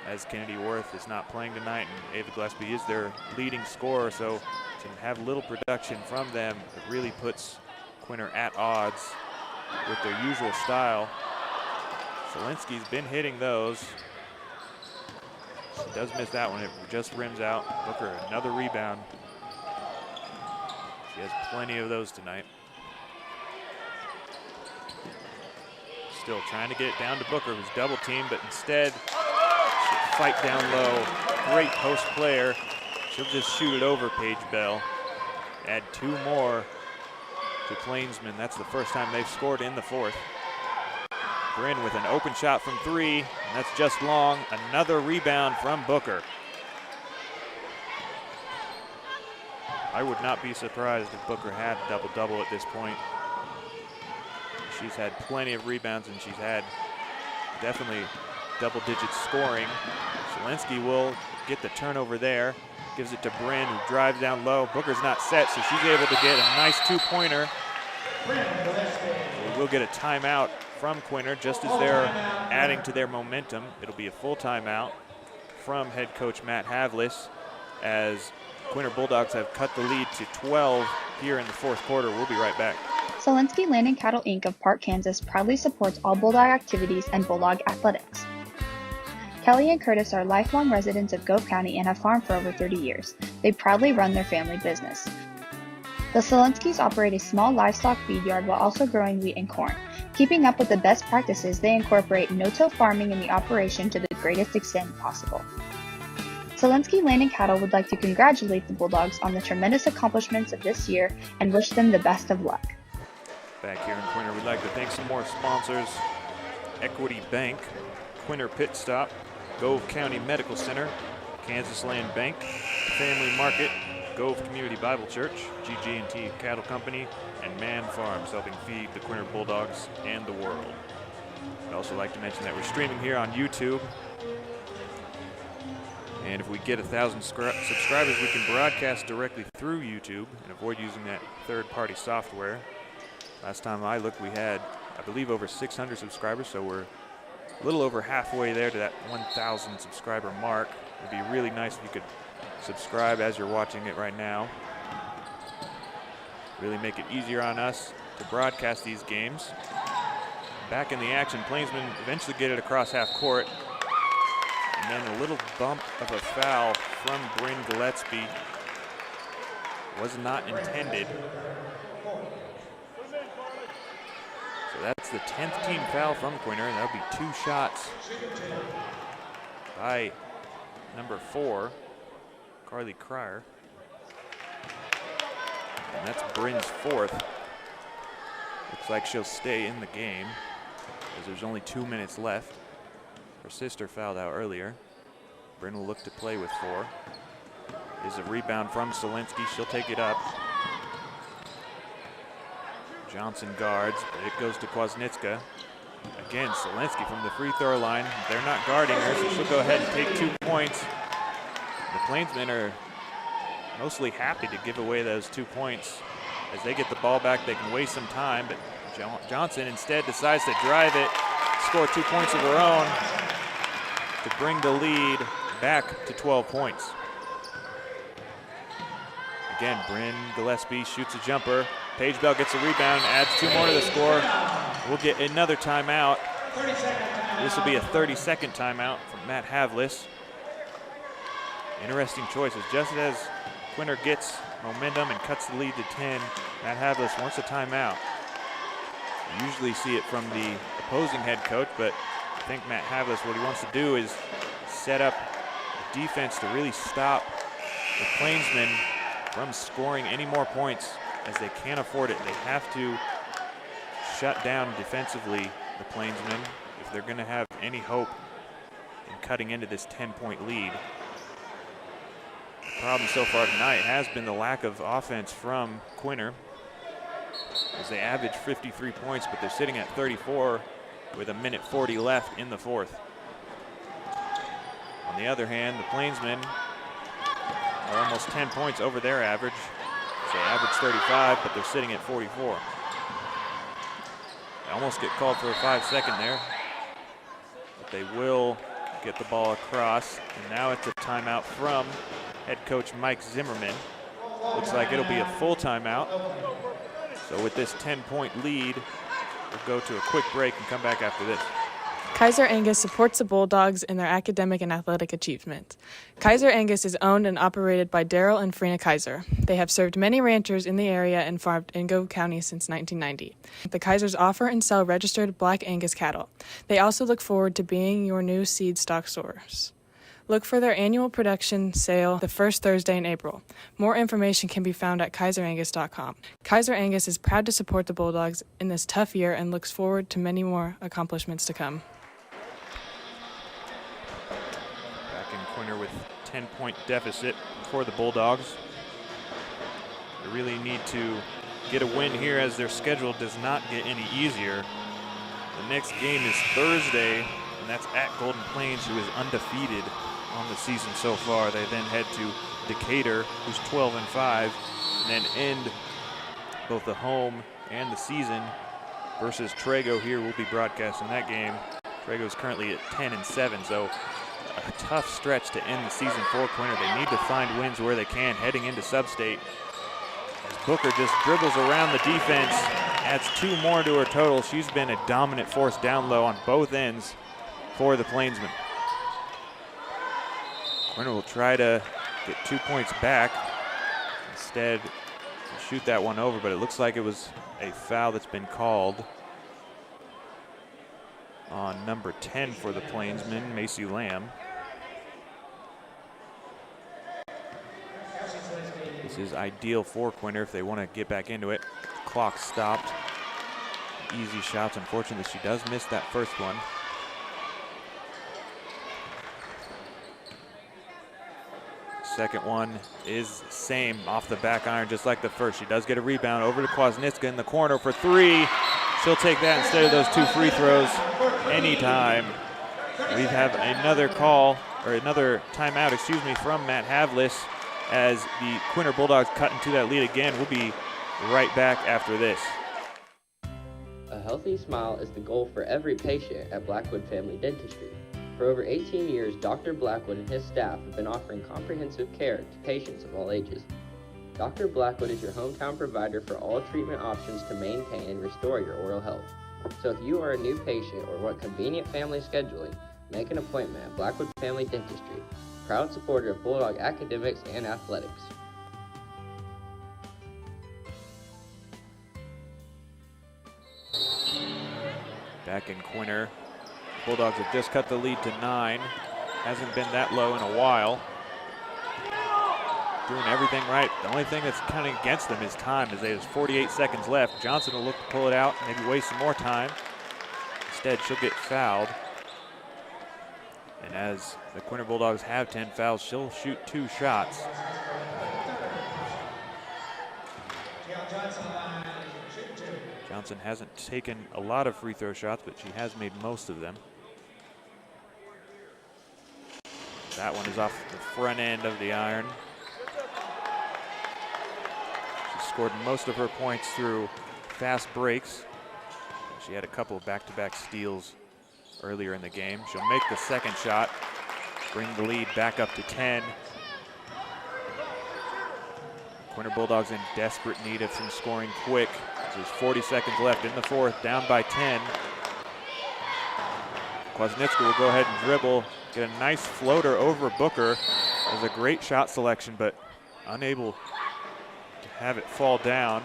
as Kennedy Worth is not playing tonight, and Ava Gillespie is their leading scorer, so to have little production from them, it really puts Quinter at odds with their usual style. Solinsky's been hitting those. She does miss that one. It just rims out. Booker, another rebound. She has plenty of those tonight. Still trying to get it down to Booker, who's double teamed, but instead she'll fight down low. Great post player. She'll just shoot it over Paige Bell. Add 2 more to Plainsman. That's the first time they've scored in the 4th. Bryn with an open shot from 3, and that's just long. Another rebound from Booker. I would not be surprised if Booker had a double-double at this point. She's had plenty of rebounds, and she's had definitely double-digit scoring. Solinsky will get the turnover there. Gives it to Bryn, who drives down low. Booker's not set, so she's able to get a nice 2-pointer. We will get a timeout from Quinter just as they're adding to their momentum. It'll be a full timeout from head coach Matt Havlis, as Quinter Bulldogs have cut the lead to 12 here in the 4th quarter. We'll be right back. Solinsky Land and Cattle Inc. of Park, Kansas proudly supports all Bulldog activities and Bulldog athletics. Kelly and Curtis are lifelong residents of Gove County and have farmed for over 30 years. They proudly run their family business. The Solinskys operate a small livestock feed yard while also growing wheat and corn. Keeping up with the best practices, they incorporate no-till farming in the operation to the greatest extent possible. Solinsky Land and Cattle would like to congratulate the Bulldogs on the tremendous accomplishments of this year and wish them the best of luck. Back here in Quinter, we'd like to thank some more sponsors. Equity Bank, Quinter Pit Stop, Gove County Medical Center, Kansas Land Bank, Family Market, Gove Community Bible Church, GG&T Cattle Company, and Man Farms, helping feed the Quinter Bulldogs and the world. I'd also like to mention that we're streaming here on YouTube. And if we get 1,000 subscribers, we can broadcast directly through YouTube and avoid using that third-party software. Last time I looked, we had, I believe, over 600 subscribers, so we're a little over halfway there to that 1,000 subscriber mark. It'd be really nice if you could subscribe as you're watching it right now. Really make it easier on us to broadcast these games. back in the action. Plainsmen eventually get it across half court. And then a little bump of a foul from Bryn Gillespie was not intended. So that's the 10th team foul from Quinter, and that'll be 2 shots by number 4, Carly Cryer. And that's Bryn's 4th. Looks like she'll stay in the game as there's only 2 minutes left. Her sister fouled out earlier. Bryn will look to play with 4. Is a rebound from Solinsky. She'll take it up. Johnson guards, but it goes to Kwasniewska. Again, Solinsky from the free throw line. They're not guarding her, so she'll go ahead and take 2 points. The Plainsmen are mostly happy to give away those 2 points. As they get the ball back, they can waste some time, but Johnson instead decides to drive it, score 2 points of her own to bring the lead back to 12 points. Again, Bryn Gillespie shoots a jumper. Paige Bell gets a rebound, adds 2 more to the score. We'll get another timeout. This will be a 30-second timeout from Matt Havlis. Interesting choices. Just as Quinter gets momentum and cuts the lead to 10, Matt Havlis wants a timeout. You usually see it from the opposing head coach, but I think Matt Havlis, what he wants to do is set up defense to really stop the Plainsmen from scoring any more points, as they can't afford it. They have to shut down defensively the Plainsmen if they're going to have any hope in cutting into this 10-point lead. The problem so far tonight has been the lack of offense from Quinter, as they average 53 points, but they're sitting at 34 with 1:40 left in the 4th. On the other hand, the Plainsmen are almost 10 points over their average. They average 35, but they're sitting at 44. They almost get called for a 5-second there, but they will get the ball across. And now it's a timeout from head coach Mike Zimmerman. Looks like it'll be a full timeout. So with this 10-point lead, we'll go to a quick break and come back after this. Kaiser Angus supports the Bulldogs in their academic and athletic achievement. Kaiser Angus is owned and operated by Daryl and Frina Kaiser. They have served many ranchers in the area and farmed in Gove County since 1990. The Kaisers offer and sell registered Black Angus cattle. They also look forward to being your new seed stock source. Look for their annual production sale the first Thursday in April. More information can be found at kaiserangus.com. Kaiser Angus is proud to support the Bulldogs in this tough year and looks forward to many more accomplishments to come. Quinter with 10-point deficit for the Bulldogs. They really need to get a win here, as their schedule does not get any easier. The next game is Thursday, and that's at Golden Plains, who is undefeated on the season so far. They then head to Decatur, who's 12-5, and then end both the home and the season versus Trago. Here we'll be broadcasting that game. Trago is currently at 10-7, so a tough stretch to end the season for Quinter. They need to find wins where they can heading into Sub-State. As Booker just dribbles around the defense, adds 2 more to her total. She's been a dominant force down low on both ends for the Plainsmen. Quinter will try to get 2 points back. Instead, shoot that one over, but it looks like it was a foul that's been called on number 10 for the Plainsmen, Macy Lamb. This is ideal for Quinter if they want to get back into it. Clock stopped. Easy shots. Unfortunately, she does miss that first one. Second one is same, off the back iron, just like the first. She does get a rebound over to Kwasniewska in the corner for 3. She'll take that instead of those 2 free throws anytime. We have another call, or another timeout, excuse me, from Matt Havlis, as the Quinter Bulldogs cut into that lead again. We'll be right back after this. A healthy smile is the goal for every patient at Blackwood Family Dentistry. For over 18 years, Dr. Blackwood and his staff have been offering comprehensive care to patients of all ages. Dr. Blackwood is your hometown provider for all treatment options to maintain and restore your oral health. So if you are a new patient or want convenient family scheduling, make an appointment at Blackwood Family Dentistry, proud supporter of Bulldog academics and athletics. Back in Quinter, Bulldogs have just cut the lead to 9. Hasn't been that low in a while. Doing everything right. The only thing that's kind of against them is time, as there's 48 seconds left. Johnson will look to pull it out, maybe waste some more time. Instead, she'll get fouled. And as the Quinter Bulldogs have 10 fouls, she'll shoot 2 shots. Johnson hasn't taken a lot of free throw shots, but she has made most of them. That one is off the front end of the iron. She scored most of her points through fast breaks. She had a couple of back-to-back steals earlier in the game. She'll make the second shot, bring the lead back up to 10. Quinter Bulldogs in desperate need of some scoring quick. There's 40 seconds left in the fourth, down by 10. Kwasniewska will go ahead and dribble, get a nice floater over Booker. It was a great shot selection, but unable to have it fall down.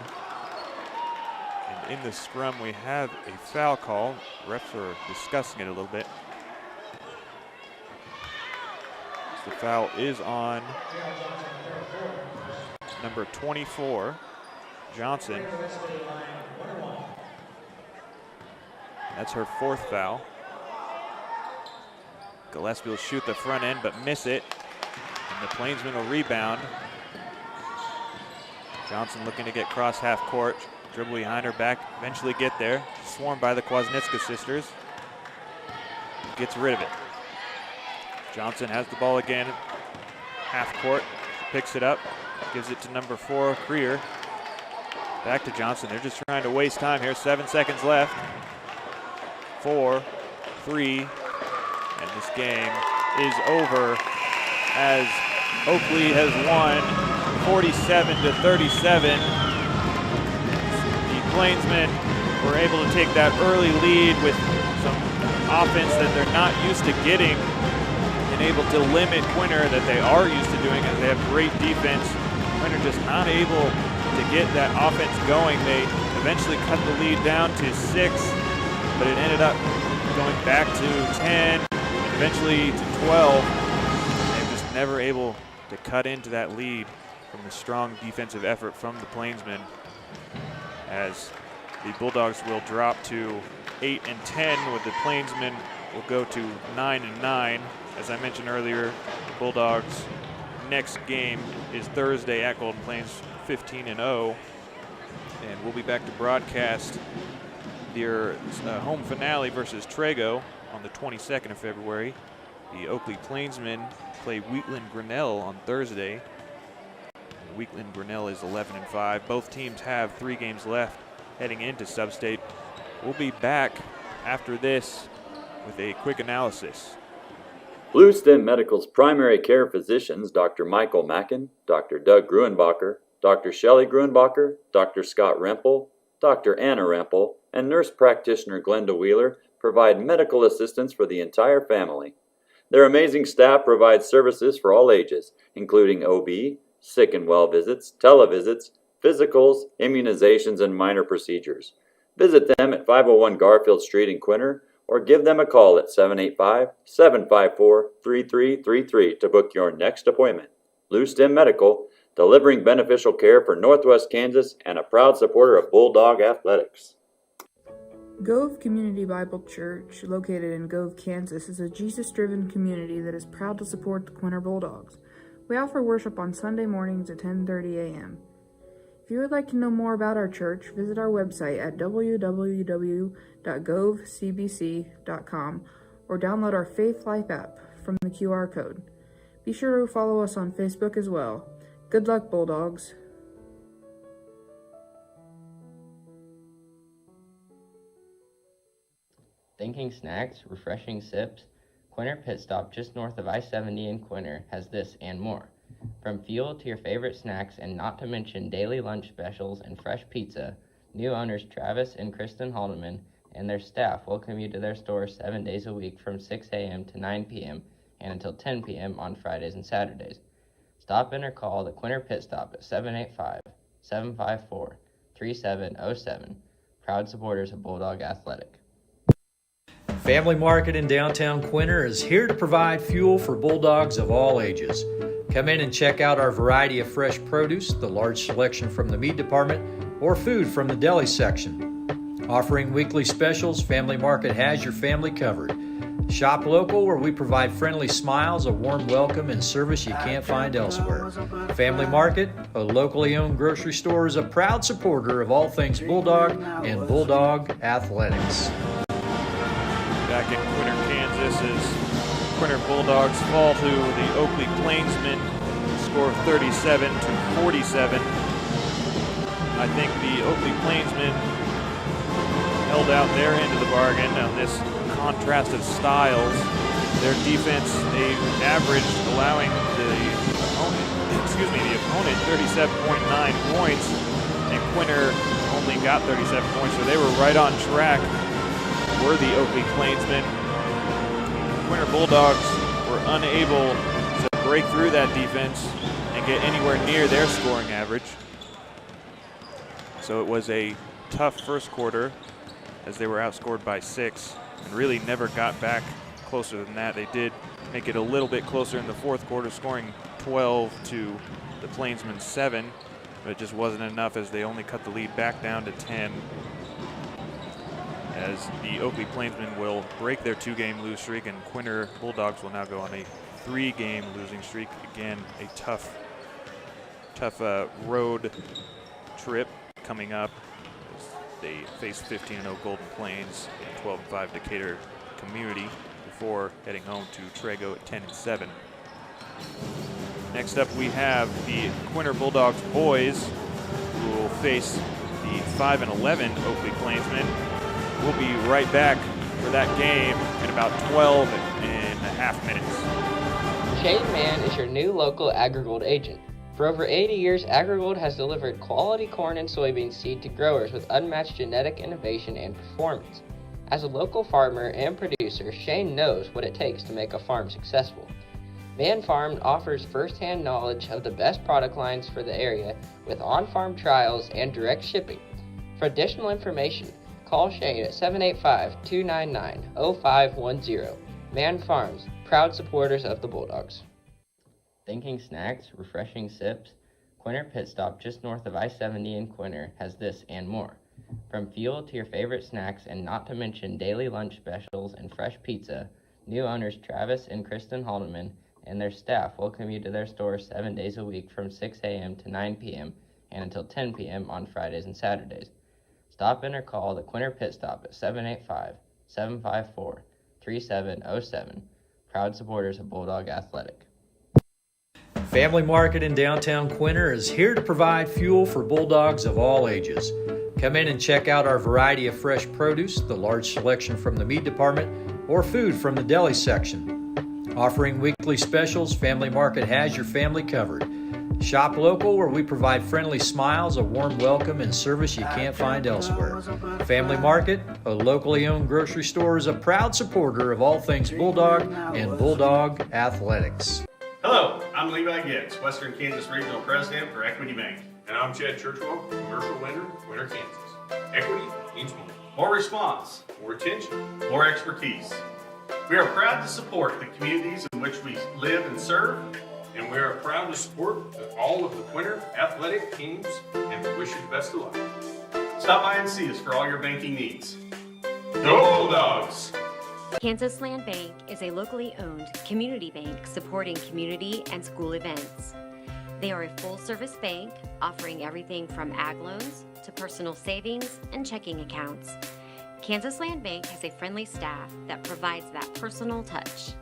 And in the scrum, we have a foul call. Refs are discussing it a little bit. The foul is on number 24, Johnson. That's her 4th foul. Gillespie will shoot the front end but miss it, and the Plainsmen will rebound. Johnson looking to get cross half court, dribble behind her back, eventually get there. Swarmed by the Kwasniewska sisters. Gets rid of it. Johnson has the ball again, half court, picks it up, gives it to number 4, Creer. Back to Johnson. They're just trying to waste time here. 7 seconds left. 4, 3, and this game is over as Oakley has won 47-37. The Plainsmen were able to take that early lead with some offense that they're not used to getting and able to limit Quinter that they are used to doing, as they have great defense. Quinter just not able to get that offense going. They eventually cut the lead down to 6, but it ended up going back to 10, and eventually to 12. They're just never able to cut into that lead from the strong defensive effort from the Plainsmen, as the Bulldogs will drop to 8 and 10, with the Plainsmen will go to 9 and 9. As I mentioned earlier, the Bulldogs' next game is Thursday at Golden Plains, 15 and 0, and we'll be back to broadcast their home finale versus Trago on the 22nd of February. The Oakley Plainsmen play Wheatland Grinnell on Thursday. Wheatland Grinnell is 11 and 5. Both teams have 3 games left heading into Substate. We'll be back after this with a quick analysis. Blue Stem Medical's primary care physicians, Dr. Michael Mackin, Dr. Doug Gruenbacher, Dr. Shelley Gruenbacher, Dr. Scott Rempel, Dr. Anna Rempel, and nurse practitioner Glenda Wheeler provide medical assistance for the entire family. Their amazing staff provides services for all ages, including OB, sick and well visits, televisits, physicals, immunizations, and minor procedures. Visit them at 501 Garfield Street in Quinter, or give them a call at 785-754-3333 to book your next appointment. Blue Stem Medical, delivering beneficial care for Northwest Kansas and a proud supporter of Bulldog athletics. Gove Community Bible Church, located in Gove, Kansas, is a Jesus-driven community that is proud to support the Quinter Bulldogs. We offer worship on Sunday mornings at 10:30 a.m. If you would like to know more about our church, visit our website at www.govecbc.com or download our Faith Life app from the QR code. Be sure to follow us on Facebook as well. Good luck, Bulldogs. Thinking snacks, refreshing sips? Quinter Pit Stop, just north of I-70 in Quinter, has this and more. From fuel to your favorite snacks, and not to mention daily lunch specials and fresh pizza, new owners Travis and Kristen Haldeman and their staff welcome you to their store 7 days a week from 6 a.m. to 9 p.m. and until 10 p.m. on Fridays and Saturdays. Stop in or call the Quinter Pit Stop at 785-754-3707. Proud supporters of Bulldog Athletic. Family Market in downtown Quinter is here to provide fuel for Bulldogs of all ages. Come in and check out our variety of fresh produce, the large selection from the meat department, or food from the deli section. Offering weekly specials, Family Market has your family covered. Shop local, where we provide friendly smiles, a warm welcome, and service you can't find elsewhere. Family Market, a locally owned grocery store, is a proud supporter of all things Bulldog and Bulldog Athletics. Back in Quinter, Kansas, as Quinter Bulldogs fall to the Oakley Plainsmen, score of 37-47. I think the Oakley Plainsmen held out their end of the bargain on this contrast of styles. Their defense, they averaged, allowing the opponent 37.9 points, and Quinter only got 37 points, so they were right on track. Were the Oakley Plainsmen. Quinter Bulldogs were unable to break through that defense and get anywhere near their scoring average. So it was a tough first quarter as they were outscored by 6 and really never got back closer than that. They did make it a little bit closer in the fourth quarter, scoring 12 to the Plainsmen 7, but it just wasn't enough as they only cut the lead back down to 10. As the Oakley Plainsmen will break their 2-game lose streak, and Quinter Bulldogs will now go on a 3-game losing streak. Again, a tough road trip coming up as they face 15-0 Golden Plains and 12-5 Decatur Community before heading home to Trego at 10-7. Next up, we have the Quinter Bulldogs boys, who will face the 5-11 Oakley Plainsmen. We'll be right back for that game in about 12 and a half minutes. Shane Mann is your new local AgriGold agent. For over 80 years, AgriGold has delivered quality corn and soybean seed to growers with unmatched genetic innovation and performance. As a local farmer and producer, Shane knows what it takes to make a farm successful. Mann Farm offers first-hand knowledge of the best product lines for the area with on-farm trials and direct shipping. For additional information, call Shane at 785-299-0510. Mann Farms, proud supporters of the Bulldogs. Thinking snacks, refreshing sips? Quinter Pit Stop just north of I-70 in Quinter has this and more. From fuel to your favorite snacks, and not to mention daily lunch specials and fresh pizza, new owners Travis and Kristen Haldeman and their staff welcome you to their store 7 days a week from 6 a.m. to 9 p.m. and until 10 p.m. on Fridays and Saturdays. Stop in or call the Quinter Pit Stop at 785-754-3707. Proud supporters of Bulldog Athletic. Family Market in downtown Quinter is here to provide fuel for Bulldogs of all ages. Come in and check out our variety of fresh produce, the large selection from the meat department, or food from the deli section. Offering weekly specials, Family Market has your family covered. Shop local, where we provide friendly smiles, a warm welcome, and service you can't find elsewhere. Family Market, a locally owned grocery store, is a proud supporter of all things Bulldog and Bulldog Athletics. Hello, I'm Levi Gibbs, Western Kansas Regional President for Equity Bank. And I'm Chad Churchwell, commercial lender, Quinter, Kansas. Equity means more. More response, More attention. more expertise. We are proud to support the communities in which we live and serve. And we are proud to support all of the Quinter athletic teams, and we wish you the best of luck. Stop by and see us for all your banking needs. Go Bulldogs! Kansas Land Bank is a locally owned community bank supporting community and school events. They are a full-service bank offering everything from ag loans to personal savings and checking accounts. Kansas Land Bank has a friendly staff that provides that personal touch.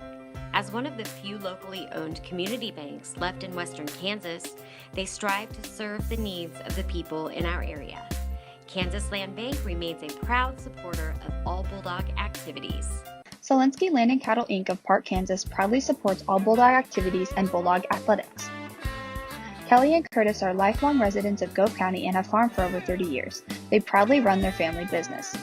As one of the few locally owned community banks left in Western Kansas, they strive to serve the needs of the people in our area. Kansas Land Bank remains a proud supporter of all Bulldog activities. Solinsky Land and Cattle Inc. of Park, Kansas proudly supports all Bulldog activities and Bulldog athletics. Kelly and Curtis are lifelong residents of Gove County and have farmed for over 30 years. They proudly run their family business.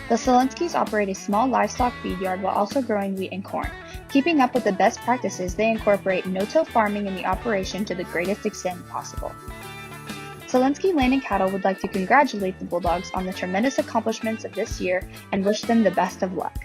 The Selenskys operate a small livestock feed yard while also growing wheat and corn. Keeping up with the best practices, they incorporate no-till farming in the operation to the greatest extent possible. Selensky Land and Cattle would like to congratulate the Bulldogs on the tremendous accomplishments of this year and wish them the best of luck.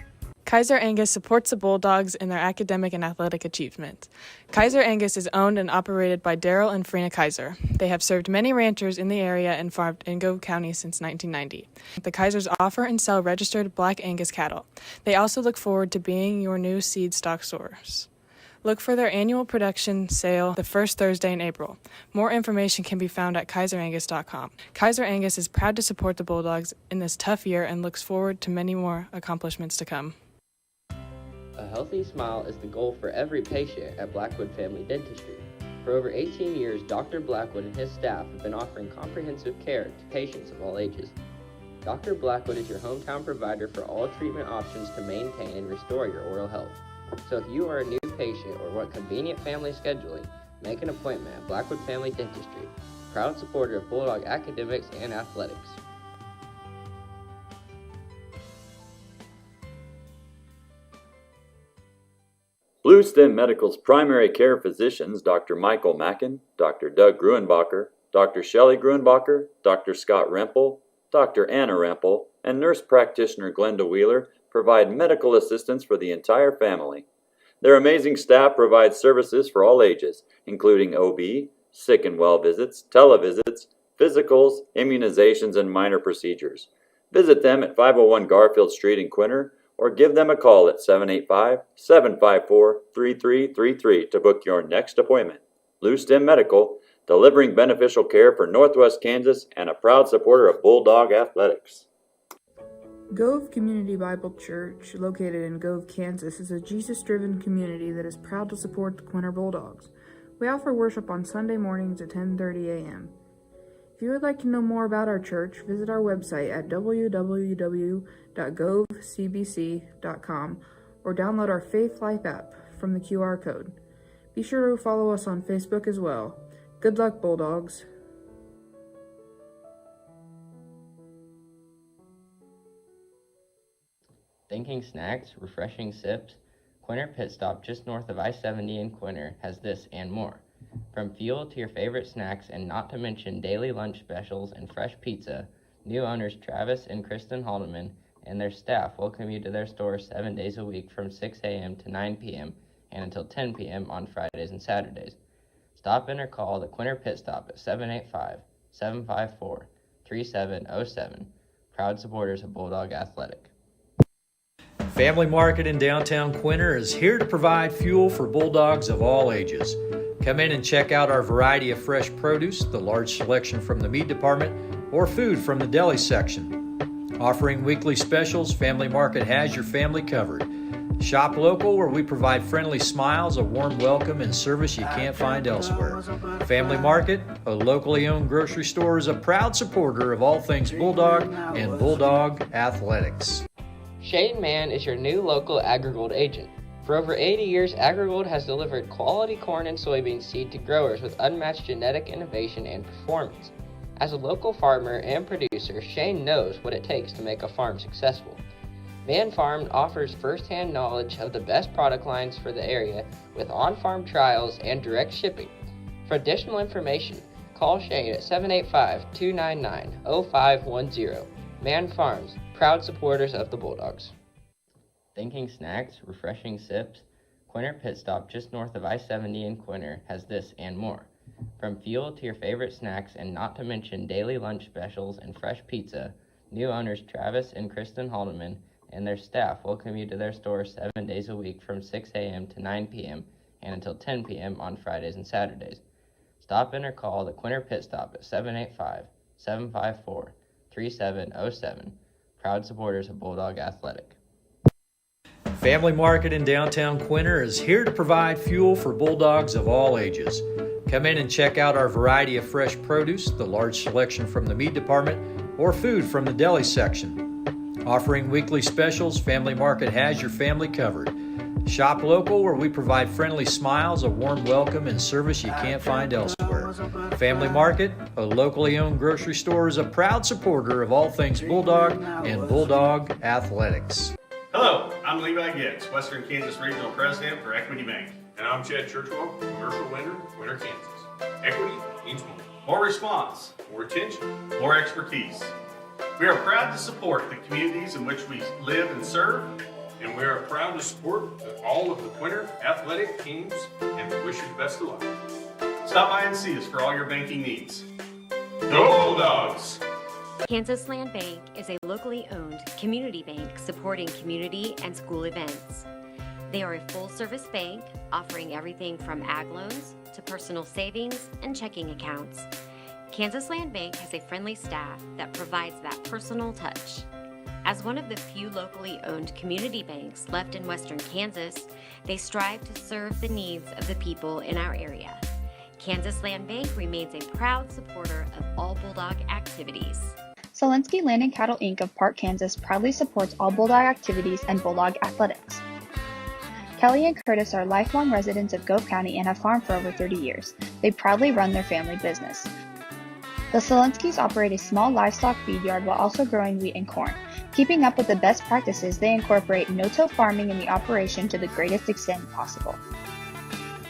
Kaiser Angus supports the Bulldogs in their academic and athletic achievement. Kaiser Angus is owned and operated by Daryl and Frina Kaiser. They have served many ranchers in the area and farmed in Gove County since 1990. The Kaisers offer and sell registered Black Angus cattle. They also look forward to being your new seed stock source. Look for their annual production sale the first Thursday in April. More information can be found at kaiserangus.com. Kaiser Angus is proud to support the Bulldogs in this tough year and looks forward to many more accomplishments to come. A healthy smile is the goal for every patient at Blackwood Family Dentistry. For over 18 years, Dr. Blackwood and his staff have been offering comprehensive care to patients of all ages. Dr. Blackwood is your hometown provider for all treatment options to maintain and restore your oral health. So if you are a new patient or want convenient family scheduling, make an appointment at Blackwood Family Dentistry, proud supporter of Bulldog academics and athletics. Blue Stem Medical's primary care physicians, Dr. Michael Mackin, Dr. Doug Gruenbacher, Dr. Shelley Gruenbacher, Dr. Scott Rempel, Dr. Anna Rempel, and nurse practitioner Glenda Wheeler provide medical assistance for the entire family. Their amazing staff provides services for all ages, including OB, sick and well visits, televisits, physicals, immunizations, and minor procedures. Visit them at 501 Garfield Street in Quinter, or give them a call at 785-754-3333 to book your next appointment. Blue Stem Medical, delivering beneficial care for Northwest Kansas and a proud supporter of Bulldog athletics. Gove Community Bible Church, located in Gove, Kansas, is a Jesus-driven community that is proud to support the Quinter Bulldogs. We offer worship on Sunday mornings at 10:30 a.m. If you would like to know more about our church, visit our website at www.govecbc.com or download our Faith Life app from the QR code. Be sure to follow us on Facebook as well. Good luck, Bulldogs. Thinking snacks, refreshing sips, Quinter Pit Stop just north of I-70 in Quinter has this and more. From fuel to your favorite snacks and not to mention daily lunch specials and fresh pizza, new owners Travis and Kristen Haldeman and their staff welcome you to their store 7 days a week from 6 a.m. to 9 p.m. and until 10 p.m. on Fridays and Saturdays. Stop in or call the Quinter Pit Stop at 785-754-3707. Proud supporters of Bulldog Athletic. Family Market in downtown Quinter is here to provide fuel for Bulldogs of all ages. Come in and check out our variety of fresh produce, the large selection from the meat department, or food from the deli section. Offering weekly specials, Family Market has your family covered. Shop local, where we provide friendly smiles, a warm welcome, and service you can't find elsewhere. Family Market, a locally owned grocery store, is a proud supporter of all things Bulldog and Bulldog athletics. Shane Mann is your new local AgriGold agent. For over 80 years, AgriGold has delivered quality corn and soybean seed to growers with unmatched genetic innovation and performance. As a local farmer and producer, Shane knows what it takes to make a farm successful. Mann Farm offers first-hand knowledge of the best product lines for the area with on-farm trials and direct shipping. For additional information, call Shane at 785-299-0510. Mann Farms, proud supporters of the Bulldogs. Thinking snacks, refreshing sips, Quinter Pit Stop just north of I-70 in Quinter has this and more. From fuel to your favorite snacks and not to mention daily lunch specials and fresh pizza, new owners Travis and Kristen Haldeman and their staff welcome you to their store 7 days a week from 6 a.m. to 9 p.m. and until 10 p.m. on Fridays and Saturdays. Stop in or call the Quinter Pit Stop at 785-754-3707. Proud supporters of Bulldog Athletic. Family Market in downtown Quinter is here to provide fuel for Bulldogs of all ages. Come in and check out our variety of fresh produce, the large selection from the meat department, or food from the deli section. Offering weekly specials, Family Market has your family covered. Shop local, where we provide friendly smiles, a warm welcome, and service you can't find elsewhere. Family Market, a locally owned grocery store, is a proud supporter of all things Bulldog and Bulldog athletics. Hello, I'm Levi Gibbs, Western Kansas Regional President for Equity Bank. And I'm Chad Churchwell, commercial lender, Quinter, Kansas. Equity means more. More response, More attention. more expertise. We are proud to support the communities in which we live and serve. And we are proud to support all of the Quinter athletic teams and we wish you the best of luck. Stop by and see us for all your banking needs. Go Bulldogs! Kansas Land Bank is a locally owned community bank supporting community and school events. They are a full-service bank offering everything from ag loans to personal savings and checking accounts. Kansas Land Bank has a friendly staff that provides that personal touch. As one of the few locally owned community banks left in Western Kansas, they strive to serve the needs of the people in our area. Kansas Land Bank remains a proud supporter of all Bulldog activities. Solinsky Land and Cattle Inc. of Park, Kansas proudly supports all Bulldog activities and Bulldog athletics. Kelly and Curtis are lifelong residents of Gove County and have farmed for over 30 years. They proudly run their family business. The Solinskys operate a small livestock feed yard while also growing wheat and corn. Keeping up with the best practices, they incorporate no-till farming in the operation to the greatest extent possible.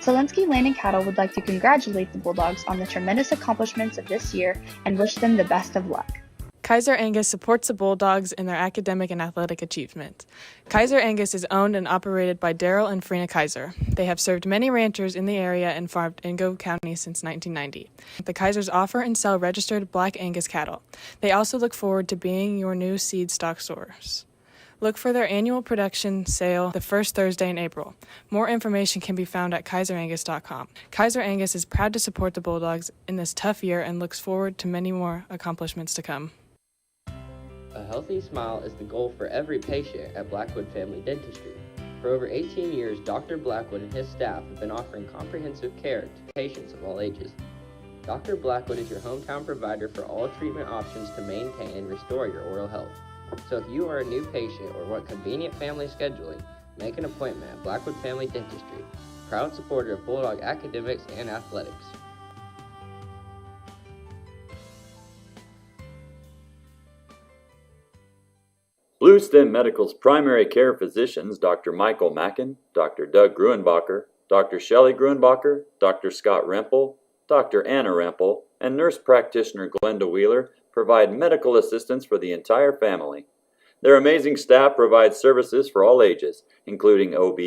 Solinsky Land and Cattle would like to congratulate the Bulldogs on the tremendous accomplishments of this year and wish them the best of luck. Kaiser Angus supports the Bulldogs in their academic and athletic achievement. Kaiser Angus is owned and operated by Daryl and Frina Kaiser. They have served many ranchers in the area and farmed in Gove County since 1990. The Kaisers offer and sell registered Black Angus cattle. They also look forward to being your new seed stock source. Look for their annual production sale the first Thursday in April. More information can be found at kaiserangus.com. Kaiser Angus is proud to support the Bulldogs in this tough year and looks forward to many more accomplishments to come. A healthy smile is the goal for every patient at Blackwood Family Dentistry. For over 18 years, Dr. Blackwood and his staff have been offering comprehensive care to patients of all ages. Dr. Blackwood is your hometown provider for all treatment options to maintain and restore your oral health. So if you are a new patient or want convenient family scheduling, make an appointment at Blackwood Family Dentistry, proud supporter of Bulldog academics and athletics. Blue Stem Medical's primary care physicians, Dr. Michael Mackin, Dr. Doug Gruenbacher, Dr. Shelley Gruenbacher, Dr. Scott Rempel, Dr. Anna Rempel, and nurse practitioner Glenda Wheeler provide medical assistance for the entire family. Their amazing staff provides services for all ages, including OB,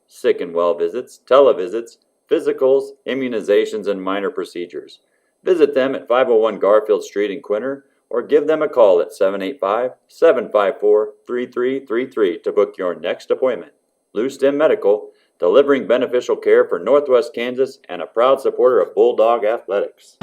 sick and well visits, televisits, physicals, immunizations, and minor procedures. Visit them at 501 Garfield Street in Quinter, or give them a call at 785-754-3333 to book your next appointment. Blue Stem Medical, delivering beneficial care for Northwest Kansas and a proud supporter of Bulldog athletics.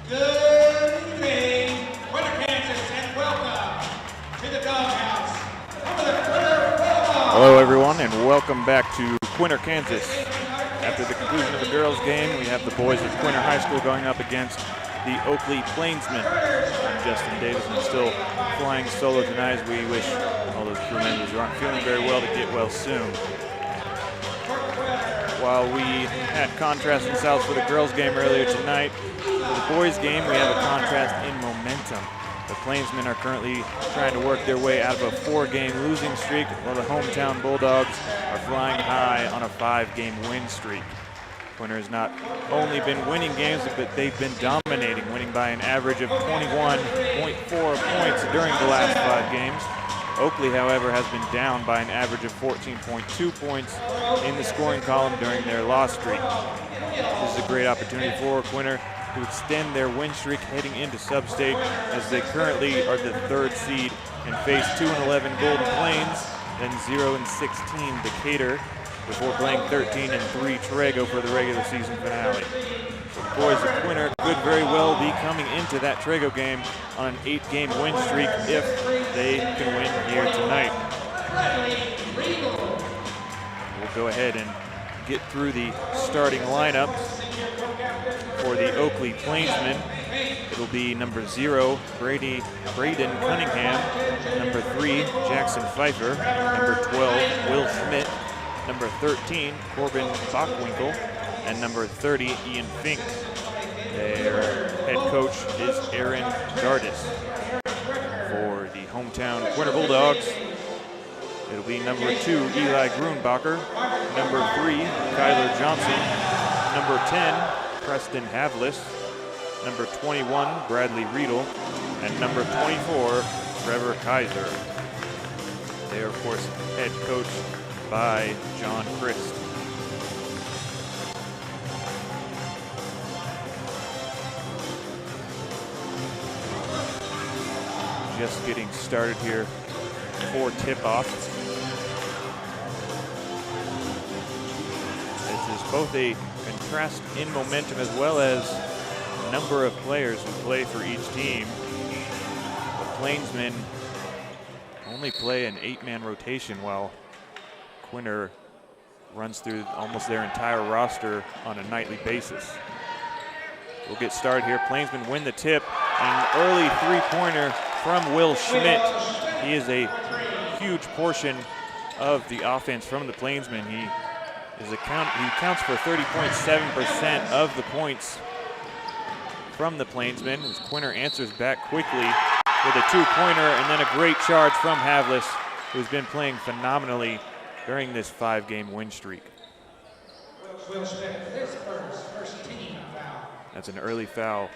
Good evening, Quinter, Kansas, and welcome to the Doghouse of the Quinter Bulldogs. Hello, everyone, and welcome back to Quinter, Kansas. After the conclusion of the girls' game, we have the boys of Quinter High School going up against the Oakley Plainsmen. I'm Justin Davis, and still flying solo tonight as we wish all those crew members who aren't feeling very well to get well soon. While we had contrast in South for the girls' game earlier tonight, for the boys' game, we have a contrast in momentum. The Plainsmen are currently trying to work their way out of a 4-game losing streak, while the hometown Bulldogs are flying high on a 5-game win streak. Quinter has not only been winning games, but they've been dominating, winning by an average of 21.4 points during the last 5 games. Oakley, however, has been down by an average of 14.2 points in the scoring column during their loss streak. This is a great opportunity for Quinter to extend their win streak heading into sub-state, as they currently are the 3rd seed and face 2-11 Golden Plains, then 0-16 Decatur, before playing 13-3 Trego for the regular season finale. So the boys of Quinter could very well be coming into that Trego game on an 8-game win streak if they can win here tonight. We'll go ahead and get through the starting lineup for the Oakley Plainsmen. It'll be number 0, Braden Cunningham, number 3, Jackson Pfeiffer, number 12, Will Schmidt, number 13, Corbin Bachwinkle, and number 30, Ian Fink. Their head coach is Aaron Gardis. For the hometown Quinter Bulldogs, it'll be number 2, Eli Grunbacher, number 3, Kyler Johnson, number 10, Preston Havlis, number 21, Bradley Riedel, and number 24, Trevor Kaiser. They are, of course, head coached by John Christ. Just getting started here for tip-off. This is both a contrast in momentum as well as number of players who play for each team. The Plainsmen only play an 8-man rotation, while Quinter runs through almost their entire roster on a nightly basis. We'll get started here. Plainsmen win the tip, and an early 3-pointer from Will Schmidt. He is a huge portion of the offense from the Plainsmen. He counts for 30.7% of the points from the Plainsmen, as Quinter answers back quickly with a 2-pointer, and then a great charge from Havlis, who's been playing phenomenally during this 5-game win streak. That's an early foul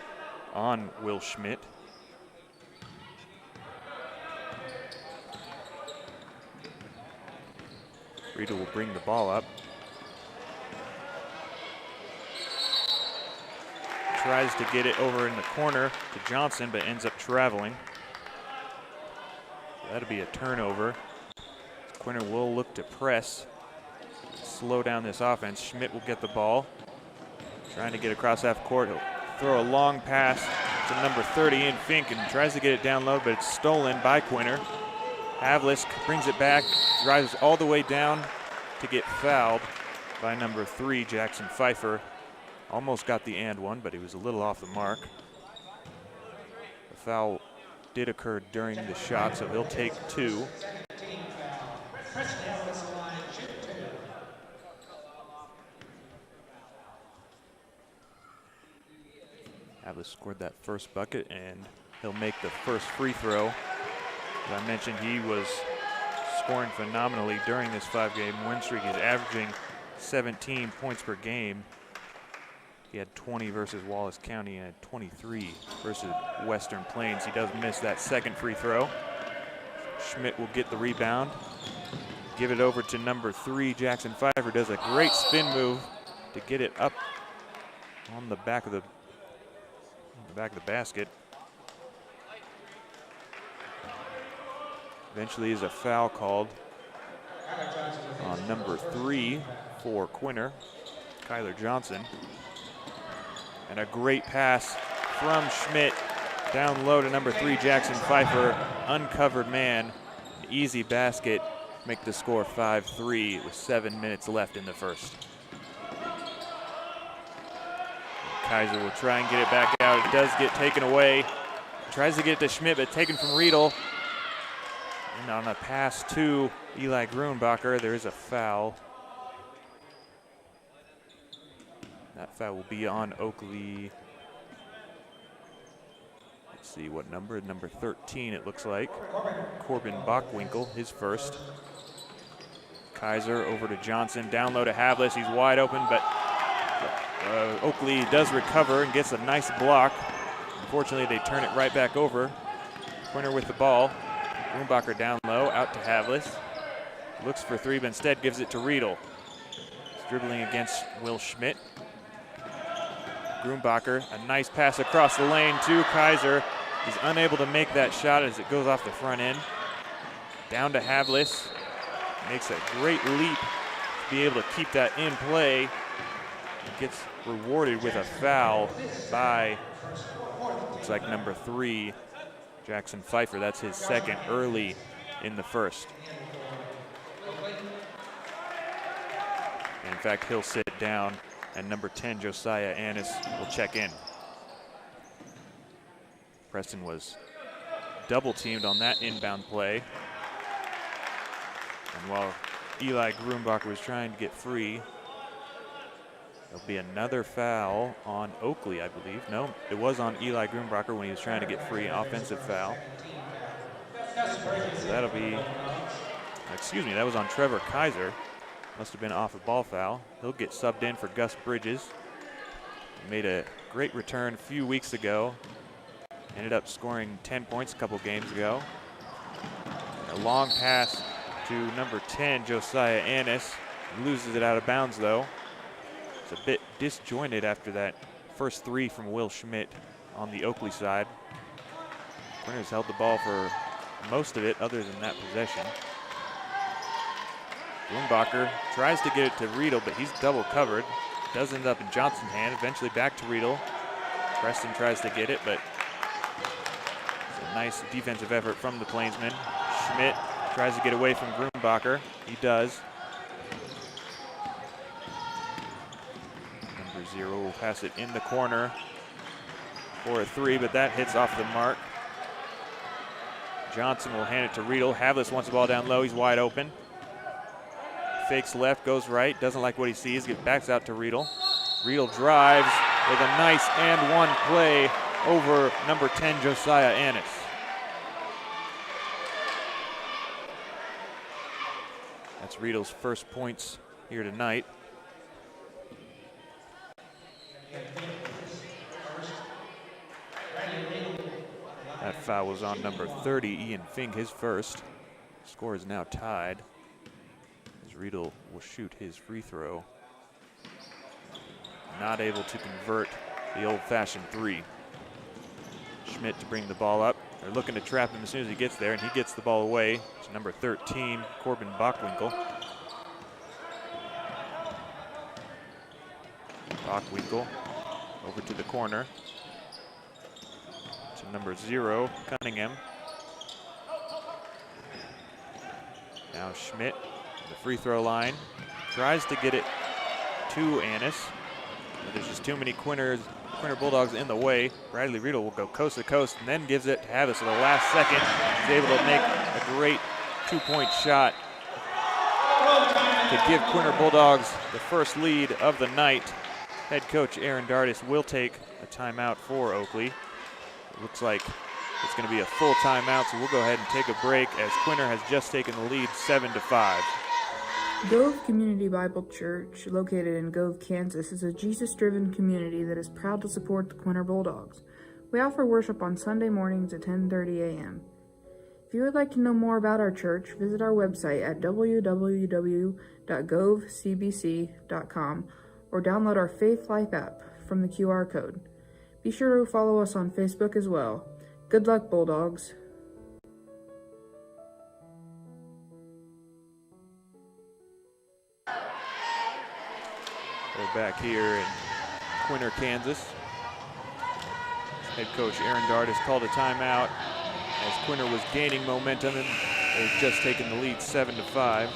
on Will Schmidt. Riedel will bring the ball up. Tries to get it over in the corner to Johnson, but ends up traveling. So that'll be a turnover. Quinter will look to press, slow down this offense. Schmidt will get the ball, trying to get across half court. He'll throw a long pass to number 30 in Fink, and tries to get it down low, but it's stolen by Quinter. Havlis brings it back, drives all the way down to get fouled by number 3, Jackson Pfeiffer. Almost got the and one, but he was a little off the mark. The foul did occur during the shot, so he'll take 2. Havlis scored that first bucket, and he'll make the first free throw. As I mentioned, he was scoring phenomenally during this 5-game win streak. He's averaging 17 points per game. He had 20 versus Wallace County and had 23 versus Western Plains. He does miss that second free throw. Schmidt will get the rebound, give it over to number 3, Jackson Pfeiffer. Does a great spin move to get it up on the back of the basket. Eventually is a foul called on number 3 for Quinter, Kyler Johnson. And a great pass from Schmidt down low to number 3, Jackson Pfeiffer. Uncovered man, easy basket, make the score 5-3 with 7 minutes left in the first. Kaiser will try and get it back out. It does get taken away. Tries to get it to Schmidt, but taken from Riedel. And on a pass to Eli Grunbacher, there is a foul. That foul will be on Oakley. Let's see what number, number 13 it looks like. Corbin Bachwinkle, his first. Kaiser over to Johnson, down low to Havlis, he's wide open, but Oakley does recover and gets a nice block. Unfortunately, they turn it right back over. Quinter with the ball. Grunbacher down low, out to Havlis. Looks for three, but instead gives it to Riedel. He's dribbling against Will Schmidt. Grunbacher, a nice pass across the lane to Kaiser. He's unable to make that shot as it goes off the front end. Down to Havlis. Makes a great leap to be able to keep that in play. Gets rewarded with a foul by, looks like number 3, Jackson Pfeiffer. That's his second early in the first. And in fact, he'll sit down, and number 10, Josiah Annis, will check in. Preston was double teamed on that inbound play. And while Eli Grunbacher was trying to get free, there'll be another foul on Oakley, I believe. No, it was on Eli Grunbacher when he was trying to get free, offensive foul. So that'll be, excuse me, that was on Trevor Kaiser. Must have been off a ball foul. He'll get subbed in for Gus Bridges. He made a great return a few weeks ago. Ended up scoring 10 points a couple games ago. A long pass to number 10, Josiah Annis. He loses it out of bounds, though. It's a bit disjointed after that first three from Will Schmidt on the Oakley side. Quinter's held the ball for most of it other than that possession. Grunbacher tries to get it to Riedel, but he's double covered. Does end up in Johnson's hand, eventually back to Riedel. Preston tries to get it, but it's a nice defensive effort from the Plainsmen. Schmidt tries to get away from Grunbacher. He does. Number 0 will pass it in the corner for a three, but that hits off the mark. Johnson will hand it to Riedel. Havlis wants the ball down low. He's wide open. Fakes left, goes right. Doesn't like what he sees. Backs out to Riedel. Riedel drives with a nice and one play over number 10, Josiah Annis. That's Riedel's first points here tonight. That foul was on number 30, Ian Fink, his first. Score is now tied as Riedel will shoot his free throw. Not able to convert the old-fashioned three. Schmidt to bring the ball up. They're looking to trap him as soon as he gets there, and he gets the ball away to number 13, Corbin Bachwinkle. Bachwinkle over to the corner to number 0, Cunningham. Now Schmidt, the free throw line, tries to get it to Annis. But there's just too many Quinter Bulldogs in the way. Bradley Riedel will go coast to coast and then gives it to Havlis at the last second. He's able to make a great two-point shot to give Quinter Bulldogs the first lead of the night. Head coach Aaron Dardis will take a timeout for Oakley. It looks like it's going to be a full timeout, so we'll go ahead and take a break as Quinter has just taken the lead 7-5. Gove Community Bible Church, located in Gove, Kansas, is a Jesus-driven community that is proud to support the Quinter Bulldogs. We offer worship on Sunday mornings at 10:30 a.m. If you would like to know more about our church, visit our website at www.govecbc.com or download our Faith Life app from the QR code. Be sure to follow us on Facebook as well. Good luck, Bulldogs. We're back here in Quinter, Kansas. Head coach Aaron Dardis called a timeout as Quinter was gaining momentum and they've just taken the lead 7-5.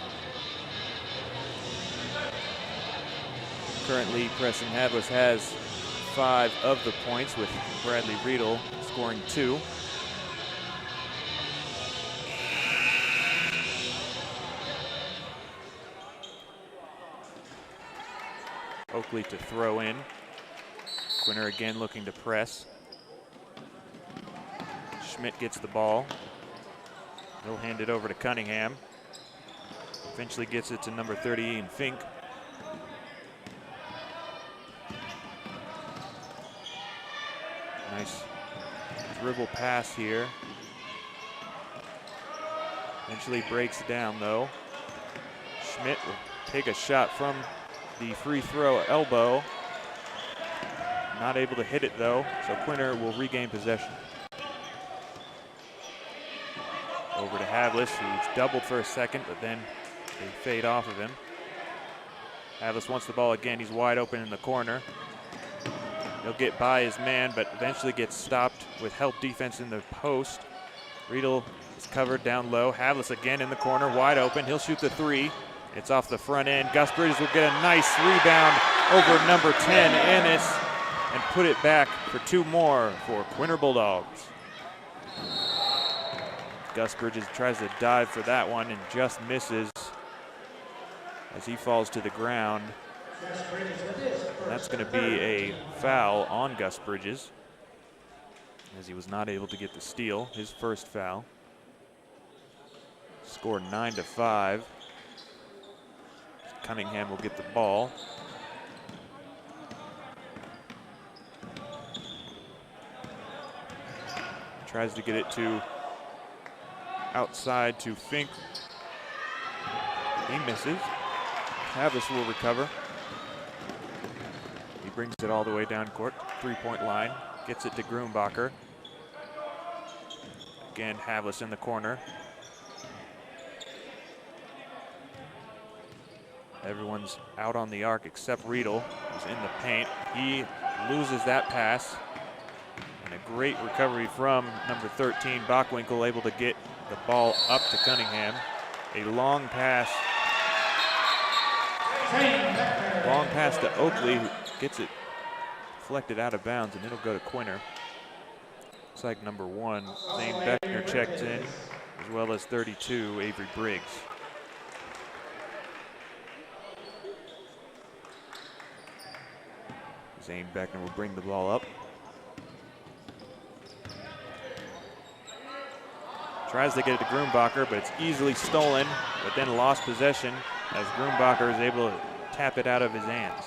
Currently, Preston Havlis has 5 of the points, with Bradley Riedel scoring 2. Oakley to throw in. Quinter again looking to press. Schmidt gets the ball. He'll hand it over to Cunningham. Eventually gets it to number 30, Ian Fink. Nice dribble pass here. Eventually breaks down though. Schmidt will take a shot from the free throw elbow. Not able to hit it though, so Quinter will regain possession. Over to Havlis, who's doubled for a second, but then they fade off of him. Havlis wants the ball again. He's wide open in the corner. He'll get by his man, but eventually gets stopped with help defense in the post. Riedel is covered down low. Havlis again in the corner, wide open. He'll shoot the three. It's off the front end. Gus Bridges will get a nice rebound over number 10, Ennis, and put it back for two more for Quinter Bulldogs. Gus Bridges tries to dive for that one and just misses as he falls to the ground. That's going to be a foul on Gus Bridges, as he was not able to get the steal, his first foul. Score 9-5. Cunningham will get the ball. Tries to get it to outside to Fink. He misses. Havlis will recover. He brings it all the way down court, three-point line. Gets it to Grunbacher. Again, Havlis in the corner. Everyone's out on the arc except Riedel, who's in the paint. He loses that pass. And a great recovery from number 13, Bockwinkel, able to get the ball up to Cunningham. A long pass. Long pass to Oakley, who gets it deflected out of bounds, and it'll go to Quinter. Looks like number 1, Zane Beckner checked in, as well as 32, Avery Briggs. Zane Beckner will bring the ball up. Tries to get it to Grunbacher, but it's easily stolen, but then lost possession as Grunbacher is able to tap it out of his hands.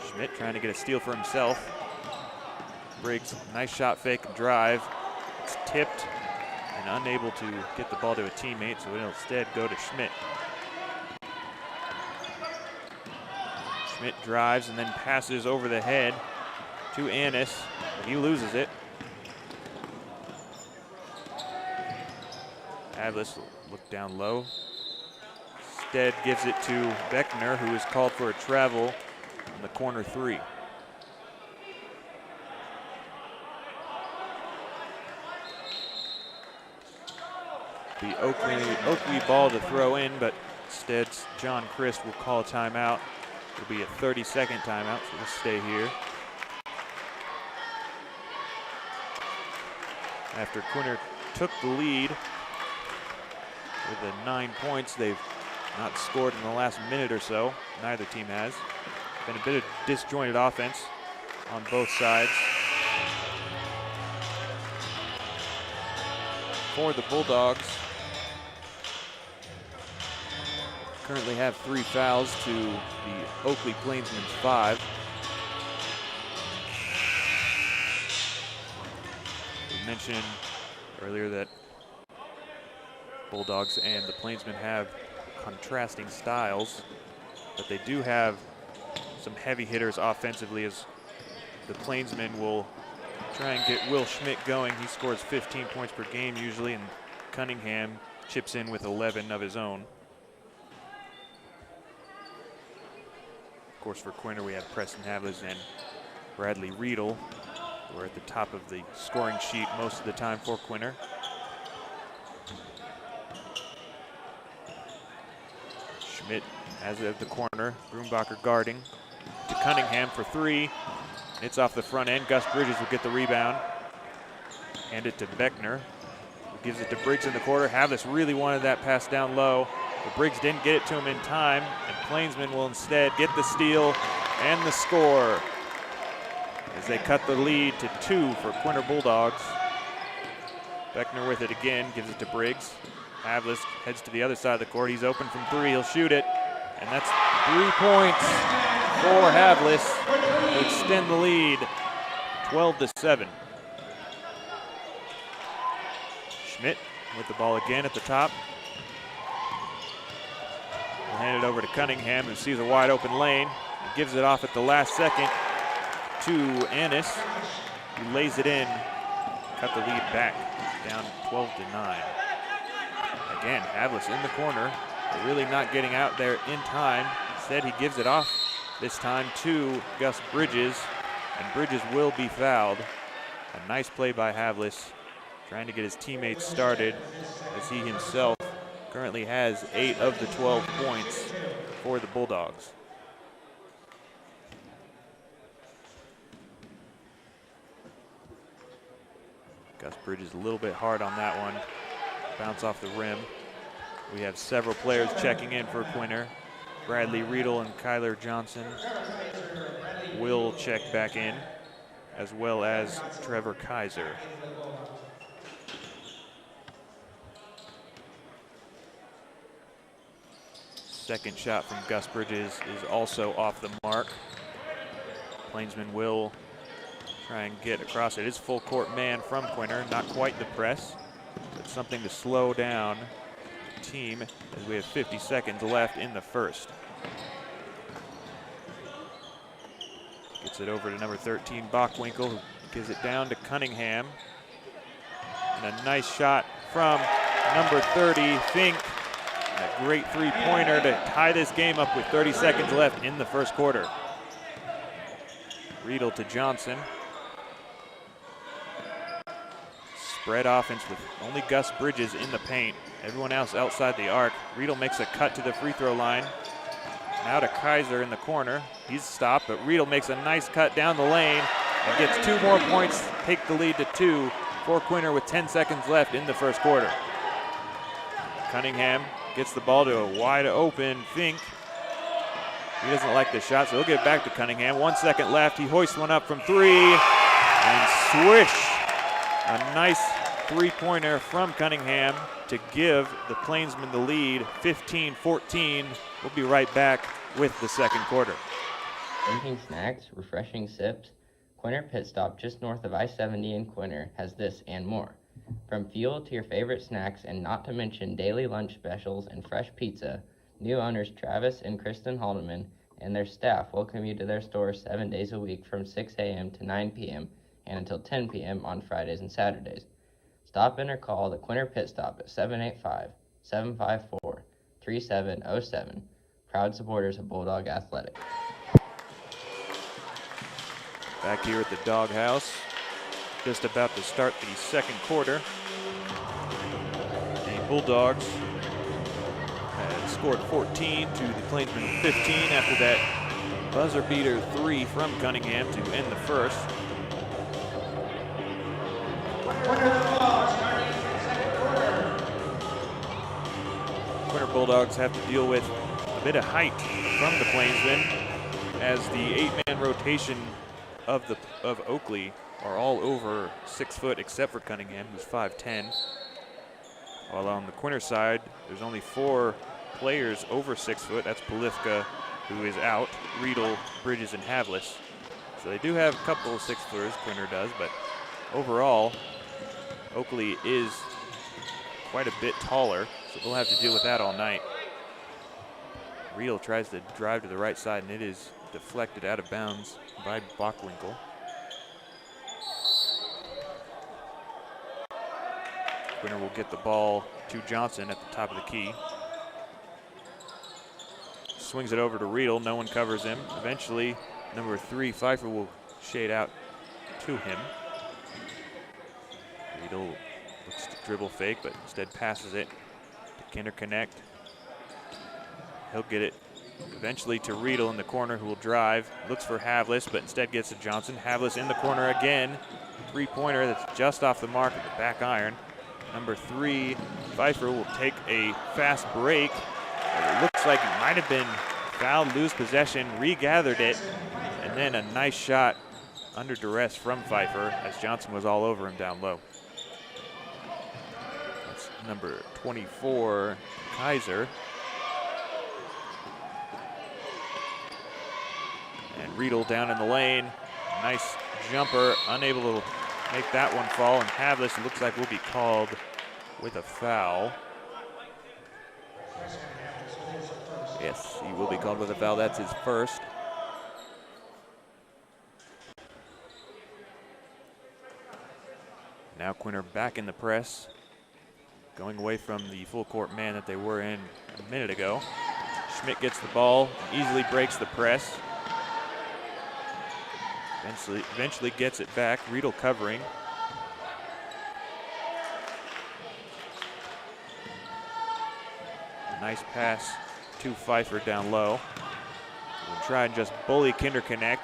Schmidt trying to get a steal for himself. Briggs, nice shot fake and drive. It's tipped and unable to get the ball to a teammate, so it'll instead go to Schmidt. Schmidt drives and then passes over the head to Ennis, but he loses it. Havlis will look down low. Instead gives it to Beckner, who is called for a travel on the corner 3. The Oakley ball to throw in, but instead John Christ will call a timeout. It'll be a 30-second timeout, so we'll stay here. After Quinter took the lead with the 9 points, they've not scored in the last minute or so. Neither team has. Been a bit of disjointed offense on both sides. For the Bulldogs, currently have 3 fouls to the Oakley Plainsmen's 5. We mentioned earlier that Bulldogs and the Plainsmen have contrasting styles, but they do have some heavy hitters offensively, as the Plainsmen will try and get Will Schmidt going. He scores 15 points per game usually, and Cunningham chips in with 11 of his own. Of course, for Quinter, we have Preston Havlis and Bradley Riedel, who are at the top of the scoring sheet most of the time for Quinter. Schmidt has it at the corner. Grunbacher guarding to Cunningham for 3. It's off the front end. Gus Bridges will get the rebound. Hand it to Beckner, who gives it to Briggs in the corner. Havlis really wanted that pass down low, but Briggs didn't get it to him in time, and Plainsmen will instead get the steal and the score as they cut the lead to 2 for Quinter Bulldogs. Beckner with it again, gives it to Briggs. Havlis heads to the other side of the court. He's open from three. He'll shoot it. And that's 3 points for Havlis to extend the lead 12-7. Schmidt with the ball again at the top. We'll hand it over to Cunningham, who sees a wide open lane. He gives it off at the last second to Annis, who lays it in, cut the lead back, down 12-9. Again, Havlis in the corner, but really not getting out there in time. Instead, he gives it off this time to Gus Bridges, and Bridges will be fouled. A nice play by Havlis, trying to get his teammates started, as he himself currently has 8 of the 12 points for the Bulldogs. Gus Bridges a little bit hard on that one. Bounce off the rim. We have several players checking in for Quinter. Bradley Riedel and Kyler Johnson will check back in, as well as Trevor Kaiser. Second shot from Gus Bridges is also off the mark. Plainsman will try and get across it. It's full court man from Quinter, not quite the press, but something to slow down the team as we have 50 seconds left in the first. Gets it over to number 13, Bockwinkel, who gives it down to Cunningham. And a nice shot from number 30, Fink. And a great three-pointer to tie this game up with 30 seconds left in the first quarter. Riedel to Johnson. Spread offense with only Gus Bridges in the paint. Everyone else outside the arc. Riedel makes a cut to the free throw line. Now to Kaiser in the corner. He's stopped, but Riedel makes a nice cut down the lane and gets 2 more points, take the lead to 2 for Quinter with 10 seconds left in the first quarter. Cunningham gets the ball to a wide open Fink. He doesn't like the shot, so he'll get it back to Cunningham. 1 second left. He hoists one up from 3 and swish. A nice three-pointer from Cunningham to give the Plainsmen the lead, 15-14. We'll be right back with the second quarter. Drinking snacks, refreshing sips. Quinter Pit Stop just north of I-70 in Quinter has this and more. From fuel to your favorite snacks, and not to mention daily lunch specials and fresh pizza, new owners Travis and Kristen Haldeman and their staff welcome you to their store 7 days a week from 6 a.m. to 9 p.m. and until 10 p.m. on Fridays and Saturdays. Stop in or call the Quinter Pit Stop at 785-754-3707. Proud supporters of Bulldog Athletics. Back here at the Doghouse, just about to start the second quarter. The Bulldogs had scored 14 to the Plainsmen 15 after that buzzer beater 3 from Cunningham to end the first. Quinter Bulldogs have to deal with a bit of height from the Plainsmen, as the 8-man rotation of Oakley are all over 6 foot except for Cunningham, who's 5'10". While on the Quinter side, there's only 4 players over 6 foot. That's Polifka, who is out, Riedel, Bridges, and Havlis. So they do have a couple of 6-footers, Quinter does, but overall, Oakley is quite a bit taller, so they'll have to deal with that all night. Riedel tries to drive to the right side, and it is deflected out of bounds by Bockwinkel. Quinter will get the ball to Johnson at the top of the key. Swings it over to Riedel. No one covers him. Eventually, number 3, Pfeiffer, will shade out to him. Riedel looks to dribble fake, but instead passes it to Kinderconnect. He'll get it eventually to Riedel in the corner, who will drive. Looks for Havlis, but instead gets to Johnson. Havlis in the corner again. Three-pointer that's just off the mark at the back iron. Number 3, Pfeiffer, will take a fast break. It looks like it might have been fouled, lose possession, regathered it, and then a nice shot under duress from Pfeiffer, as Johnson was all over him down low. number 24, Kaiser. And Riedel down in the lane. Nice jumper, unable to make that one fall. And Havlis looks like will be called with a foul. Yes, he will be called with a foul. That's his first. Now Quinter back in the press, going away from the full court man that they were in a minute ago. Schmidt gets the ball, easily breaks the press. Eventually gets it back. Riedel covering. Nice pass to Pfeiffer down low. We'll try and just bully Kinderknecht.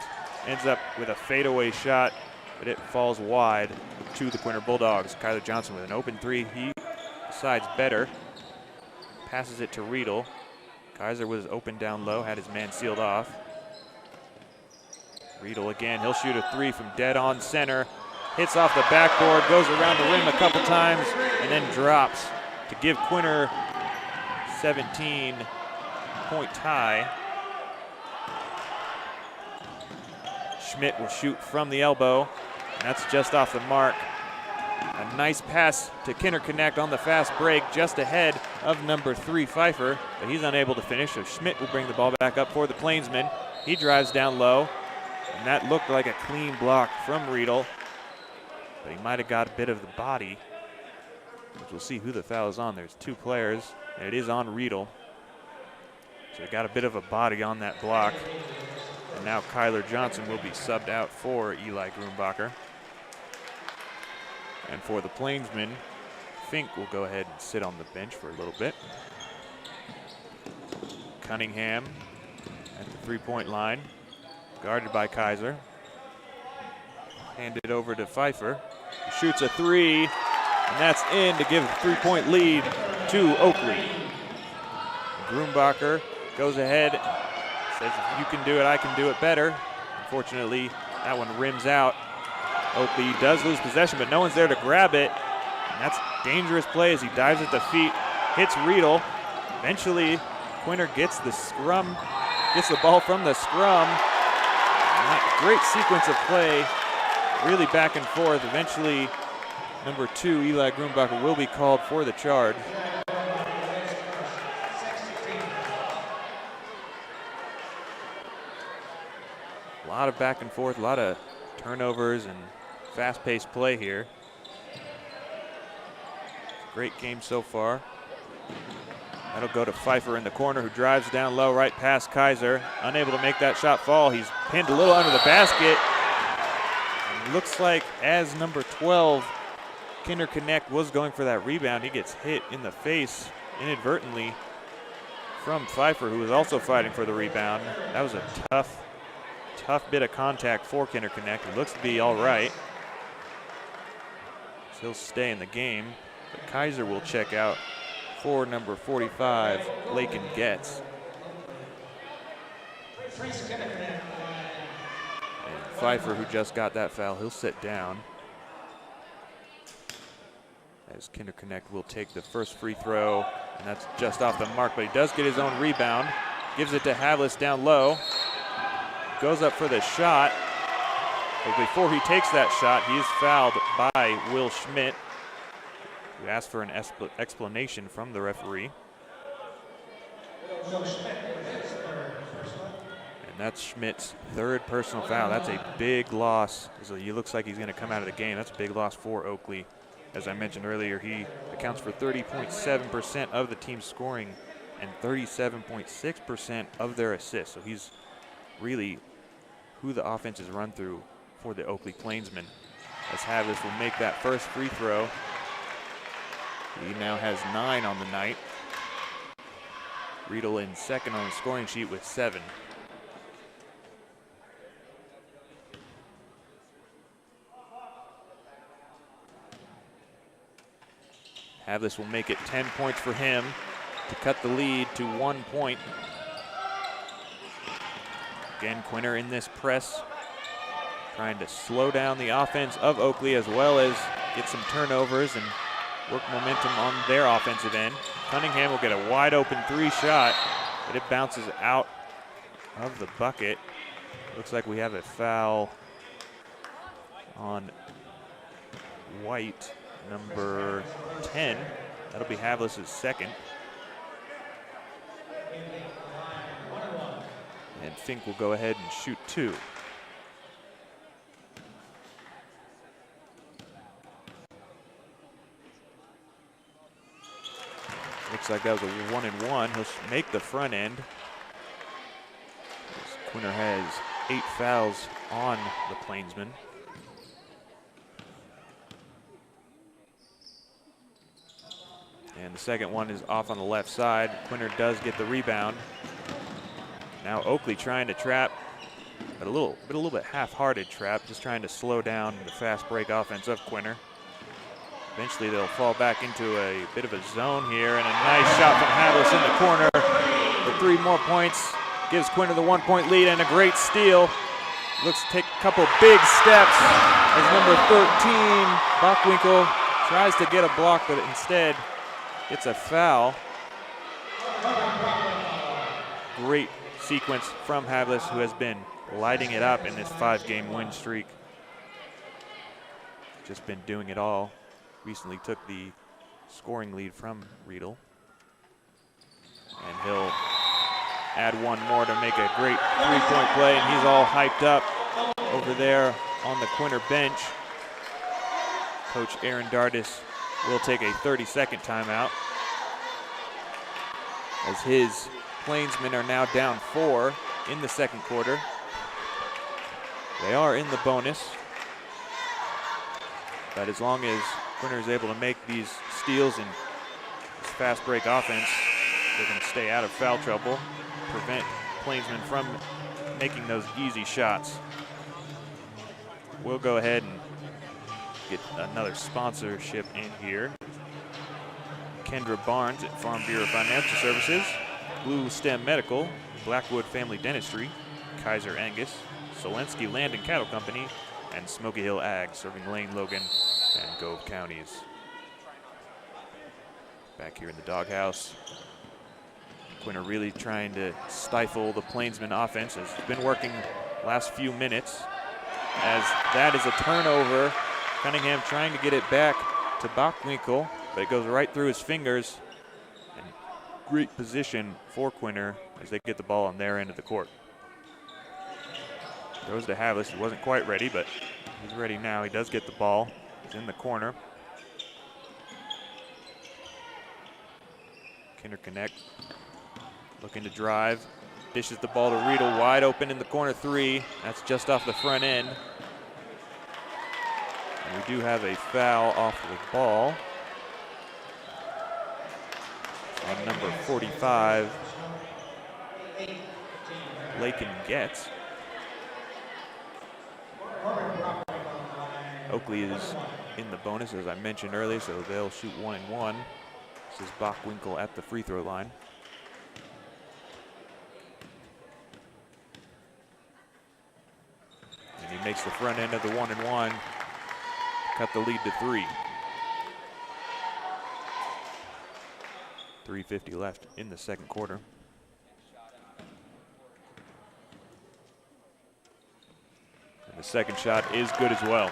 Ends up with a fadeaway shot, but it falls wide to the Quinter Bulldogs. Kyler Johnson with an open three. He decides better. Passes it to Riedel. Kaiser was open down low, had his man sealed off. Riedel again, he'll shoot a three from dead on center. Hits off the backboard, goes around the rim a couple times, and then drops to give Quinter 17-point tie. Schmidt will shoot from the elbow, and that's just off the mark. A nice pass to Kinderknecht on the fast break, just ahead of number 3, Pfeiffer, but he's unable to finish, so Schmidt will bring the ball back up for the Plainsmen. He drives down low, and that looked like a clean block from Riedel, but he might have got a bit of the body, which we'll see who the foul is on. There's 2 players, and it is on Riedel. So he got a bit of a body on that block. And now Kyler Johnson will be subbed out for Eli Grunbacher. And for the Plainsmen, Fink will go ahead and sit on the bench for a little bit. Cunningham at the three-point line, guarded by Kaiser. Handed over to Pfeiffer. He shoots a three, and that's in to give a three-point lead to Oakley. Grunbacher goes ahead, says if you can do it, I can do it better. Unfortunately, that one rims out. Oakley does lose possession, but no one's there to grab it. And that's dangerous play as he dives at the feet, hits Riedel. Eventually, Quinter gets the scrum, gets the ball from the scrum. Great sequence of play, really back and forth. Eventually, number 2, Eli Grunbacher, will be called for the charge. A lot of back and forth, a lot of turnovers and fast-paced play here. Great game so far. That'll go to Pfeiffer in the corner, who drives down low right past Kaiser. Unable to make that shot fall. He's pinned a little under the basket. And looks like as number 12, Kinderknecht, was going for that rebound. He gets hit in the face inadvertently from Pfeiffer, who was also fighting for the rebound. That was a tough bit of contact for Kinderknecht. It looks to be all right. So he'll stay in the game. But Kaiser will check out for number 45, Lakin Getz. And Pfeiffer, who just got that foul, he'll sit down. As Kinderknecht will take the first free throw, and that's just off the mark, but he does get his own rebound. Gives it to Havlis down low. Goes up for the shot, but before he takes that shot, he is fouled by Will Schmidt, who asked for an explanation from the referee. And that's Schmidt's 3rd personal foul. That's a big loss. So he looks like he's going to come out of the game. That's a big loss for Oakley. As I mentioned earlier, he accounts for 30.7% of the team's scoring and 37.6% of their assists. So he's really who the offense is run through for the Oakley Plainsmen. As Havlis will make that first free throw. He now has 9 on the night. Riedel in second on the scoring sheet with 7. Havlis will make it 10 points for him to cut the lead to 1 point. Again, Quinter in this press, trying to slow down the offense of Oakley as well as get some turnovers and work momentum on their offensive end. Cunningham will get a wide open 3 shot, but it bounces out of the bucket. Looks like we have a foul on White, number 10. That'll be Havlis' second. And Fink will go ahead and shoot 2. Looks like that was a 1-and-1. He'll make the front end. Quinter has 8 fouls on the Plainsmen. And the second one is off on the left side. Quinter does get the rebound. Now Oakley trying to trap, but a little bit half-hearted trap, just trying to slow down the fast break offense of Quinter. Eventually they'll fall back into a bit of a zone here, and a nice shot from Havlis in the corner. For 3 more points, gives Quinter the 1-point lead, and a great steal. Looks to take a couple big steps as number 13, Bockwinkel, tries to get a block, but instead gets a foul. Great sequence from Havlis, who has been lighting it up in this 5-game win streak. Just been doing it all. Recently took the scoring lead from Riedel. And he'll add one more to make a great 3-point play, and he's all hyped up over there on the Quinter bench. Coach Aaron Dardis will take a 30-second timeout, as his Plainsmen are now down 4 in the second quarter. They are in the bonus, but as long as Quinter is able to make these steals and this fast break offense, they can stay out of foul trouble, prevent Plainsmen from making those easy shots. We'll go ahead and get another sponsorship in here. Kendra Barnes at Farm Bureau Financial Services, Blue Stem Medical, Blackwood Family Dentistry, Kaiser Angus, Solensky Land and Cattle Company, and Smoky Hill Ag, serving Lane, Logan, and Gove counties. Back here in the doghouse, Quinter really trying to stifle the Plainsmen offense. Has been working last few minutes, as that is a turnover. Cunningham trying to get it back to Bockwinkel, but it goes right through his fingers. And great position for Quinter as they get the ball on their end of the court. Throws to Havlis. He wasn't quite ready, but he's ready now. He does get the ball. He's in the corner. Kinder Connect looking to drive. Dishes the ball to Riedel, wide open in the corner 3. That's just off the front end. And we do have a foul off the ball on number 45, Lakin Getz. Oakley is in the bonus, as I mentioned earlier, so they'll shoot 1-and-1. This is Bockwinkel at the free throw line. And he makes the front end of the 1-and-1, cut the lead to 3. 3:50 left in the second quarter. And the second shot is good as well.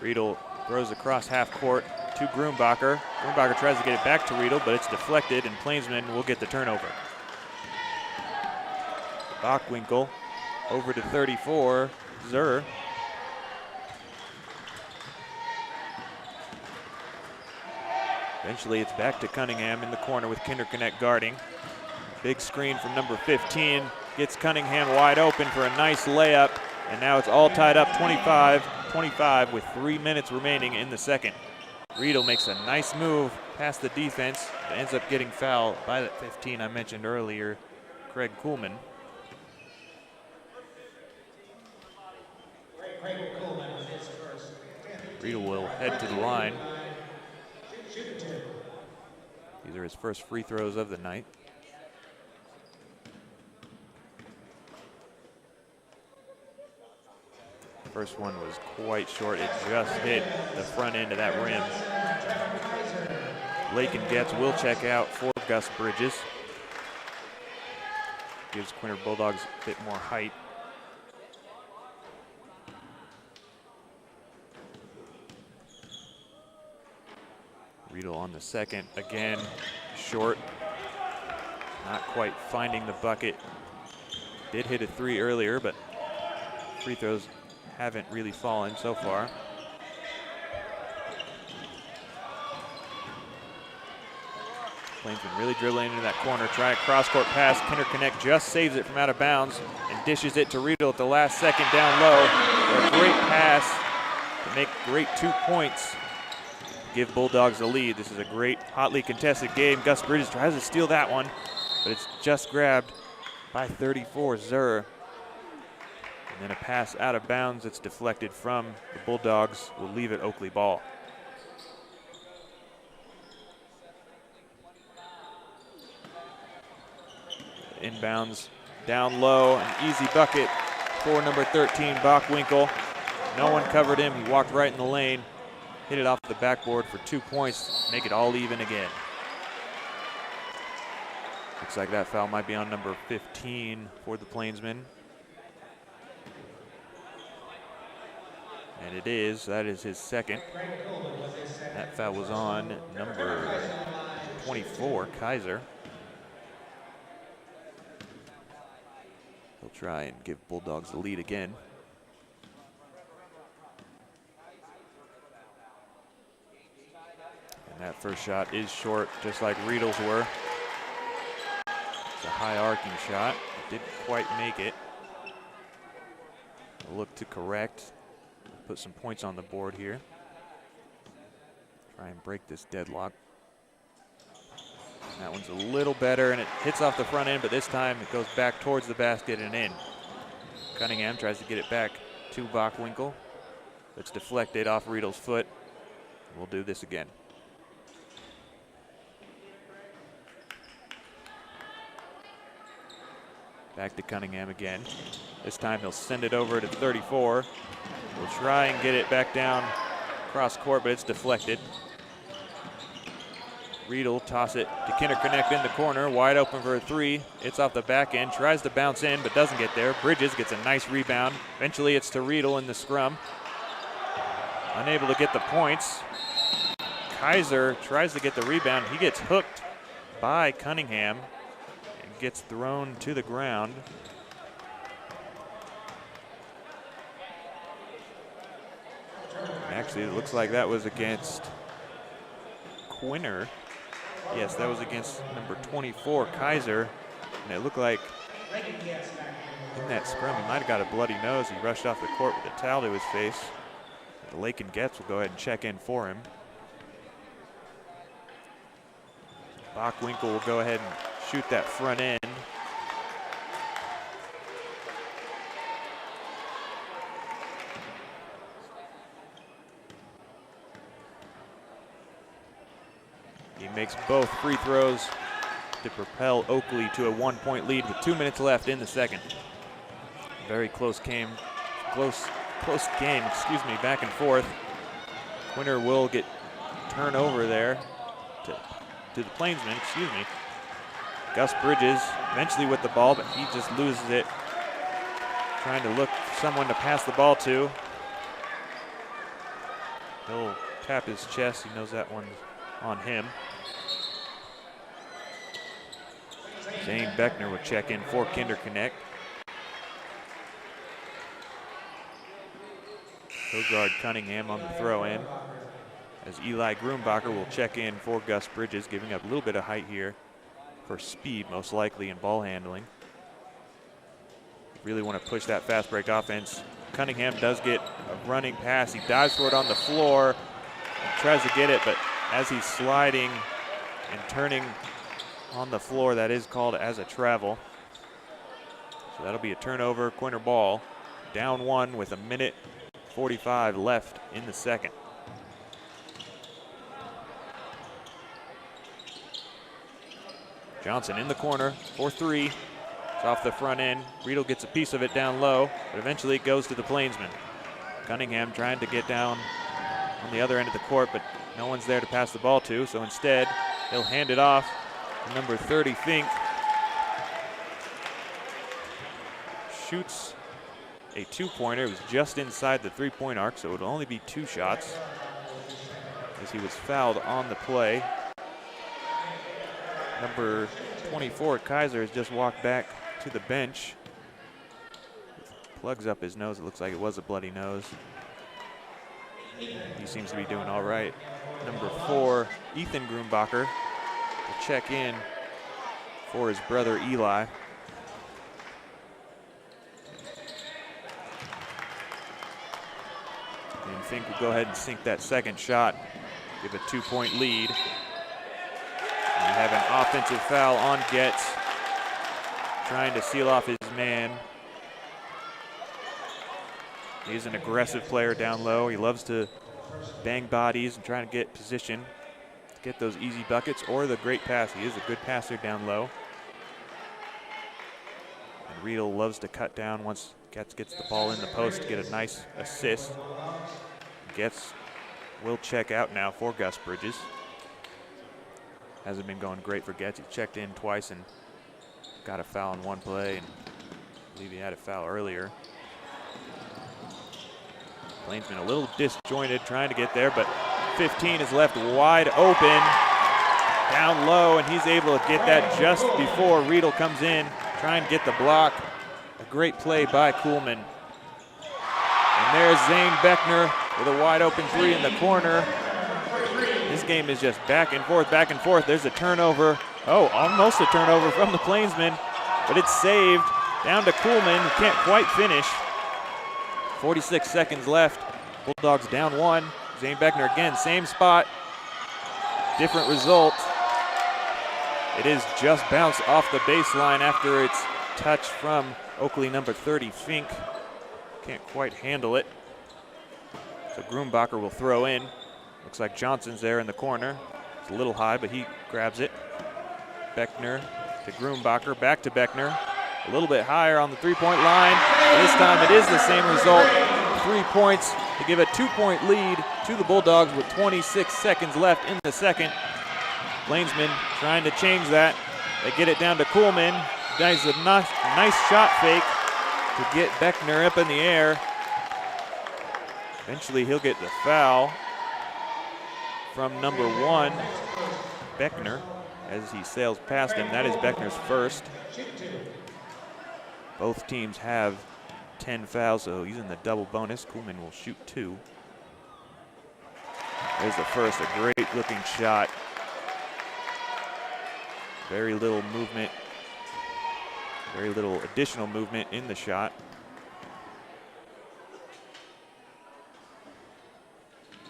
Riedel throws across half court to Grunbacher. Grunbacher tries to get it back to Riedel, but it's deflected, and Plainsmen will get the turnover. Bockwinkel over to 34, Zur. Eventually it's back to Cunningham in the corner with Kinder Connect guarding. Big screen from number 15. Gets Cunningham wide open for a nice layup. And now it's all tied up 25-25 with 3 minutes remaining in the second. Riedel makes a nice move past the defense, but ends up getting fouled by that 15 I mentioned earlier, Craig Kuhlman. Riedel will head to the line. These are his first free throws of the night. First one was quite short. It just hit the front end of that rim. Lakin Getz will check out for Gus Bridges. Gives Quinter Bulldogs a bit more height. Riedel on the second, again, short. Not quite finding the bucket. Did hit a 3 earlier, but free throws haven't really fallen so far. Plainsman really dribbling into that corner, trying a cross-court pass. Quinter Connect just saves it from out of bounds and dishes it to Riedel at the last second down low. A great pass to make great 2 points. Give Bulldogs the lead. This is a great, hotly contested game. Gus Bridges tries to steal that one, but it's just grabbed by 34 Zur. And then a pass out of bounds that's deflected from the Bulldogs will leave it Oakley ball. Inbounds down low, an easy bucket for number 13, Bockwinkel. No one covered him. He walked right in the lane, hit it off the backboard for 2 points, make it all even again. Looks like that foul might be on number 15 for the Plainsmen. And it is. That is his second. That foul was on number 24, Kaiser. He'll try and give Bulldogs the lead again. And that first shot is short, just like Riedel's were. It's a high arcing shot. Didn't quite make it. A look to correct. Put some points on the board here. Try and break this deadlock. That one's a little better, and it hits off the front end, but this time it goes back towards the basket and in. Cunningham tries to get it back to Bockwinkel. It's deflected off Riedel's foot. We'll do this again. Back to Cunningham again. This time he'll send it over to 34. We'll try and get it back down cross court, but it's deflected. Riedel toss it to Quinter Connect in the corner, wide open for a 3. It's off the back end, tries to bounce in, but doesn't get there. Bridges gets a nice rebound. Eventually it's to Riedel in the scrum. Unable to get the points. Kaiser tries to get the rebound. He gets hooked by Cunningham and gets thrown to the ground. Actually, it looks like that was against Quinter. Yes, that was against number 24, Kaiser. And it looked like in that scrum, he might have got a bloody nose. He rushed off the court with a towel to his face. The Lakin Getz will go ahead and check in for him. Bockwinkel will go ahead and shoot that front end. He makes both free throws to propel Oakley to a 1-point lead with 2 minutes left in the second. Very close game, back and forth. Quinter will get turnover there to the Plainsmen, Gus Bridges eventually with the ball, but he just loses it. Trying to look for someone to pass the ball to. He'll tap his chest, he knows that one's on him. Zane Beckner will check in for Quinter Connect. He'll guard Cunningham on the throw in. As Eli Grumbacher will check in for Gus Bridges, giving up a little bit of height here for speed, most likely, in ball handling. Really want to push that fast break offense. Cunningham does get a running pass. He dives for it on the floor, tries to get it, but as he's sliding and turning on the floor, that is called as a travel. So that'll be a turnover, Quinter ball. Down 1 with 1:45 left in the second. Johnson in the corner for 3. It's off the front end. Riedel gets a piece of it down low, but eventually it goes to the Plainsmen. Cunningham trying to get down on the other end of the court, but no one's there to pass the ball to, so instead he'll hand it off to number 30, Fink. Shoots a two-pointer. It was just inside the three-point arc, so it would only be 2 shots as he was fouled on the play. Number 24, Kaiser, has just walked back to the bench. Plugs up his nose. It looks like it was a bloody nose. He seems to be doing all right. Number 4, Ethan Grumbacher, will check in for his brother Eli. And Fink will go ahead and sink that second shot, give a 2-point lead. And we have an offensive foul on Getz, trying to seal off his man. He's an aggressive player down low. He loves to bang bodies and trying to get position, get those easy buckets or the great pass. He is a good passer down low. And Riedel loves to cut down once Getz gets the ball in the post to get a nice assist. Getz will check out now for Gus Bridges. Hasn't been going great for Getz. He checked in twice and got a foul on one play, and I believe he had a foul earlier. Plainsman a little disjointed trying to get there, but 15 is left wide open down low, and he's able to get that just before Riedel comes in, trying to get the block. A great play by Kuhlman. And there's Zane Beckner with a wide open 3 in the corner. This game is just back and forth, back and forth. There's a turnover. Oh, almost a turnover from the Plainsman, but it's saved down to Kuhlman, who can't quite finish. 46 seconds left. Bulldogs down 1. Zane Beckner again, same spot. Different result. It is just bounced off the baseline after its touch from Oakley number 30, Fink. Can't quite handle it. So Grumbacher will throw in. Looks like Johnson's there in the corner. It's a little high, but he grabs it. Beckner to Grumbacher, back to Beckner. A little bit higher on the three-point line. This time it is the same result. 3 points to give a 2-point lead to the Bulldogs with 26 seconds left in the second. Plainsman trying to change that. They get it down to Kuhlman. Does a nice shot fake to get Beckner up in the air. Eventually he'll get the foul from number 1, Beckner, as he sails past him. That is Beckner's first. Both teams have 10 fouls, so he's in the double bonus. Kuhlman will shoot 2. There's the first, a great looking shot. Very little movement, very little additional movement in the shot.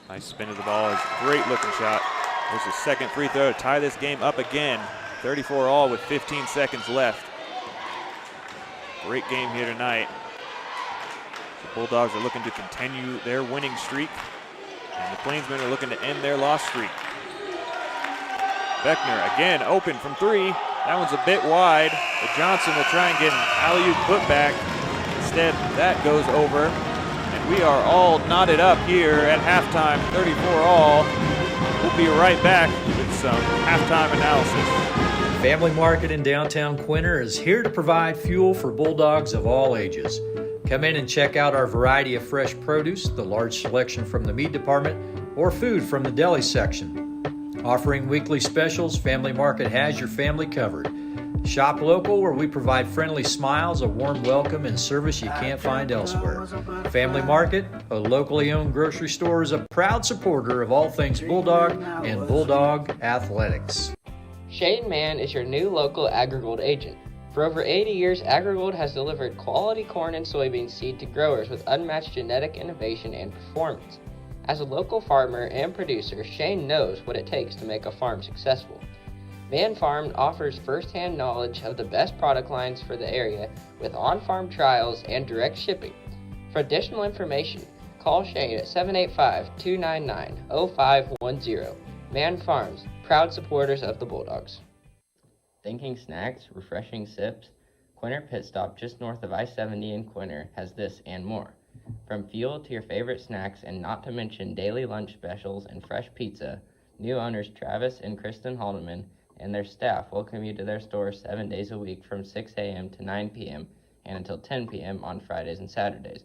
Nice spin of the ball, it's a great looking shot. There's the second free throw to tie this game up again. 34 all with 15 seconds left. Great game here tonight. The Bulldogs are looking to continue their winning streak, and the Plainsmen are looking to end their loss streak. Beckner again open from 3. That one's a bit wide, but Johnson will try and get an alley-oop putback. Instead, that goes over, and we are all knotted up here at halftime, 34 all. We'll be right back with some halftime analysis. Family Market in downtown Quinter is here to provide fuel for Bulldogs of all ages. Come in and check out our variety of fresh produce, the large selection from the meat department, or food from the deli section. Offering weekly specials, Family Market has your family covered. Shop local, where we provide friendly smiles, a warm welcome, and service you can't find elsewhere. Family Market, a locally owned grocery store, is a proud supporter of all things Bulldog and Bulldog athletics. Shane Mann is your new local AgriGold agent. For over 80 years, AgriGold has delivered quality corn and soybean seed to growers with unmatched genetic innovation and performance. As a local farmer and producer, Shane knows what it takes to make a farm successful. Mann Farm offers first-hand knowledge of the best product lines for the area with on-farm trials and direct shipping. For additional information, call Shane at 785-299-0510. Mann Farms, proud supporters of the Bulldogs. Thinking snacks, refreshing sips? Quinter Pit Stop just north of I-70 in Quinter has this and more. From fuel to your favorite snacks, and not to mention daily lunch specials and fresh pizza, new owners Travis and Kristen Haldeman and their staff welcome you to their store 7 days a week from 6 a.m. to 9 p.m. and until 10 p.m. on Fridays and Saturdays.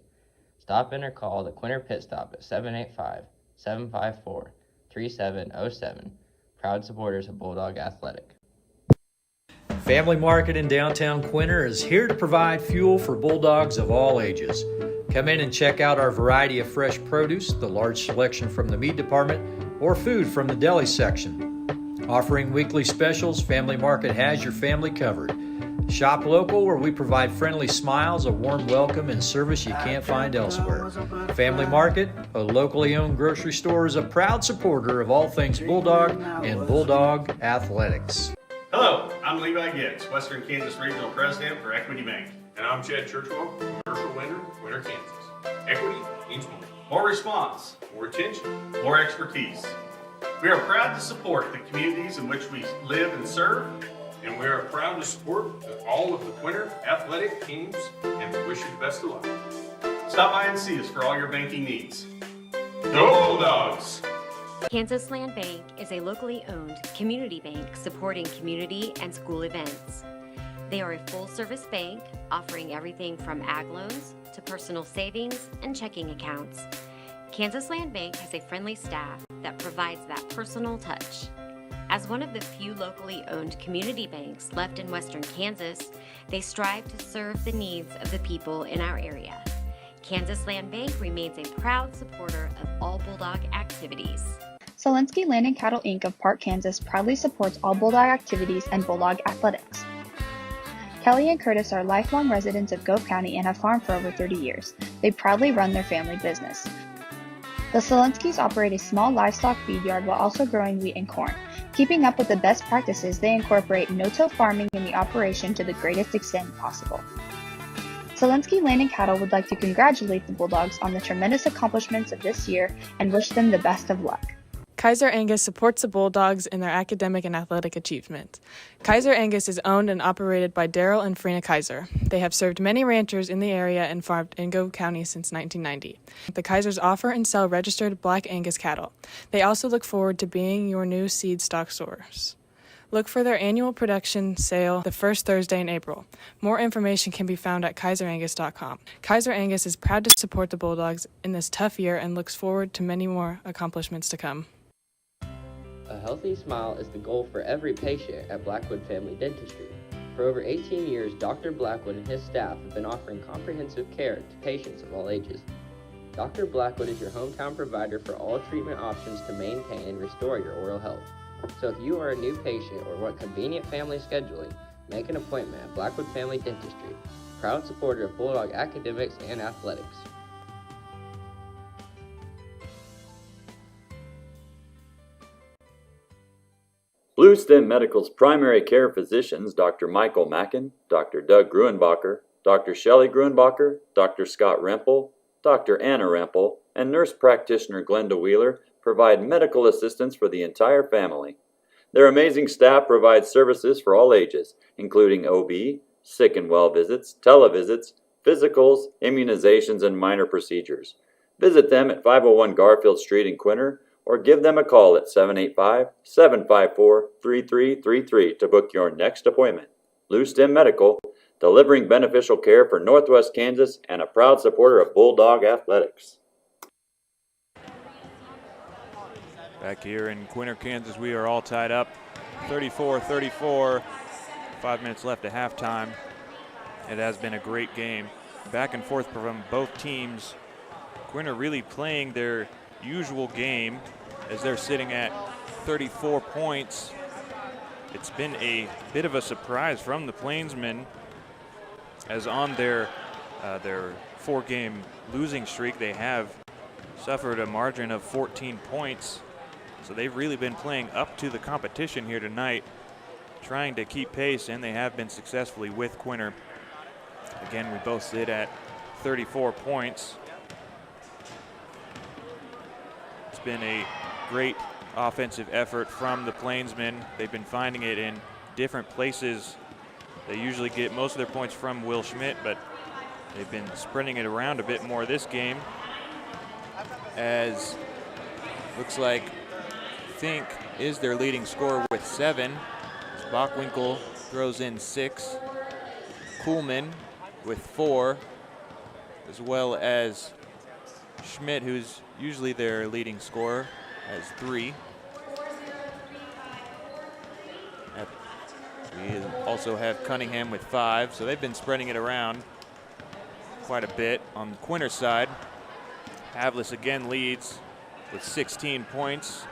Stop in or call the Quinter Pit Stop at 785-754-3707. Proud supporters of Bulldog Athletic. Family Market in downtown Quinter is here to provide fuel for Bulldogs of all ages. Come in and check out our variety of fresh produce, the large selection from the meat department, or food from the deli section. Offering weekly specials, Family Market has your family covered. Shop local, where we provide friendly smiles, a warm welcome, and service you can't find elsewhere. Family Market, a locally owned grocery store, is a proud supporter of all things Bulldog and Bulldog Athletics. Hello, I'm Levi Gibbs, Western Kansas Regional President for Equity Bank. And I'm Chad Churchwell, commercial lender, Quinter, Kansas. Equity means more. More response, More attention. more expertise. We are proud to support the communities in which we live and serve. And we are proud to support all of the Quinter athletic teams, and we wish you the best of luck. Stop by and see us for all your banking needs. Go Bulldogs! Kansas Land Bank is a locally owned community bank supporting community and school events. They are a full-service bank offering everything from ag loans to personal savings and checking accounts. Kansas Land Bank has a friendly staff that provides that personal touch. As one of the few locally owned community banks left in Western Kansas, they strive to serve the needs of the people in our area. Kansas Land Bank remains a proud supporter of all Bulldog activities. Solinsky Land and Cattle Inc. of Park, Kansas proudly supports all Bulldog activities and Bulldog athletics. Kelly and Curtis are lifelong residents of Gove County and have farmed for over 30 years. They proudly run their family business. The Solinskys operate a small livestock feed yard while also growing wheat and corn. Keeping up with the best practices, they incorporate no-till farming in the operation to the greatest extent possible. Solinsky Land and Cattle would like to congratulate the Bulldogs on the tremendous accomplishments of this year and wish them the best of luck. Kaiser Angus supports the Bulldogs in their academic and athletic achievement. Kaiser Angus is owned and operated by Daryl and Frina Kaiser. They have served many ranchers in the area and farmed in Gove County since 1990. The Kaisers offer and sell registered Black Angus cattle. They also look forward to being your new seed stock source. Look for their annual production sale the first Thursday in April. More information can be found at kaiserangus.com. Kaiser Angus is proud to support the Bulldogs in this tough year and looks forward to many more accomplishments to come. A healthy smile is the goal for every patient at Blackwood Family Dentistry. For over 18 years, Dr. Blackwood and his staff have been offering comprehensive care to patients of all ages. Dr. Blackwood is your hometown provider for all treatment options to maintain and restore your oral health. So if you are a new patient or want convenient family scheduling, make an appointment at Blackwood Family Dentistry, proud supporter of Bulldog academics and athletics. Blue Stem Medical's primary care physicians, Dr. Michael Mackin, Dr. Doug Gruenbacher, Dr. Shelley Gruenbacher, Dr. Scott Rempel, Dr. Anna Rempel, and nurse practitioner Glenda Wheeler provide medical assistance for the entire family. Their amazing staff provides services for all ages, including OB, sick and well visits, televisits, physicals, immunizations, and minor procedures. Visit them at 501 Garfield Street in Quinter, or give them a call at 785-754-3333 to book your next appointment. Blue Stem Medical, delivering beneficial care for Northwest Kansas and a proud supporter of Bulldog Athletics. Back here in Quinter, Kansas, we are all tied up 34-34. 5 minutes left at halftime. It has been a great game. Back and forth from both teams. Quinter really playing their usual game as they're sitting at 34 points. It's been a bit of a surprise from the Plainsmen, as on their 4-game losing streak, they have suffered a margin of 14 points. So they've really been playing up to the competition here tonight, trying to keep pace, and they have been successfully with Quinter. Again, we both sit at 34 points. It's been a great offensive effort from the Plainsmen. They've been finding it in different places. They usually get most of their points from Will Schmidt, but They've been sprinting it around a bit more this game, as looks like Fink is their leading scorer with 7. Bockwinkel throws in 6. Kuhlman with 4, as well as Schmidt, who's usually their leading scorer, has 3. We also have Cunningham with 5, so they've been spreading it around quite a bit. On the Quinter side, Havlis again leads with 16 points.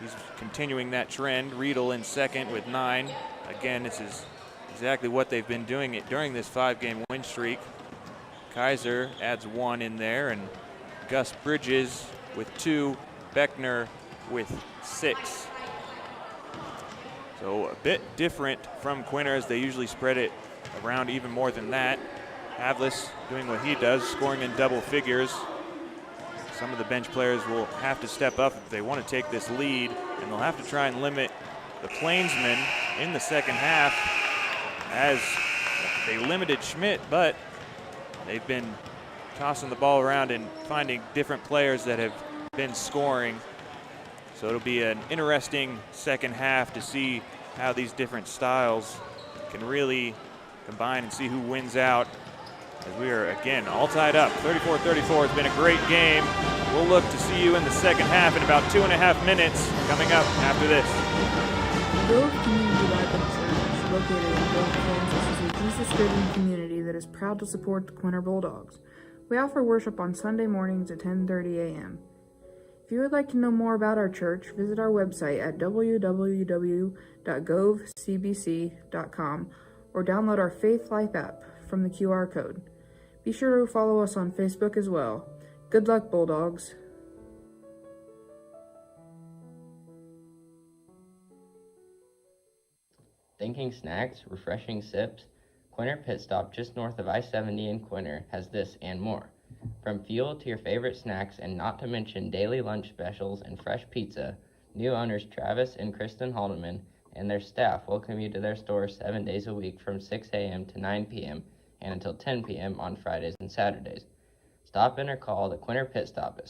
He's continuing that trend. Riedel in second with 9. Again, this is exactly what they've been doing it during this 5-game win streak. Kaiser adds 1 in there, and Gus Bridges with 2. Beckner with 6. So a bit different from Quinter, as they usually spread it around even more than that. Havlis doing what he does, scoring in double figures. Some of the bench players will have to step up if they want to take this lead, and they'll have to try and limit the Plainsmen in the second half, as they limited Schmidt, but they've been tossing the ball around and finding different players that have been scoring. So it'll be an interesting second half to see how these different styles can really combine and see who wins out, as we are again all tied up. 34-34. It's been a great game. We'll look to see you in the second half in about 2.5 minutes coming up after this. Gove Community Bible Church, located in Gove, Kansas, is a Jesus-driven community that is proud to support the Quinter Bulldogs. We offer worship on Sunday mornings at 10:30 a.m. If you would like to know more about our church, visit our website at www.govecbc.com or download our Faith Life app from the QR code. Be sure to follow us on Facebook as well. Good luck, Bulldogs. Thinking snacks, refreshing sips? Quinter Pit Stop just north of I-70 in Quinter has this and more. From fuel to your favorite snacks, and not to mention daily lunch specials and fresh pizza, new owners Travis and Kristen Haldeman and their staff welcome you to their store 7 days a week from 6 a.m. to 9 p.m. and until 10 p.m. on Fridays and Saturdays. Stop in or call the Quinter Pit Stop at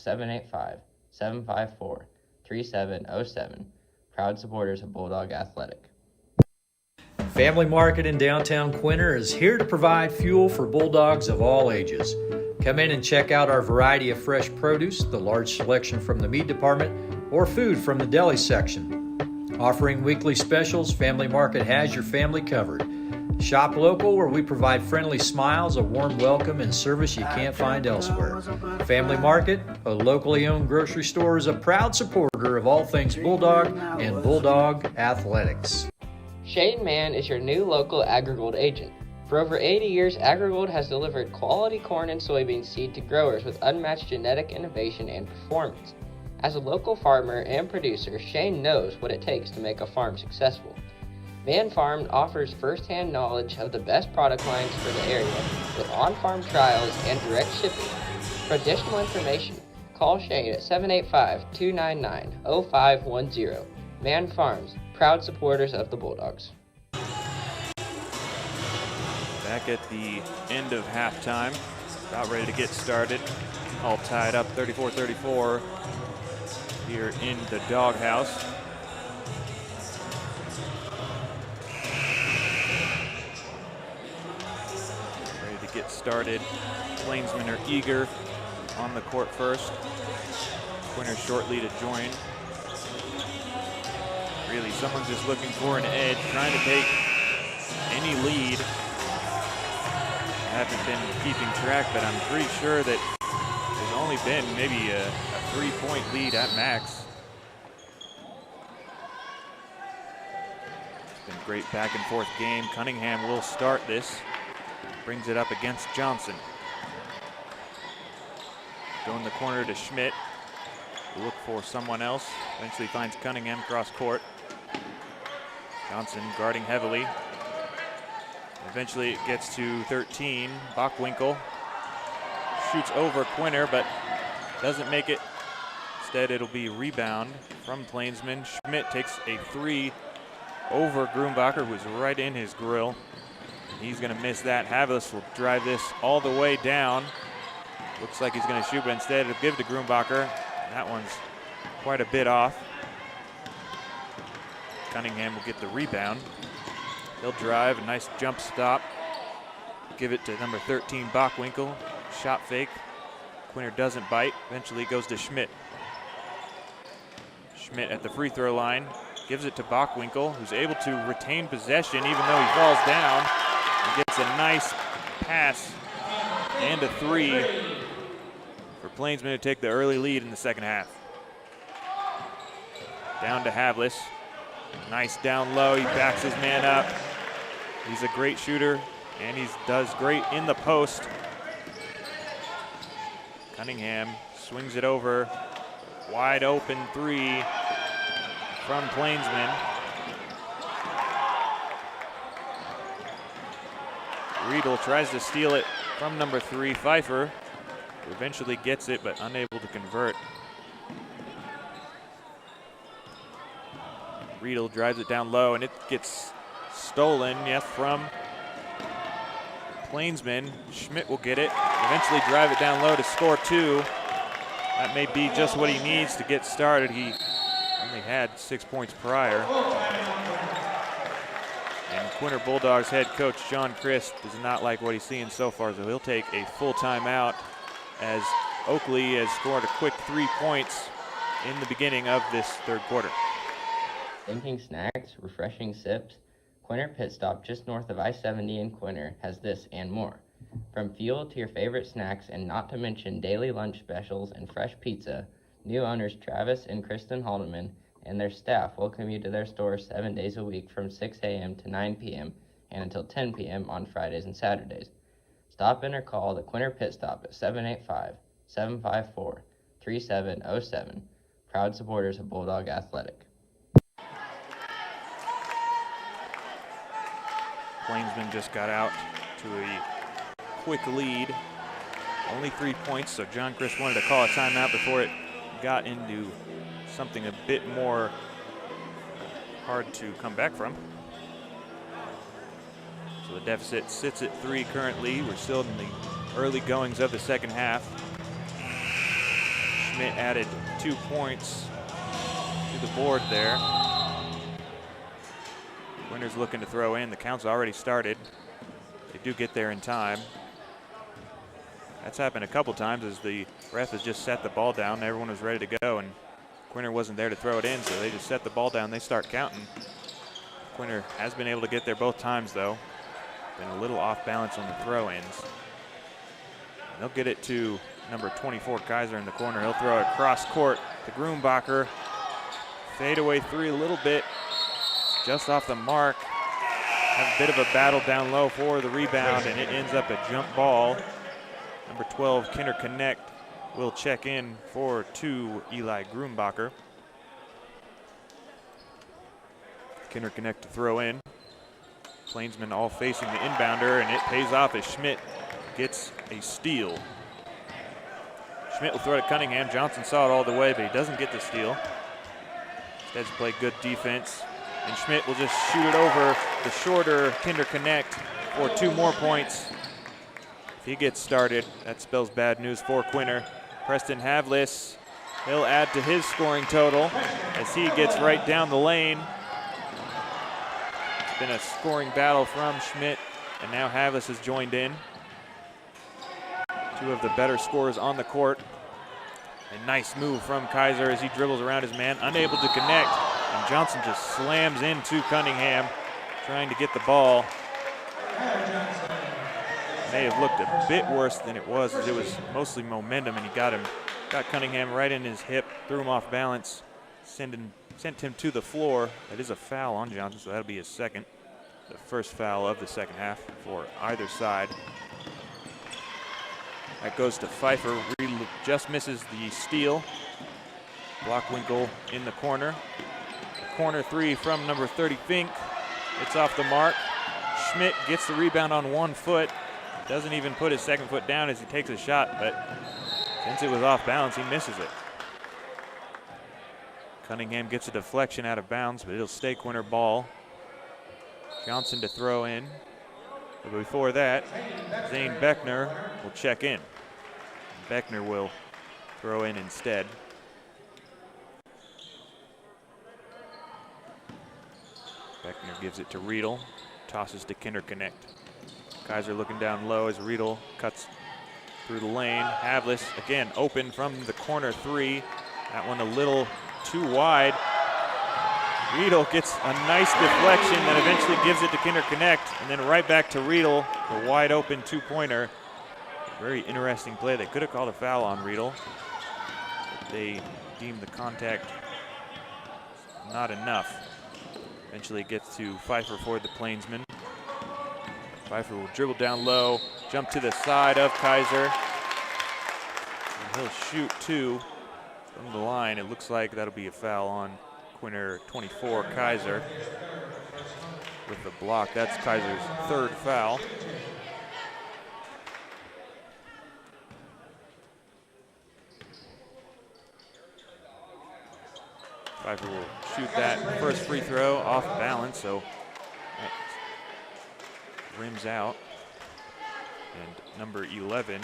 785-754-3707. Proud supporters of Bulldog Athletic. Family Market in downtown Quinter is here to provide fuel for Bulldogs of all ages. Come in and check out our variety of fresh produce, the large selection from the meat department, or food from the deli section. Offering weekly specials, Family Market has your family covered. Shop local, where we provide friendly smiles, a warm welcome, and service you can't find elsewhere. Family Market, a locally owned grocery store, is a proud supporter of all things Bulldog and Bulldog Athletics. Shane Mann is your new local AgriGold agent. For over 80 years, AgriGold has delivered quality corn and soybean seed to growers with unmatched genetic innovation and performance. As a local farmer and producer, Shane knows what it takes to make a farm successful. Mann Farm offers first-hand knowledge of the best product lines for the area, with on-farm trials and direct shipping. For additional information, call Shane at 785-299-0510. Mann Farms, proud supporters of the Bulldogs. Back at the end of halftime, about ready to get started. All tied up 34-34 here in the doghouse. Ready to get started. Plainsmen are eager on the court first. Quinter shortly to join. Really, someone's just looking for an edge, trying to take any lead. I haven't been keeping track, but I'm pretty sure that there's only been maybe a 3-point lead at max. It's been a great back and forth game. Cunningham will start this. Brings it up against Johnson. Going the corner to Schmidt. Look for someone else. Eventually finds Cunningham cross court. Johnson guarding heavily. Eventually it gets to 13. Bockwinkel shoots over Quinter, but doesn't make it. Instead, it'll be rebound from Plainsman. Schmidt takes a 3 over Grunbacher, who's right in his grill. He's going to miss that. Havlis will drive this all the way down. Looks like he's going to shoot, but instead he'll give it to Grunbacher. That one's quite a bit off. Cunningham will get the rebound. He'll drive, a nice jump stop. Give it to number 13, Bockwinkel. Shot fake. Quinter doesn't bite. Eventually it goes to Schmidt. Schmidt at the free throw line. Gives it to Bockwinkel, who's able to retain possession even though he falls down. He gets a nice pass and a three for Plainsman to take the early lead in the second half. Down to Havlis. Nice down low. He backs his man up. He's a great shooter, and he does great in the post. Cunningham swings it over. Wide open three from Plainsman. Riedel tries to steal it from number 3, Pfeiffer, who eventually gets it but unable to convert. Riedel drives it down low and it gets stolen, yes, from Plainsman. Schmidt will get it, eventually drive it down low to score 2. That may be just what he needs to get started. He only had 6 points prior. And Quinter Bulldogs head coach John Christ does not like what he's seeing so far, so he'll take a full timeout as Oakley has scored a quick 3 points in the beginning of this third quarter. Thinking snacks, refreshing sips, Quinter Pit Stop just north of I-70 in Quinter has this and more. From fuel to your favorite snacks, and not to mention daily lunch specials and fresh pizza, new owners Travis and Kristen Haldeman and their staff welcome you to their stores 7 days a week from 6 a.m. to 9 p.m. and until 10 p.m. on Fridays and Saturdays. Stop in or call the Quinter Pit Stop at 785-754-3707. Proud supporters of Bulldog Athletic. Plainsman just got out to a quick lead. Only 3 points, so John Christ wanted to call a timeout before it got into something a bit more hard to come back from. So the deficit sits at 3 currently. We're still in the early goings of the second half. Schmidt added 2 points to the board there. Quinter's looking to throw in. The count's already started. They do get there in time. That's happened a couple times as the ref has just set the ball down. Everyone was ready to go, and Quinter wasn't there to throw it in, so they just set the ball down. They start counting. Quinter has been able to get there both times, though. Been a little off balance on the throw-ins. They'll get it to number 24, Kaiser, in the corner. He'll throw it cross court to Grunbacher. Fadeaway three a little bit. Just off the mark. Have a bit of a battle down low for the rebound, and it ends up a jump ball. Number 12, Kinder Connect, will check in for 2, Eli Grunbacher. Kinder Connect to throw in. Plainsman all facing the inbounder, and it pays off as Schmidt gets a steal. Schmidt will throw it at Cunningham. Johnson saw it all the way, but he doesn't get the steal. Instead, play good defense. And Schmidt will just shoot it over the shorter Kinder Connect for 2 more points. If he gets started, that spells bad news for Quinter. Preston Havlis, he'll add to his scoring total as he gets right down the lane. It's been a scoring battle from Schmidt, and now Havlis has joined in. 2 of the better scorers on the court. A nice move from Kaiser as he dribbles around his man, unable to connect. And Johnson just slams into Cunningham, trying to get the ball. May have looked a bit worse than it was, as it was mostly momentum, and he got Cunningham right in his hip, threw him off balance, sent him to the floor. That is a foul on Johnson, so that'll be his second. The first foul of the second half for either side. That goes to Pfeiffer. Reed just misses the steal. Bockwinkel in the corner. Corner three from number 30, Fink. It's off the mark. Schmidt gets the rebound on 1 foot. Doesn't even put his second foot down as he takes a shot, but since it was off balance, he misses it. Cunningham gets a deflection out of bounds, but it'll stay Quinter ball. Johnson to throw in. But before that, Zane Beckner will check in. Beckner will throw in instead. Beckner gives it to Riedel, tosses to Kinderknecht. Kaiser looking down low as Riedel cuts through the lane. Havlis again open from the corner three. That one a little too wide. Riedel gets a nice deflection that eventually gives it to Kinderknecht, and then right back to Riedel, the wide open two-pointer. Very interesting play. They could have called a foul on Riedel, but they deemed the contact not enough. Eventually it gets to Pfeiffer for the Plainsmen. Pfeiffer will dribble down low, jump to the side of Kaiser. And he'll shoot two from the line. It looks like that'll be a foul on Quinter 24, Kaiser, with the block. That's Kaiser's third foul. Pfeiffer will shoot that first free throw off balance, so that rims out. And number 11,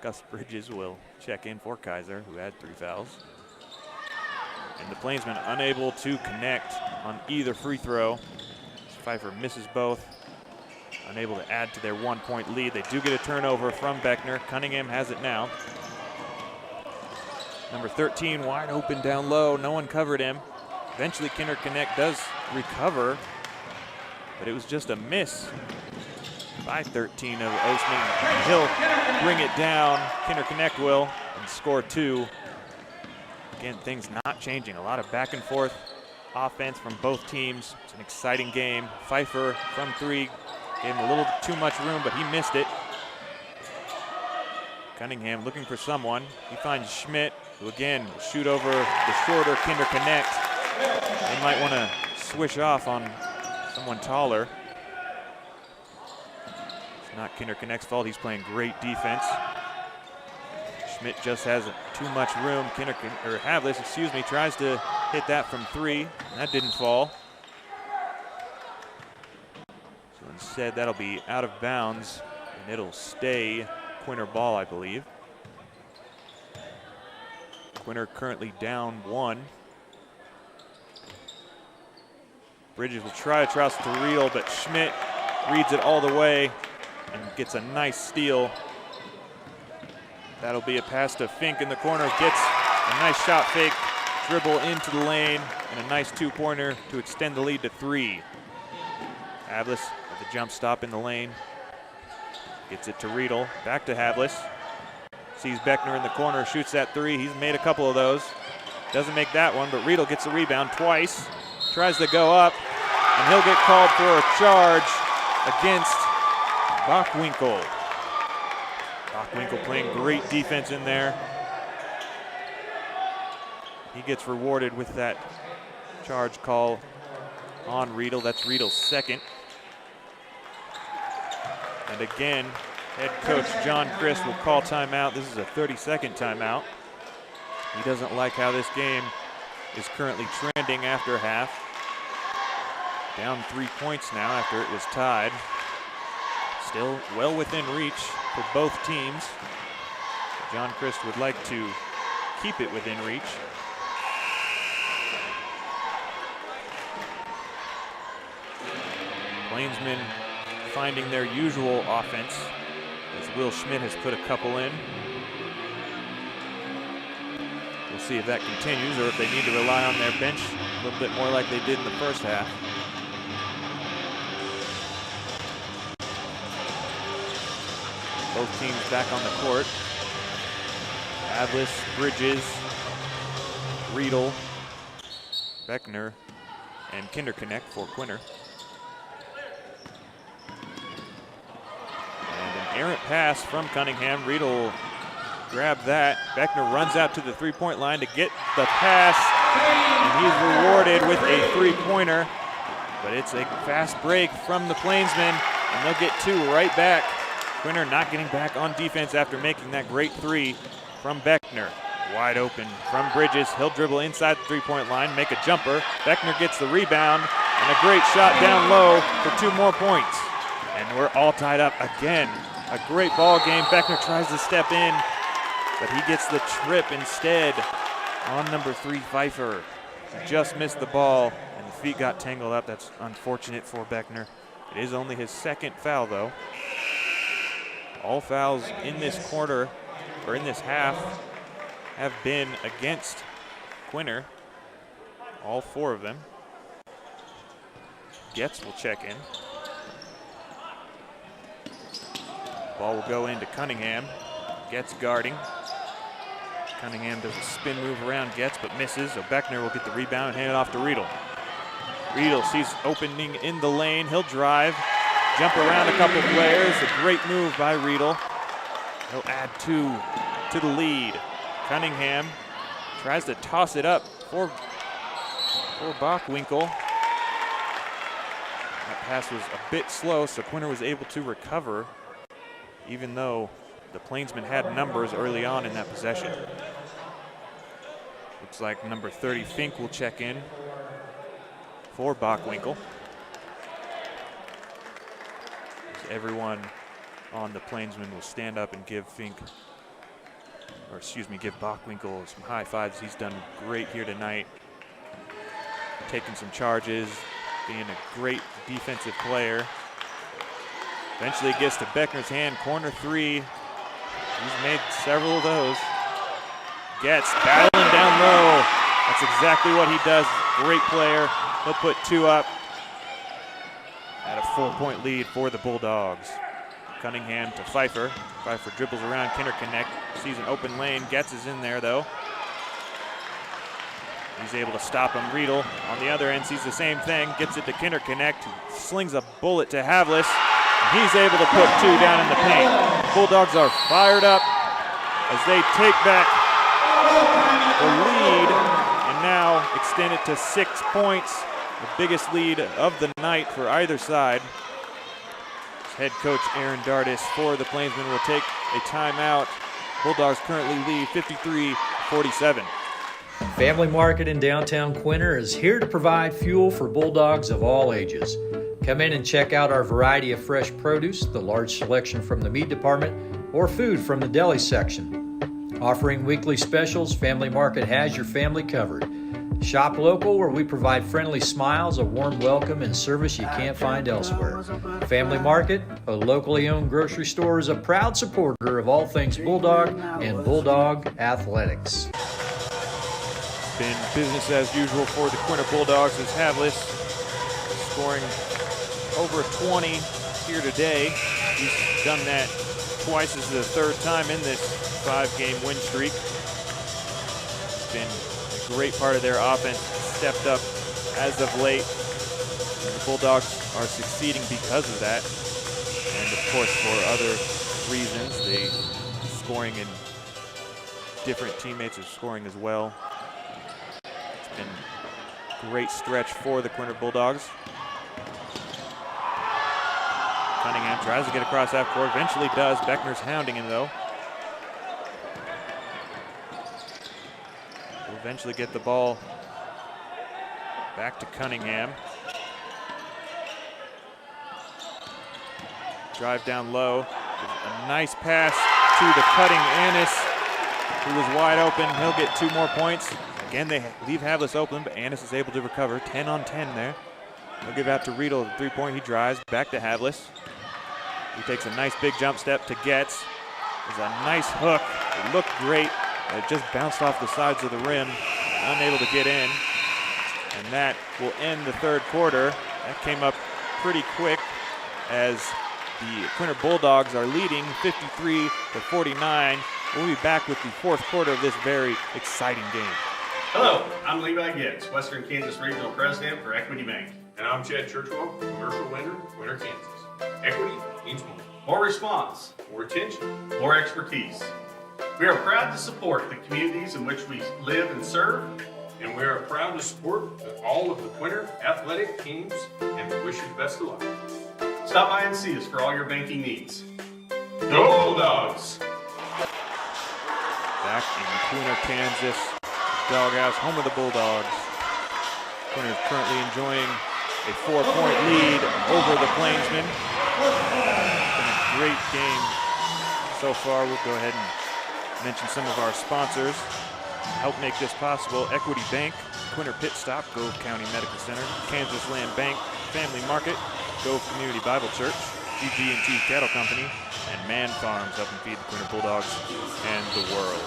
Gus Bridges, will check in for Kaiser, who had 3 fouls. And the Plainsmen unable to connect on either free throw. Pfeiffer misses both, unable to add to their 1-point lead. They do get a turnover from Beckner. Cunningham has it now. Number 13 wide open down low. No one covered him. Eventually Kinderknecht does recover, but it was just a miss by 13 of Oastman. He'll bring it down. Kinderknecht will, and score 2. Again, things not changing. A lot of back and forth offense from both teams. It's an exciting game. Pfeiffer from 3 gave him a little too much room, but he missed it. Cunningham looking for someone. He finds Schmidt, who again will shoot over the shorter Kinderknecht. They might want to swish off on someone taller. It's not Kinderknecht's fault. He's playing great defense. Schmidt just has too much room. Havlis, tries to hit that from 3. And that didn't fall. So instead, that'll be out of bounds, and it'll stay Quinter ball, I believe. Quinter currently down 1. Bridges will try to toss to Riedel, but Schmidt reads it all the way and gets a nice steal. That'll be a pass to Fink in the corner. Gets a nice shot fake, dribble into the lane, and a nice 2-pointer to extend the lead to 3. Havlis with the jump stop in the lane. Gets it to Riedel, back to Havlis. Sees Beckner in the corner, shoots that 3. He's made a couple of those. Doesn't make that one, but Riedel gets the rebound twice. Tries to go up, and he'll get called for a charge against Bockwinkel. Bockwinkel playing great defense in there. He gets rewarded with that charge call on Riedel. That's Riedel's second. And again, head coach John Christ will call timeout. This is a 30-second timeout. He doesn't like how this game is currently trending after half. Down 3 points now after it was tied. Still well within reach for both teams. John Christ would like to keep it within reach. Plainsmen finding their usual offense as Will Schmidt has put a couple in. We'll see if that continues or if they need to rely on their bench a little bit more like they did in the first half. Both teams back on the court. Havlis, Bridges, Riedel, Beckner, and Kinderknecht for Quinter. And an errant pass from Cunningham. Riedel grabbed that. Beckner runs out to the three-point line to get the pass, and he's rewarded with a three-pointer. But it's a fast break from the Plainsmen, and they'll get 2 right back. Quinter not getting back on defense after making that great 3 from Beckner. Wide open from Bridges. He'll dribble inside the three-point line, make a jumper. Beckner gets the rebound, And a great shot down low for 2 more points. And we're all tied up again. A great ball game. Beckner tries to step in, but he gets the trip instead on number 3, Pfeiffer. He just missed the ball, and the feet got tangled up. That's unfortunate for Beckner. It is only his 2nd foul, though. All fouls in this quarter, or in this half, have been against Quinter. All 4 of them. Getz will check in. Ball will go into Cunningham. Getz guarding. Cunningham does a spin move around Getz, but misses. So Beckner will get the rebound and hand it off to Riedel. Riedel sees opening in the lane. He'll drive, jump around a couple players. A great move by Riedel. He'll add 2 to the lead. Cunningham tries to toss it up for Bockwinkel. That pass was a bit slow, so Quinter was able to recover, even though the Plainsmen had numbers early on in that possession. Looks like number 30, Fink, will check in for Bockwinkel. As everyone on the Plainsmen will stand up and give give Bockwinkel some high fives. He's done great here tonight, taking some charges, being a great defensive player. Eventually it gets to Beckner's hand, corner 3. He's made several of those. Getz battling down low. That's exactly what he does. Great player. He'll put 2 up at a 4-point lead for the Bulldogs. Cunningham to Pfeiffer. Pfeiffer dribbles around, Kinderconnect, sees an open lane. Getz is in there though. He's able to stop him. Riedel on the other end sees the same thing, gets it to Kinderconnect, who slings a bullet to Havlis. He's able to put 2 down in the paint. Bulldogs are fired up as they take back the lead and now extend it to 6 points, the biggest lead of the night for either side. Head coach Aaron Dardis for the Plainsmen will take a timeout. Bulldogs currently lead 53-47. Family Market in downtown Quinter is here to provide fuel for Bulldogs of all ages. Come in and check out our variety of fresh produce, the large selection from the meat department, or food from the deli section. Offering weekly specials, Family Market has your family covered. Shop local, where we provide friendly smiles, a warm welcome, and service you can't find elsewhere. Family Market, a locally owned grocery store, is a proud supporter of all things Bulldog and Bulldog athletics. Been business as usual for the Quinter Bulldogs as Havlis scoring over 20 here today. He's done that twice. This is the 3rd time in this 5-game win streak. It's been a great part of their offense, stepped up as of late. And the Bulldogs are succeeding because of that. And of course for other reasons, they scoring and different teammates are scoring as well. It's been a great stretch for the Quinter Bulldogs. Cunningham tries to get across half court, eventually does. Beckner's hounding him though. Will eventually get the ball back to Cunningham. Drive down low. A nice pass to the cutting Annis, who was wide open. He'll get 2 more points. Again, they leave Havlis open, but Annis is able to recover. 10 on 10 there. He'll give out to Riedel, the 3-point. He drives back to Havlis. He takes a nice big jump step to Getz. There's a nice hook. It looked great. It just bounced off the sides of the rim, unable to get in. And that will end the 3rd quarter. That came up pretty quick as the Quinter Bulldogs are leading 53-49. We'll be back with the 4th quarter of this very exciting game. Hello, I'm Levi Getz, Western Kansas Regional President for Equity Bank. And I'm Chad Churchwell, commercial lender, Quinter, Kansas. Equity means more. More response, More attention. more expertise. We are proud to support the communities in which we live and serve. And we are proud to support all of the Quinter athletic teams, and we wish you the best of luck. Stop by and see us for all your banking needs. Go Bulldogs! Back in Quinter, Kansas, doghouse, home of the Bulldogs. Quinter is currently enjoying a 4-point lead over the Plainsmen. It's been a great game so far. We'll go ahead and mention some of our sponsors. Help make this possible: Equity Bank, Quinter Pit Stop, Gove County Medical Center, Kansas Land Bank, Family Market, Gove Community Bible Church, GG&T Cattle Company, and Man Farms, helping feed the Quinter Bulldogs and the world.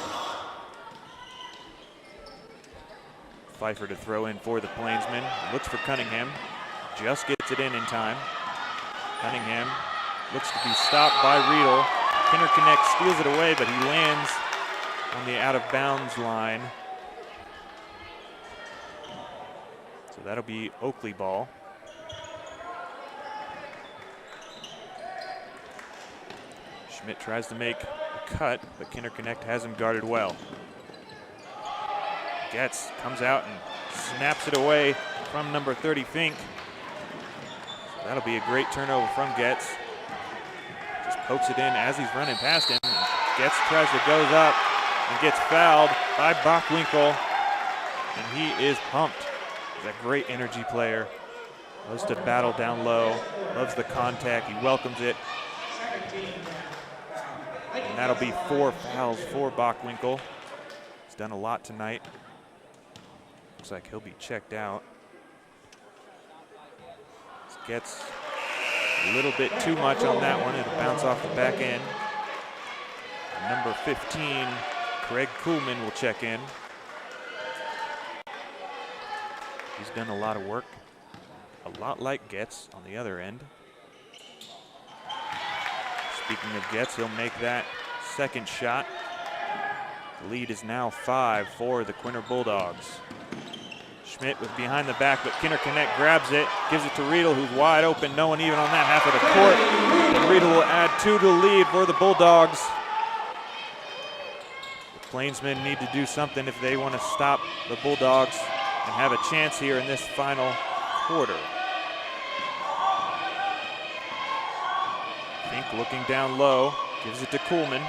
Pfeiffer to throw in for the Plainsmen. Looks for Cunningham. Just gets it in time. Cunningham looks to be stopped by Riedel. Quinter Connect steals it away, but he lands on the out-of-bounds line. So that'll be Oakley ball. Schmidt tries to make a cut, but Quinter Connect has him guarded well. Getz comes out and snaps it away from number 30, Fink. So that'll be a great turnover from Getz. Just pokes it in as he's running past him. Getz tries to goes up and gets fouled by Bockwinkel, and he is pumped. He's a great energy player. Loves to battle down low, loves the contact, he welcomes it. And that'll be 4 fouls for Bockwinkel. He's done a lot tonight. Looks like he'll be checked out. Gets a little bit too much on that one. It'll bounce off the back end. Number 15, Craig Kuhlman, will check in. He's done a lot of work. A lot like Getz on the other end. Speaking of Getz, he'll make that second shot. The lead is now 5 for the Quinter Bulldogs. Schmidt was behind the back, but Quinter Connect grabs it, gives it to Riedel, who's wide open. No one even on that half of the court. And Riedel will add 2 to the lead for the Bulldogs. The Plainsmen need to do something if they want to stop the Bulldogs and have a chance here in this final quarter. Fink looking down low, gives it to Kuhlman.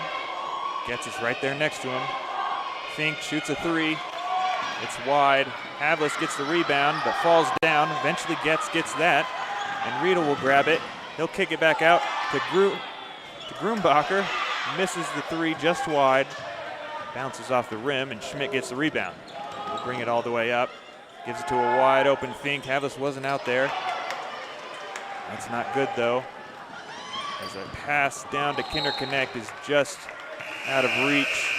Gets us right there next to him. Fink shoots a 3. It's wide. Havlis gets the rebound, but falls down. Eventually gets that, and Riedel will grab it. He'll kick it back out to Grumbacher. Misses the 3 just wide. Bounces off the rim, and Schmidt gets the rebound. He'll bring it all the way up. Gives it to a wide open Fink. Havlis wasn't out there. That's not good though, as a pass down to Quinter Connect is just out of reach.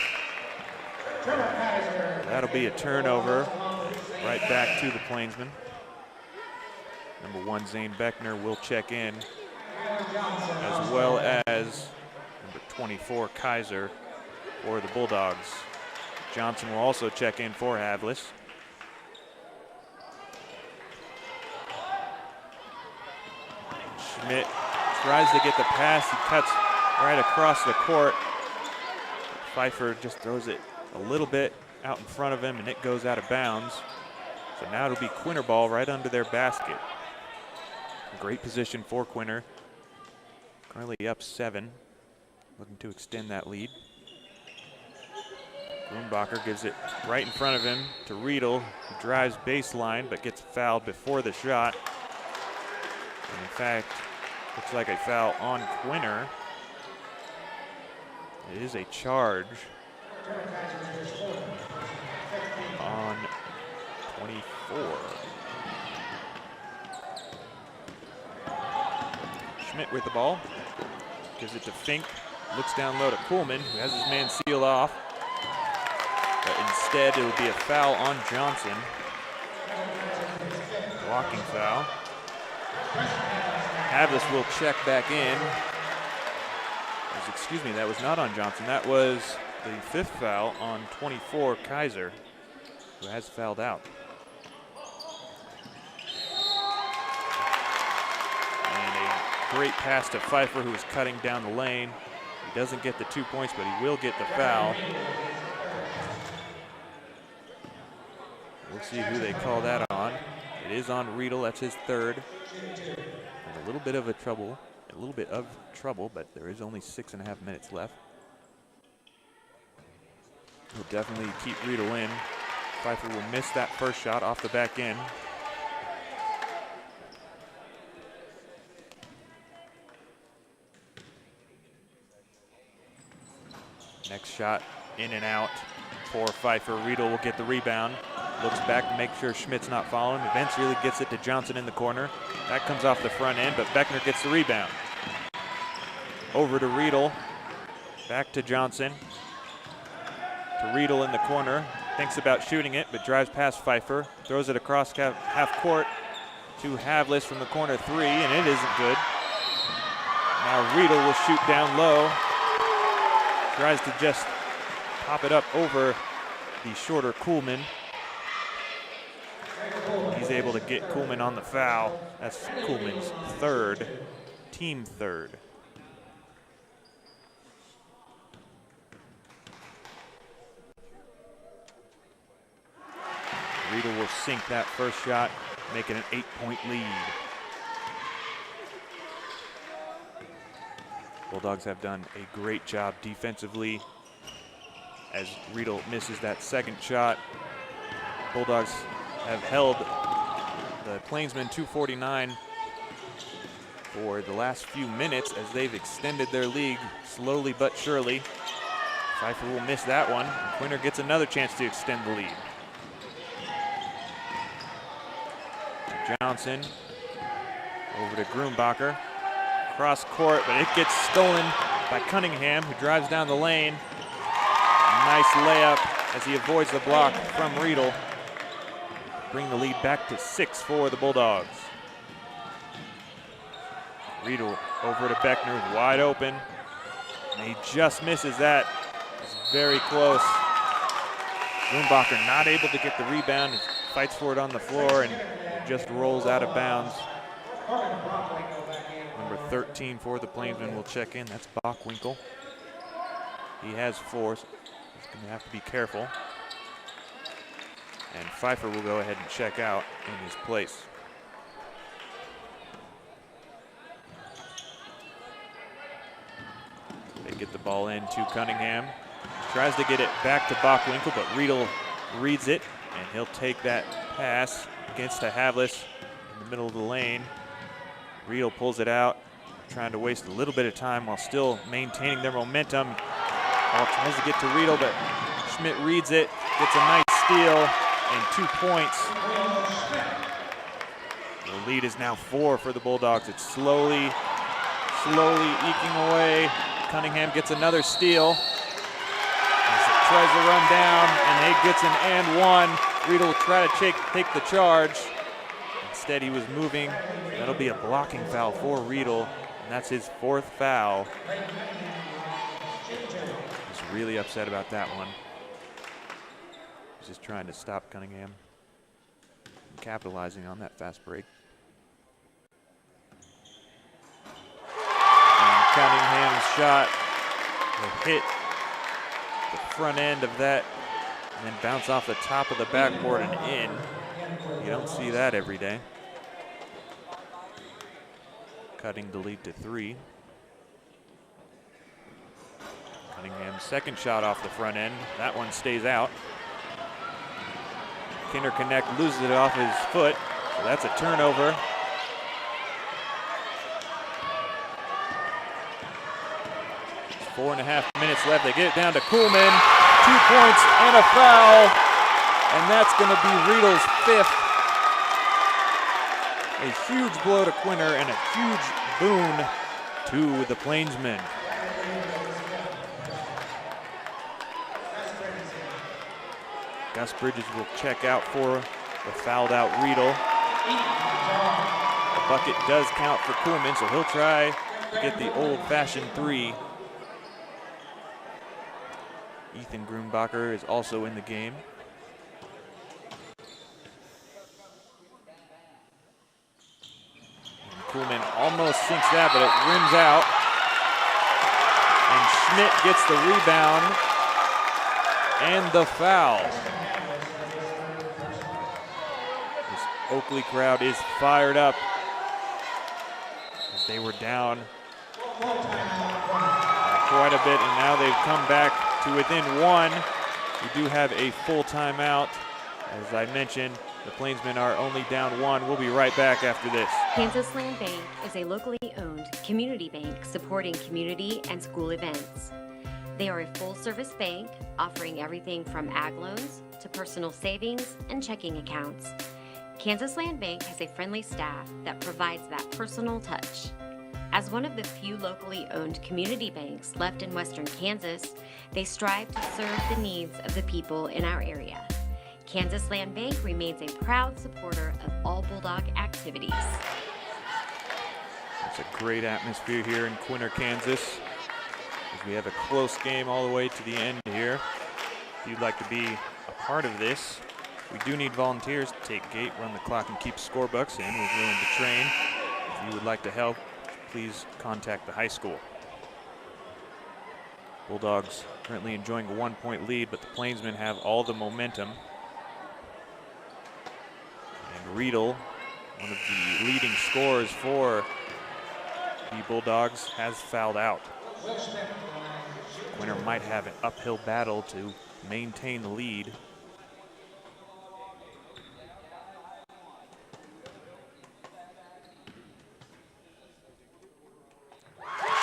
That'll be a turnover. Right back to the Plainsmen. Number 1, Zane Beckner, will check in, as well as number 24, Kaiser, for the Bulldogs. Johnson will also check in for Havlis. Schmidt tries to get the pass. He cuts right across the court. Pfeiffer just throws it a little bit out in front of him, and it goes out of bounds. So now it'll be Quinter ball right under their basket. Great position for Quinter. Currently up 7, looking to extend that lead. Grumbacher gives it right in front of him to Riedel, who drives baseline but gets fouled before the shot. And in fact, looks like a foul on Quinter. It is a charge on 24. Schmidt with the ball. Gives it to Fink. Looks down low to Kuhlman, who has his man sealed off. But instead, it will be a foul on Johnson. Blocking foul. Havlis will check back in. Excuse me, that was not on Johnson. That was the 5th foul on 24, Kaiser, who has fouled out. And a great pass to Pfeiffer, who is cutting down the lane. He doesn't get the 2 points, but he will get the foul. We'll see who they call that on. It is on Riedel, that's his 3rd. And a little bit of trouble, but there is only 6.5 minutes left. He'll definitely keep Riedel in. Pfeiffer will miss that first shot off the back end. Next shot, in and out for Pfeiffer. Riedel will get the rebound. Looks back to make sure Schmidt's not following. Eventually gets it to Johnson in the corner. That comes off the front end, but Beckner gets the rebound. Over to Riedel. Back to Johnson. To Riedel in the corner. Thinks about shooting it, but drives past Pfeiffer. Throws it across half court to Havlis from the corner three, and it isn't good. Now Riedel will shoot down low. Tries to just pop it up over the shorter Kuhlman. He's able to get Kuhlman on the foul. That's Kuhlman's third, team third. Riedel will sink that first shot, make it an 8-point lead. Bulldogs have done a great job defensively as Riedel misses that second shot. Bulldogs have held the Plainsmen 249 for the last few minutes as they've extended their lead slowly but surely. Pfeiffer will miss that one. Quinter gets another chance to extend the lead. Johnson over to Grunbacher. Cross court, but it gets stolen by Cunningham, who drives down the lane. Nice layup as he avoids the block from Riedel. Bring the lead back to 6 for the Bulldogs. Riedel over to Beckner, wide open. And he just misses that. It's very close. Grunbacher not able to get the rebound. He fights for it on the floor and just rolls out of bounds. Number 13 for the Plainsmen will check in. That's Bockwinkel. He has 4, so he's going to have to be careful. And Pfeiffer will go ahead and check out in his place. They get the ball in to Cunningham. Tries to get it back to Bockwinkel, but Riedel reads it, and he'll take that pass. Gets to Havlis in the middle of the lane. Riedel pulls it out, trying to waste a little bit of time while still maintaining their momentum. Ball tries to get to Riedel, but Schmidt reads it, gets a nice steal and 2 points. The lead is now 4 for the Bulldogs. It's slowly eking away. Cunningham gets another steal. As it tries to run down, and he gets an and one. Riedel will try to take the charge. Instead, he was moving. That'll be a blocking foul for Riedel, and that's his 4th foul. He's really upset about that one. He's just trying to stop Cunningham from capitalizing on that fast break. And Cunningham's shot will hit the front end of that and then bounce off the top of the backboard and in. You don't see that every day. Cutting the lead to 3. Cunningham's second shot off the front end. That one stays out. Kinder Connect loses it off his foot, so that's a turnover. There's 4.5 minutes left. They get it down to Kuhlman. 2 points and a foul, and that's going to be Riedel's 5th. A huge blow to Quinter and a huge boon to the Plainsmen. Gus Bridges will check out for the fouled out Riedel. The bucket does count for Kuhlman, so he'll try to get the old-fashioned 3. Ethan Grunbacher is also in the game. And Kuhlman almost sinks that, but it rims out. And Schmidt gets the rebound and the foul. This Oakley crowd is fired up as they were down quite a bit, and now they've come back to within 1. We do have a full timeout. As I mentioned, the Plainsmen are only down 1. We'll be right back after this. Kansas Land Bank is a locally owned community bank supporting community and school events. They are a full-service bank offering everything from ag loans to personal savings and checking accounts. Kansas Land Bank has a friendly staff that provides that personal touch. As one of the few locally owned community banks left in western Kansas, they strive to serve the needs of the people in our area. Kansas Land Bank remains a proud supporter of all Bulldog activities. It's a great atmosphere here in Quinter, Kansas, as we have a close game all the way to the end here. If you'd like to be a part of this, we do need volunteers to take gate, run the clock, and keep scorebooks in. We're willing to train. If you would like to help, please contact the high school. Bulldogs currently enjoying a 1-point lead, but the Plainsmen have all the momentum. And Riedel, one of the leading scorers for the Bulldogs, has fouled out. Quinter might have an uphill battle to maintain the lead.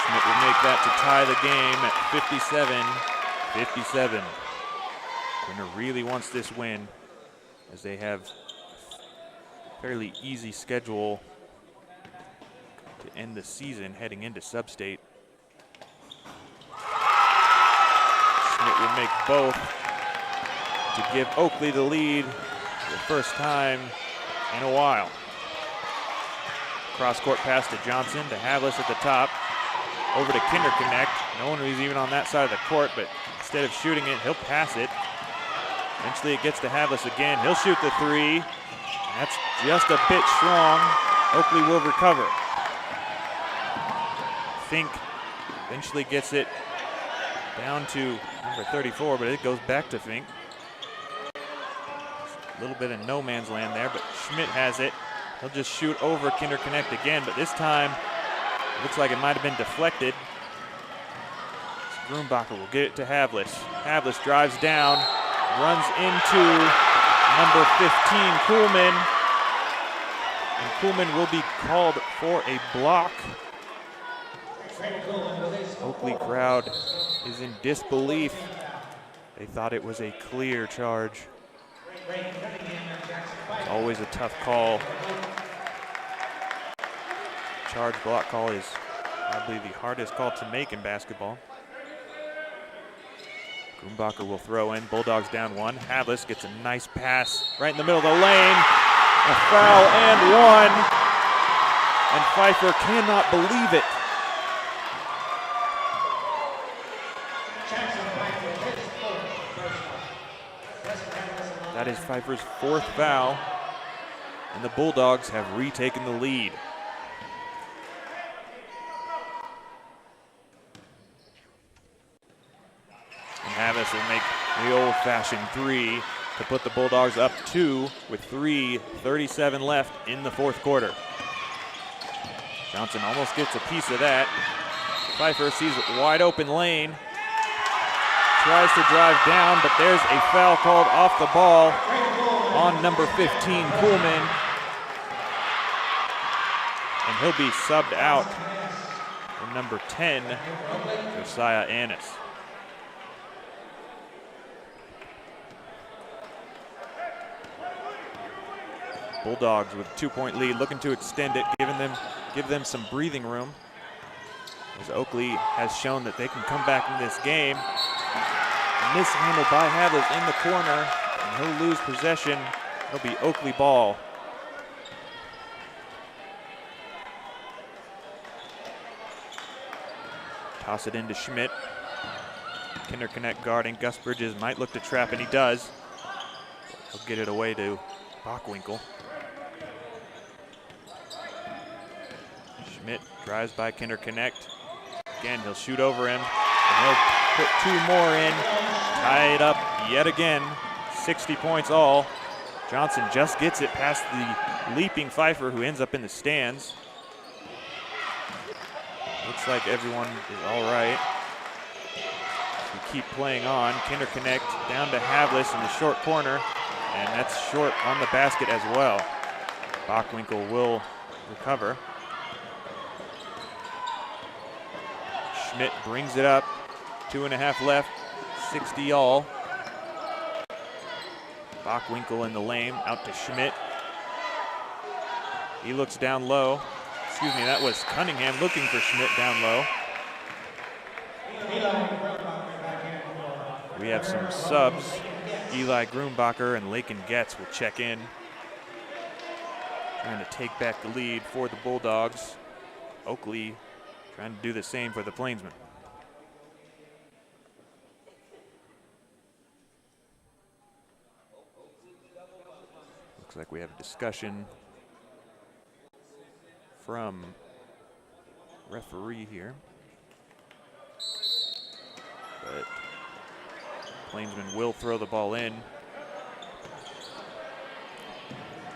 Schmidt will make that to tie the game at 57-57. Quinter really wants this win, as they have a fairly easy schedule to end the season heading into Sub-State. Schmidt will make both to give Oakley the lead for the first time in a while. Cross-court pass to Johnson, to Havlis at the top, over to Kinderconnect. No one was even on that side of the court, but instead of shooting it, he'll pass it. Eventually it gets to Havlis again. He'll shoot the three. That's just a bit strong. Oakley will recover. Fink eventually gets it down to number 34, but it goes back to Fink. A little bit of no man's land there, but Schmidt has it. He'll just shoot over Kinderconnect again, but this time it looks like it might have been deflected. Grunbacher will get it to Havlis. Havlis drives down, runs into number 15, Kuhlman. And Kuhlman will be called for a block. Oakley crowd is in disbelief. They thought it was a clear charge. It's always a tough call. Charge block call is probably the hardest call to make in basketball. Grunbacher will throw in. Bulldogs down one. Havlis gets a nice pass right in the middle of the lane. A foul and one. And Pfeiffer cannot believe it. That is Pfeiffer's fourth foul, and the Bulldogs have retaken the lead. And Havlis will make the old-fashioned three to put the Bulldogs up 2 with 3:37 left in the fourth quarter. Johnson almost gets a piece of that. Pfeiffer sees a wide open lane. Tries to drive down, but there's a foul called off the ball on number 15, Kuhlman. And he'll be subbed out for number 10, Josiah Annis. Bulldogs with a 2-point lead, looking to extend it, give them some breathing room, as Oakley has shown that they can come back in this game. Mishandled by Havlis in the corner, and he'll lose possession. It'll be Oakley ball. Toss it into Schmidt. Kinderconnect guarding. Gus Bridges might look to trap, and he does. He'll get it away to Bockwinkel. Schmidt drives by Kinderconnect. Again, he'll shoot over him, and he'll put 2 more in. Tie it up yet again. 60 points all. Johnson just gets it past the leaping Pfeiffer, who ends up in the stands. Looks like everyone is all right. We keep playing on. Kinderconnect down to Havlis in the short corner, and that's short on the basket as well. Bockwinkel will recover. Schmidt brings it up. 2.5 left, 60 all. Bockwinkel in the lane, out to Schmidt. He looks down low. Excuse me, that was Cunningham looking for Schmidt down low. We have some subs. Eli Grumbacher and Lakin Getz will check in. Trying to take back the lead for the Bulldogs. Oakley trying to do the same for the Plainsmen. Looks like we have a discussion from referee here. But Plainsmen will throw the ball in.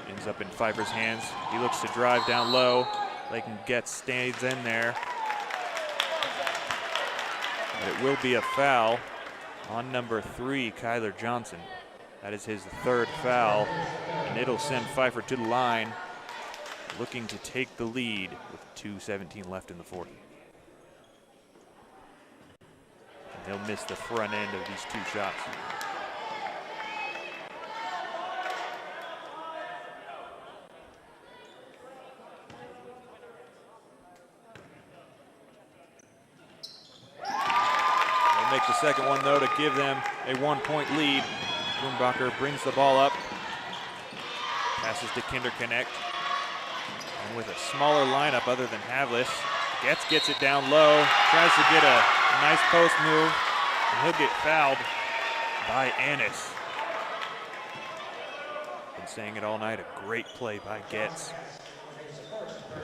Ends up in Pfeiffer's hands. He looks to drive down low. Lakin Getz stays in there. But it will be a foul on number 3, Kyler Johnson. That is his 3rd foul, and it'll send Pfeiffer to the line, looking to take the lead with 2:17 left in the 4th. And he'll miss the front end of these 2 shots. They'll make the second one, though, to give them a 1-point lead. Grumbacher brings the ball up, passes to Kinderknecht. And with a smaller lineup other than Havlis, Getz gets it down low, tries to get a nice post move, and he'll get fouled by Annis. Been saying it all night, a great play by Getz.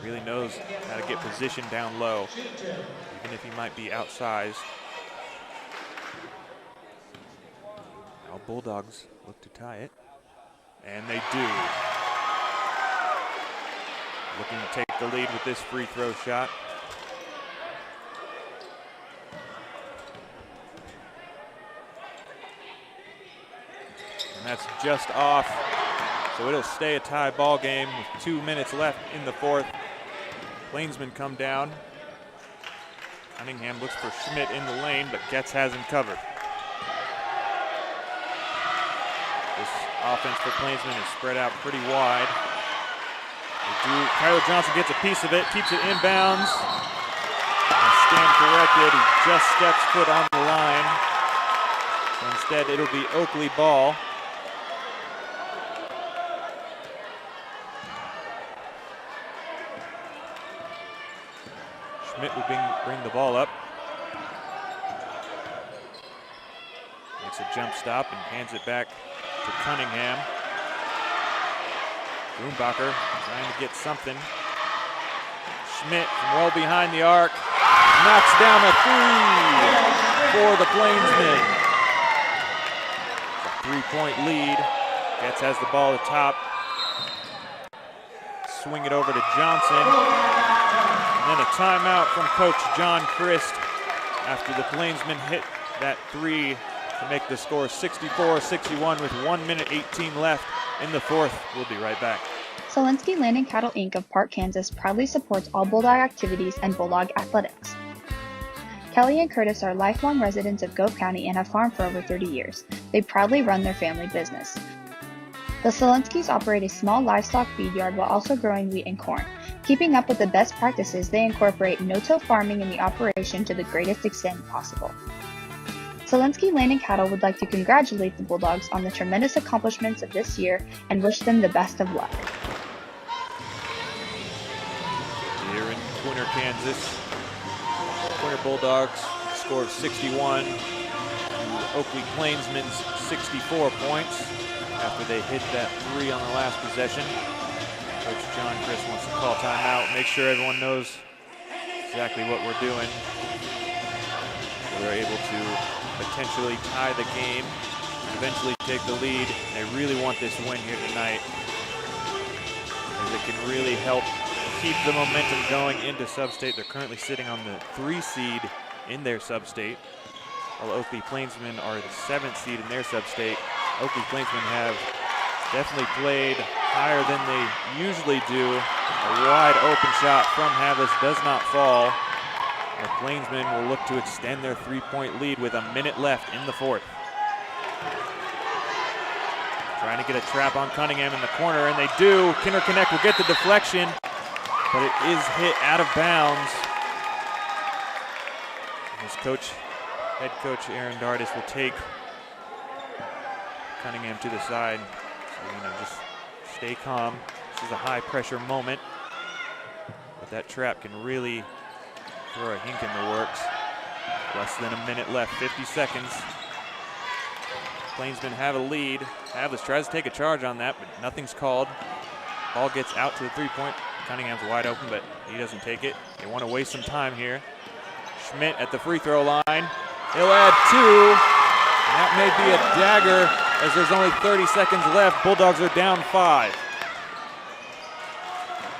He really knows how to get position down low, even if he might be outsized. Now Bulldogs look to tie it, and they do. Looking to take the lead with this free throw shot. And that's just off, so it'll stay a tie ball game with 2 minutes left in the 4th. Plainsmen come down. Cunningham looks for Schmidt in the lane, but Getz has him covered. This offense for Plainsmen is spread out pretty wide. Kyler Johnson gets a piece of it, keeps it inbounds. And stand corrected, he just steps foot on the line. So instead, it'll be Oakley ball. Schmidt will bring the ball up. Makes a jump stop and hands it back to Cunningham. Grumbacher trying to get something. Schmidt from well behind the arc knocks down a 3 for the Plainsmen. A 3-point lead. Getz has the ball at the top. Swing it over to Johnson. And then a timeout from Coach John Christ after the Plainsmen hit that 3 to make the score 64-61 with 1 minute 18 left in the 4th. We'll be right back. Solinsky Land and Cattle Inc. of Park, Kansas proudly supports all Bulldog activities and Bulldog athletics. Kelly and Curtis are lifelong residents of Gove County and have farmed for over 30 years. They proudly run their family business. The Solinskys operate a small livestock feed yard while also growing wheat and corn. Keeping up with the best practices, they incorporate no-till farming in the operation to the greatest extent possible. Solinsky Land and Cattle would like to congratulate the Bulldogs on the tremendous accomplishments of this year and wish them the best of luck. Here in Quinter, Kansas, Quinter Bulldogs scored 61. Oakley Plainsmen's 64 points after they hit that 3 on the last possession. Coach John Chris wants to call timeout, make sure everyone knows exactly what we're doing. We're able to potentially tie the game, eventually take the lead. They really want this win here tonight, as it can really help keep the momentum going into sub-state. They're currently sitting on the 3 seed in their sub-state, while Oakley Plainsmen are the 7th seed in their sub-state. Oakley Plainsmen have definitely played higher than they usually do. A wide open shot from Havlis does not fall. The Plainsmen will look to extend their 3-point lead with a minute left in the fourth. Trying to get a trap on Cunningham in the corner, and they do. Quinter Connect will get the deflection, but it is hit out of bounds. His head coach Aaron Dardis will take Cunningham to the side. So, just stay calm. This is a high pressure moment, but that trap can really throw a hink in the works. Less than a minute left, 50 seconds. Plainsmen have a lead. Havlis tries to take a charge on that, but nothing's called. Ball gets out to the 3-point. Cunningham's wide open, but he doesn't take it. They want to waste some time here. Schmidt at the free throw line. He'll add 2. And that may be a dagger as there's only 30 seconds left. Bulldogs are down 5.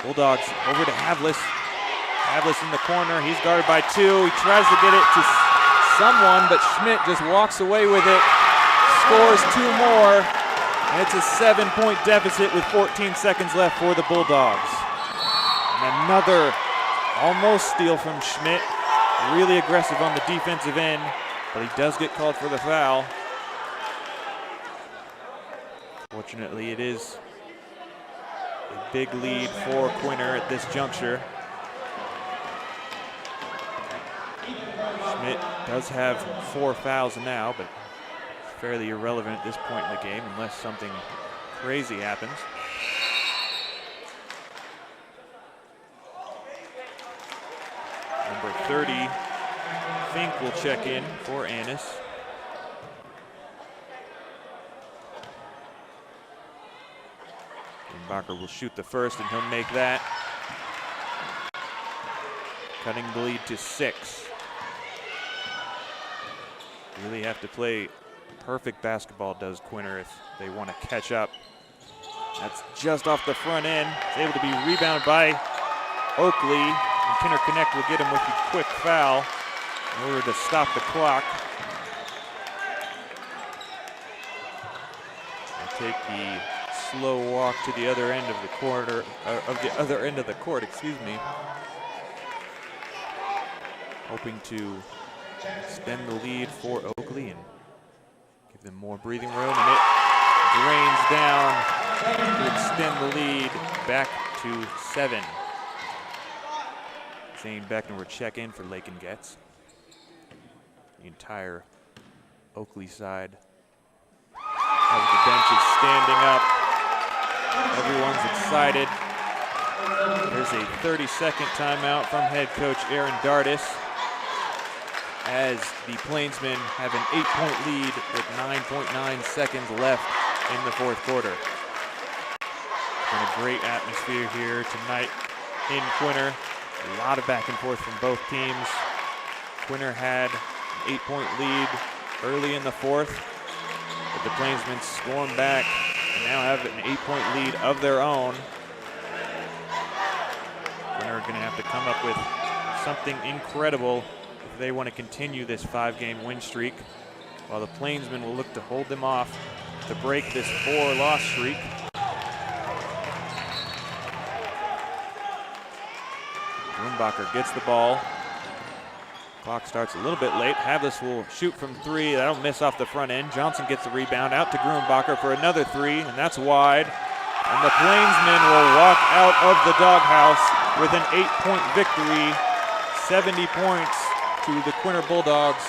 Bulldogs over to Havlis. Havlis in the corner. He's guarded by 2. He tries to get it to someone, but Schmidt just walks away with it. Scores 2 more, and it's a 7-point deficit with 14 seconds left for the Bulldogs. And another almost steal from Schmidt. Really aggressive on the defensive end, but he does get called for the foul. Fortunately, it is a big lead for Quinter at this juncture. Schmidt does have 4 fouls now, but fairly irrelevant at this point in the game unless something crazy happens. Number 30, Fink will check in for Annis. Grunbacher will shoot the first, and he'll make that, cutting the lead to 6. Really have to play perfect basketball, does Quinter, if they want to catch up. That's just off the front end. It's able to be rebounded by Oakley, and Quinter Connect will get him with the quick foul in order to stop the clock. They'll take the slow walk to the other end of the court, excuse me. Hoping to extend the lead for Oakley and give them more breathing room, and it drains down to extend the lead back to 7. Zane Beckner will check in for Lakin Getz. The entire Oakley side of the bench is standing up. Everyone's excited. There's a 30-second timeout from head coach Aaron Dardis as the Plainsmen have an 8-point lead with 9.9 seconds left in the fourth quarter. It's been a great atmosphere here tonight in Quinter. A lot of back and forth from both teams. Quinter had an 8-point lead early in the fourth, but the Plainsmen stormed back and now have an 8-point lead of their own. Quinter are going to have to come up with something incredible if they want to continue this 5-game win streak, while the Plainsmen will look to hold them off to break this 4-loss streak. Grunbacher gets the ball. Clock starts a little bit late. Havlis will shoot from 3. That'll miss off the front end. Johnson gets the rebound out to Grunbacher for another 3, and that's wide. And the Plainsmen will walk out of the doghouse with an 8-point victory. 70 points to the Quinter Bulldogs,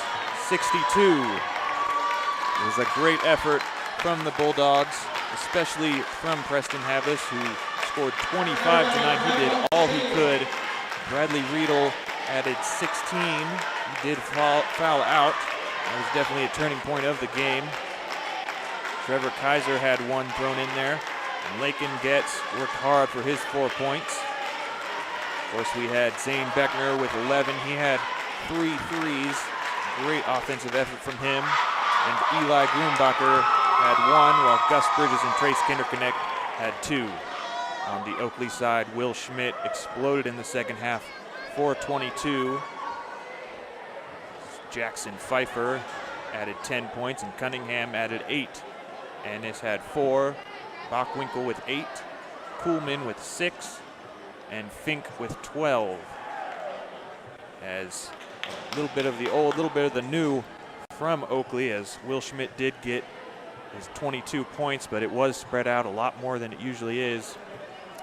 62. It was a great effort from the Bulldogs, especially from Preston Havlis, who scored 25 tonight. He did all he could. Bradley Riedel added 16. He did foul out. That was definitely a turning point of the game. Trevor Kaiser had 1 thrown in there. And Lakin Getz worked hard for his 4 points. Of course, we had Zane Beckner with 11. He had 3 threes. Great offensive effort from him. And Eli Grunbacher had 1, while Gus Bridges and Trace Kinderconnect had 2. On the Oakley side, Will Schmidt exploded in the second half for 22. Jackson Pfeiffer added 10 points, and Cunningham added 8. Ennis had 4. Bachwinkle with 8. Kuhlman with 6. And Fink with 12. as a little bit of the old, a little bit of the new from Oakley, as Will Schmidt did get his 22 points, but it was spread out a lot more than it usually is,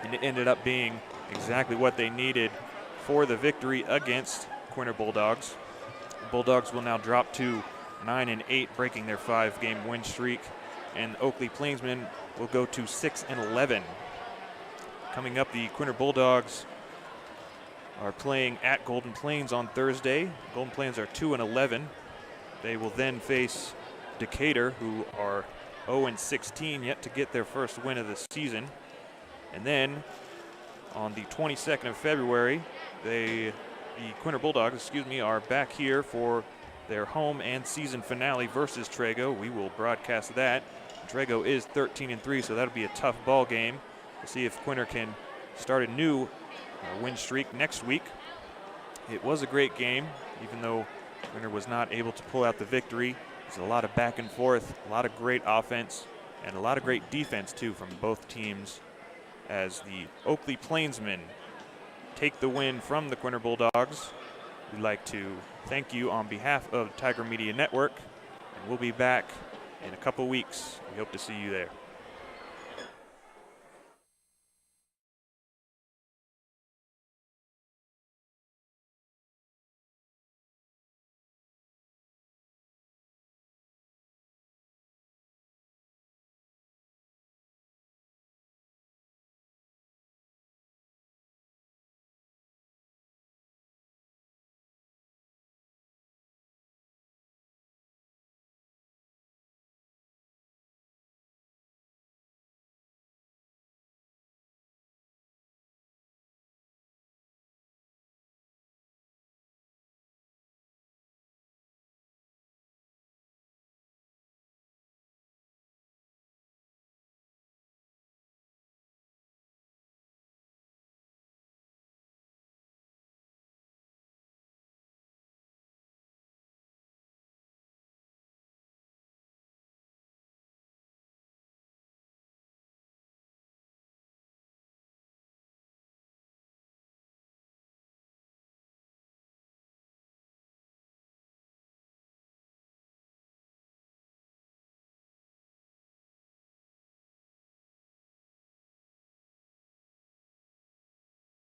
and it ended up being exactly what they needed for the victory against Quinter Bulldogs. The Bulldogs will now drop to 9-8, breaking their 5-game win streak, and Oakley Plainsmen will go to 6-11. Coming up, the Quinter Bulldogs are playing at Golden Plains on Thursday. Golden Plains are 2-11. They will then face Decatur, who are 0-16, yet to get their first win of the season. And then on the 22nd of February, the Quinter Bulldogs, are back here for their home and season finale versus Trego. We will broadcast that. Trego is 13-3, so that'll be a tough ball game. We'll see if Quinter can start a new win streak next week. It was a great game, even though Quinter was not able to pull out the victory. There's a lot of back and forth, a lot of great offense, and a lot of great defense, too, from both teams, as the Oakley Plainsmen take the win from the Quinter Bulldogs. We'd like to thank you on behalf of Tiger Media Network, and we'll be back in a couple weeks. We hope to see you there.